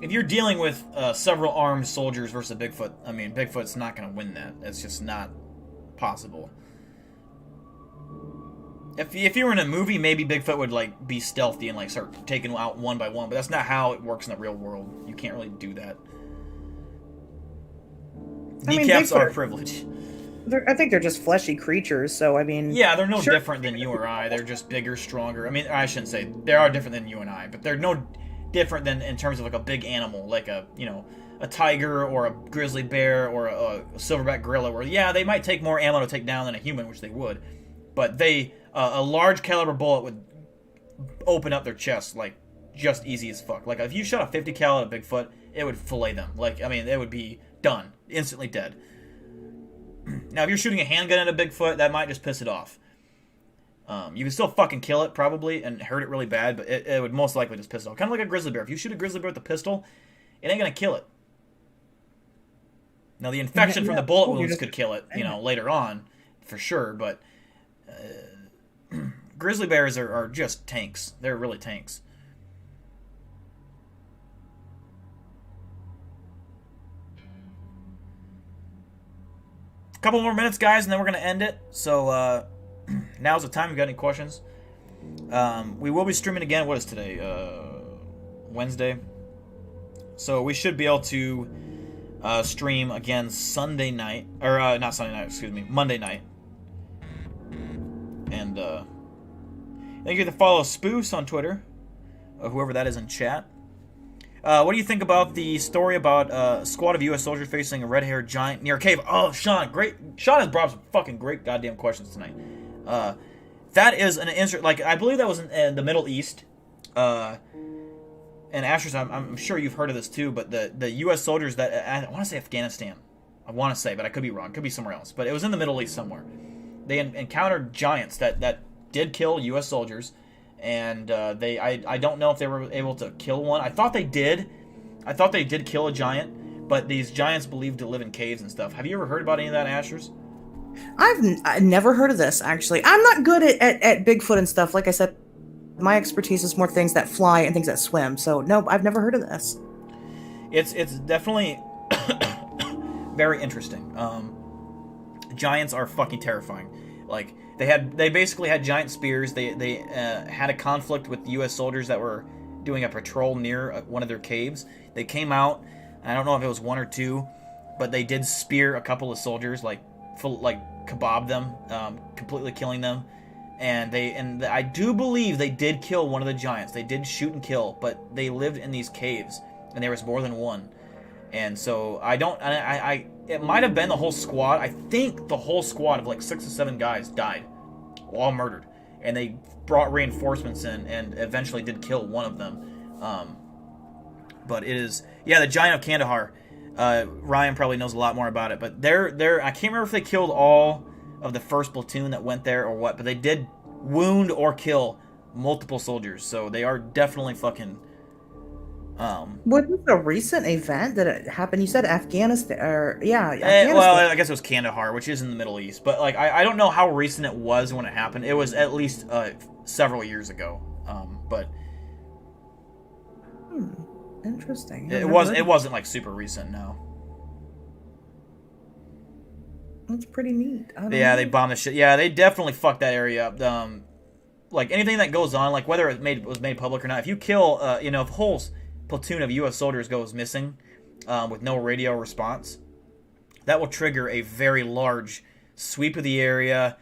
If you're dealing with several armed soldiers versus a Bigfoot, Bigfoot's not going to win that. It's just not possible. If you were in a movie, maybe Bigfoot would like be stealthy and like start taking out one by one, but that's not how it works in the real world. You can't really do that. Kneecaps are a privilege. I think they're just fleshy creatures, so I mean... Yeah, they're no different than you or I. They're just bigger, stronger. I mean, I shouldn't say they are different than you and I, but they're no different than in terms of like a big animal, like a tiger or a grizzly bear or a silverback gorilla, where, yeah, they might take more ammo to take down than a human, which they would, but a large caliber bullet would open up their chest, like, just easy as fuck. Like, if you shot a 50 cal at a Bigfoot, it would fillet them. Like, I mean, they would be done. Instantly dead. Now, if you're shooting a handgun at a Bigfoot, that might just piss it off. You can still fucking kill it, probably, and hurt it really bad, but it would most likely just piss it off. Kind of like a grizzly bear. If you shoot a grizzly bear with a pistol, it ain't gonna kill it. Now, the infection from the bullet wounds could kill it, later on, for sure, but grizzly bears are just tanks. They're really tanks. A couple more minutes, guys, and then we're going to end it. So, now's the time. If you got any questions? We will be streaming again. What is today? Wednesday. So, we should be able to stream again Sunday night. Or, not Sunday night, excuse me. Monday night. And, thank you to follow Spoos on Twitter. Whoever that is in chat. What do you think about the story about a squad of U.S. soldiers facing a red-haired giant near a cave? Oh, Sean, great. Sean has brought up some fucking great goddamn questions tonight. That is an interesting... Like, I believe that was in the Middle East. And Asher's, I'm sure you've heard of this too, but the U.S. soldiers that... I want to say Afghanistan. I want to say, but I could be wrong. Could be somewhere else. But it was in the Middle East somewhere. They encountered giants that did kill U.S. soldiers. And I don't know if they were able to kill one. I thought they did. I thought they did kill a giant, but these giants believed to live in caves and stuff. Have you ever heard about any of that, Ashers? I've never heard of this, actually. I'm not good at Bigfoot and stuff. Like I said, my expertise is more things that fly and things that swim. So, no, I've never heard of this. It's definitely very interesting. Giants are fucking terrifying. Like, they basically had giant spears. They had a conflict with U.S. soldiers that were doing a patrol near one of their caves. They came out. I don't know if it was one or two, but they did spear a couple of soldiers, like kebab them, completely killing them. And I do believe they did kill one of the giants. They did shoot and kill, but they lived in these caves, and there was more than one. And so it might have been the whole squad. I think the whole squad of like 6 or 7 guys died, all murdered, and they brought reinforcements in and eventually did kill one of them. But it is, yeah, the giant of Kandahar. Ryan probably knows a lot more about it, but they're I can't remember if they killed all of the first platoon that went there or what, but they did wound or kill multiple soldiers, so they are definitely fucking. Was this a recent event that it happened? You said Afghanistan, or Afghanistan. Well, I guess it was Kandahar, which is in the Middle East, but like I don't know how recent it was when it happened. It was at least several years ago, but interesting. It wasn't like super recent, no. That's pretty neat. Yeah, they bombed the shit. Yeah, they definitely fucked that area up. Like anything that goes on, like whether it was made public or not, if you kill, if a whole platoon of U.S. soldiers goes missing with no radio response, that will trigger a very large sweep of the area,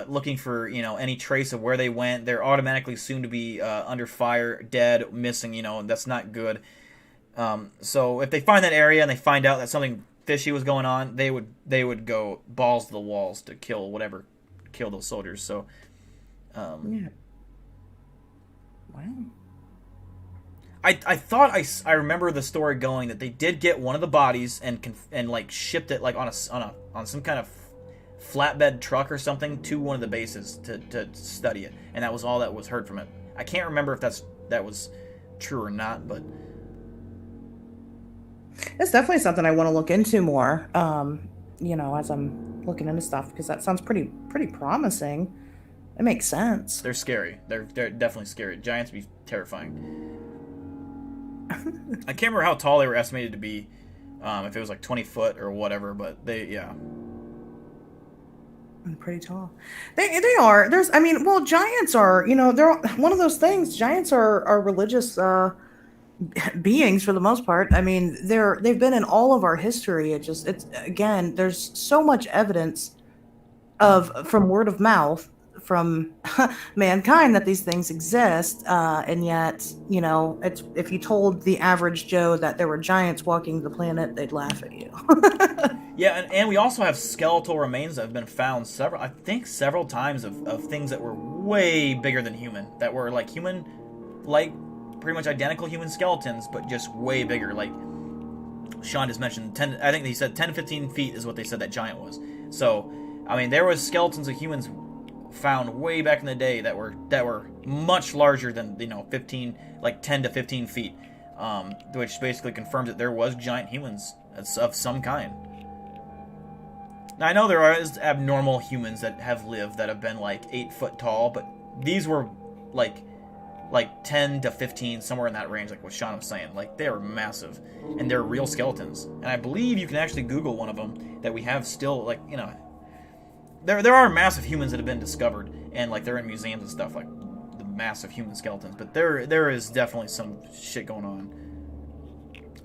looking for any trace of where they went. They're automatically assumed to be under fire, dead, missing. That's not good. So if they find that area and they find out that something fishy was going on, they would go balls to the walls to kill those soldiers. So, Yeah. Wow. I thought I remember the story going that they did get one of the bodies and like shipped it like on some kind of flatbed truck or something to one of the bases to study it, and that was all that was heard from it. I can't remember if that was true or not, but It's definitely something I want to look into more. As I'm looking into stuff, because that sounds pretty promising. It makes sense. they're scary. They're definitely scary. Giants be terrifying. I can't remember how tall they were estimated to be, if it was like 20 foot or whatever, but yeah. Pretty tall. They are. Giants are. They're one of those things. Giants are religious beings for the most part. I mean, they've been in all of our history. It's again. There's so much evidence from word of mouth from mankind that these things exist, and yet it's if you told the average Joe that there were giants walking the planet, they'd laugh at you. Yeah, and we also have skeletal remains that have been found several times of things that were way bigger than human, that were like human, like pretty much identical human skeletons, but just way bigger. Like Sean just mentioned, 10. I think he said 10 to 15 feet is what they said that giant was. So, I mean, there was skeletons of humans found way back in the day that were much larger than 15, like 10 to 15 feet, which basically confirms that there was giant humans of some kind. Now, I know there are abnormal humans that have lived that have been like 8 foot tall, but these were like 10 to 15, somewhere in that range, like what Sean was saying. Like, they were massive, and they're real skeletons. And I believe you can actually Google one of them that we have still, like, there are massive humans that have been discovered, and like they're in museums and stuff, like the massive human skeletons. But there is definitely some shit going on.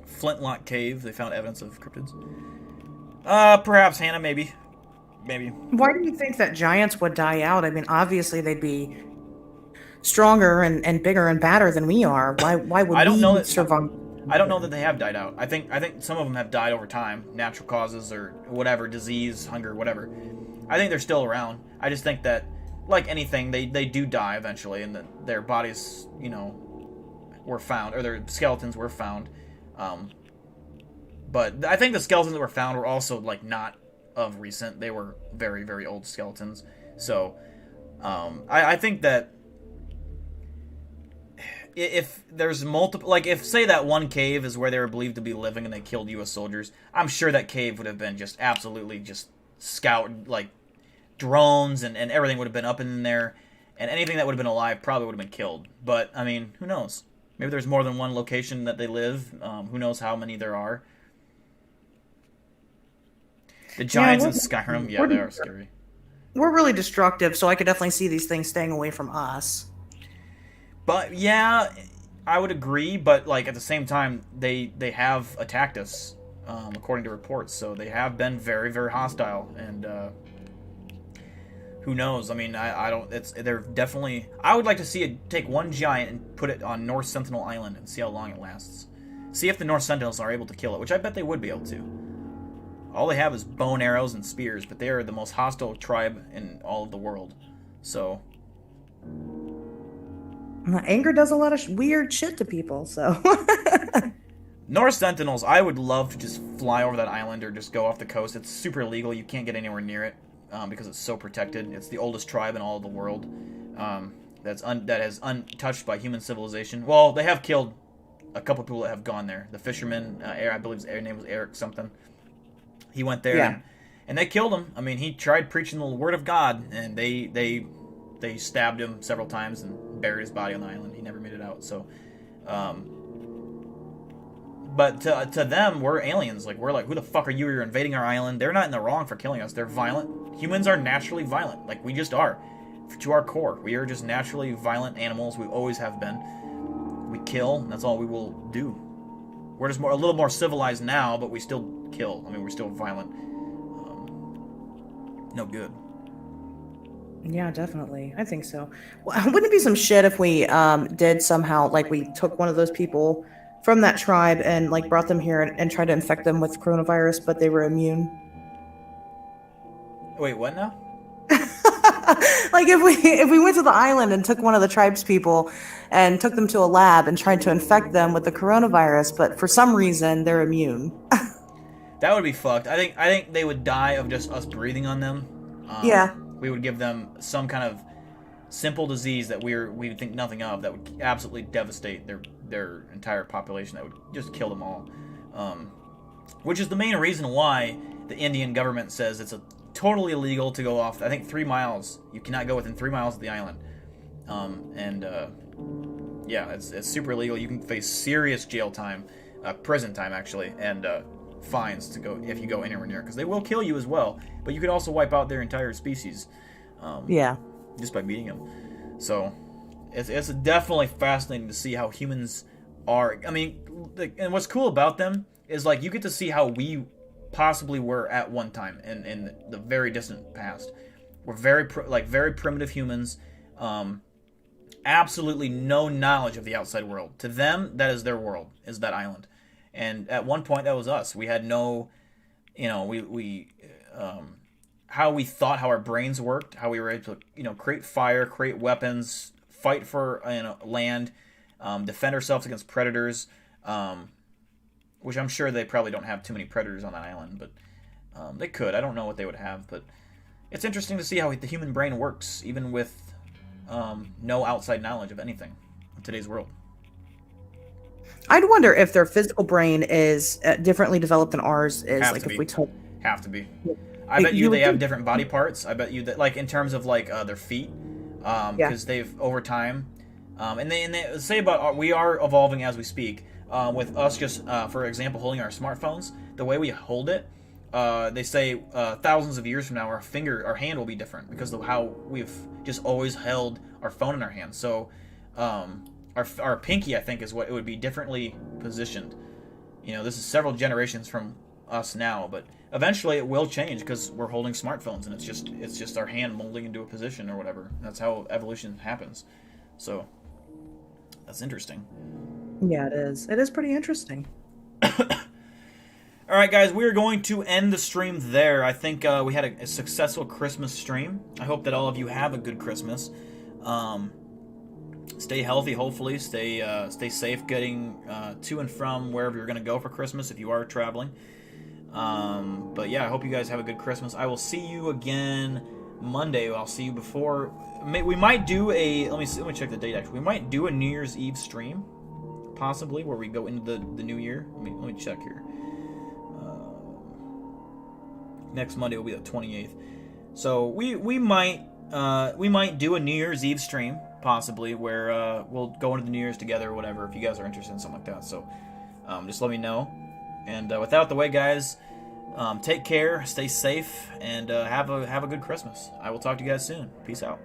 Flintlock Cave, they found evidence of cryptids. Perhaps Hannah, maybe. Why do you think that giants would die out? I mean, obviously they'd be stronger and bigger and badder than we are. Why would we survive? I don't know that they have died out. I think some of them have died over time, natural causes or whatever, disease, hunger, whatever. I think they're still around. I just think that, like anything, they do die eventually, and that their bodies, were found, or their skeletons were found. But I think the skeletons that were found were also like not of recent. They were very, very old skeletons. So I think that if there's multiple, like if say that one cave is where they were believed to be living and they killed U.S. soldiers, I'm sure that cave would have been just absolutely just scouted, like drones and everything would have been up in there, and anything that would have been alive probably would have been killed. But I mean, who knows? Maybe there's more than one location that they live. Who knows how many there are? The giants in Skyrim, they are scary. We're really destructive, so I could definitely see these things staying away from us. But yeah, I would agree. But like at the same time, they have attacked us, according to reports. So they have been very, very hostile, and who knows? I mean, I don't. They're definitely. I would like to see it take one giant and put it on North Sentinel Island and see how long it lasts. See if the North Sentinels are able to kill it, which I bet they would be able to. All they have is bow and arrows and spears, but they are the most hostile tribe in all of the world. So anger does a lot of weird shit to people, so. North Sentinels, I would love to just fly over that island or just go off the coast. It's super illegal. You can't get anywhere near it because it's so protected. It's the oldest tribe in all of the world that is untouched by human civilization. Well, they have killed a couple people that have gone there. The fisherman, I believe his name was Eric something. He went there, and they killed him. I mean, he tried preaching the word of God, and they stabbed him several times and buried his body on the island. He never made it out. So, but to them, we're aliens. Like, we're like, who the fuck are you? You're invading our island. They're not in the wrong for killing us. They're violent. Humans are naturally violent. Like, we just are. To our core, we are just naturally violent animals. We always have been. We kill, and that's all we will do. We're just a little more civilized now, but we still kill. I mean, we're still violent. No good. Yeah, definitely. I think so. Well, wouldn't it be some shit if we did somehow, like we took one of those people from that tribe and like brought them here and tried to infect them with coronavirus, but they were immune. Wait, what now? Like if we went to the island and took one of the tribes people and took them to a lab and tried to infect them with the coronavirus, but for some reason they're immune. That would be fucked. I think they would die of just us breathing on them. Yeah. We would give them some kind of simple disease that we would think nothing of, that would absolutely devastate their entire population. That would just kill them all. Which is the main reason why the Indian government says it's totally illegal to go off. I think 3 miles. You cannot go within 3 miles of the island. Yeah, it's super illegal. You can face serious jail time, prison time actually, and fines to go if you go anywhere near, because they will kill you as well. But you could also wipe out their entire species. Yeah. Just by beating them. So it's definitely fascinating to see how humans are. I mean, and what's cool about them is like you get to see how we possibly were at one time in the very distant past. We're very primitive humans. Absolutely no knowledge of the outside world. To them, that is their world, is that island. And at one point, that was us. We had no, how we thought, how our brains worked, how we were able to, create fire, create weapons, fight for land, defend ourselves against predators, which I'm sure they probably don't have too many predators on that island, but they could. I don't know what they would have, but it's interesting to see how the human brain works, even with no outside knowledge of anything in today's world. I'd wonder if their physical brain is differently developed than ours is. Have like to if be. we took. Have to be. I bet you they have different body parts. I bet you that, like in terms of like their feet, because they've over time, and they say about we are evolving as we speak. With us just, for example, holding our smartphones, the way we hold it, they say thousands of years from now, our hand will be different because of how we've just always held our phone in our hand. So, our pinky, I think, is what it would be differently positioned. This is several generations from us now, but eventually it will change because we're holding smartphones, and it's just our hand molding into a position or whatever. That's how evolution happens. So, that's interesting. Yeah, it is. It is pretty interesting. All right, guys, we're going to end the stream there. I think we had a successful Christmas stream. I hope that all of you have a good Christmas. Stay healthy, hopefully. Stay safe getting to and from wherever you're going to go for Christmas if you are traveling. But yeah, I hope you guys have a good Christmas. I will see you again Monday. I'll see you before. We might do a. Let me check the date. Actually, we might do a New Year's Eve stream, possibly, where we go into the new year. Let me check here. Next Monday will be the 28th. So we might do a New Year's Eve stream, possibly, where we'll go into the New Year's together or whatever, if you guys are interested in something like that. So just let me know. And without the way, guys, take care, stay safe, and have a good Christmas. I will talk to you guys soon. Peace out.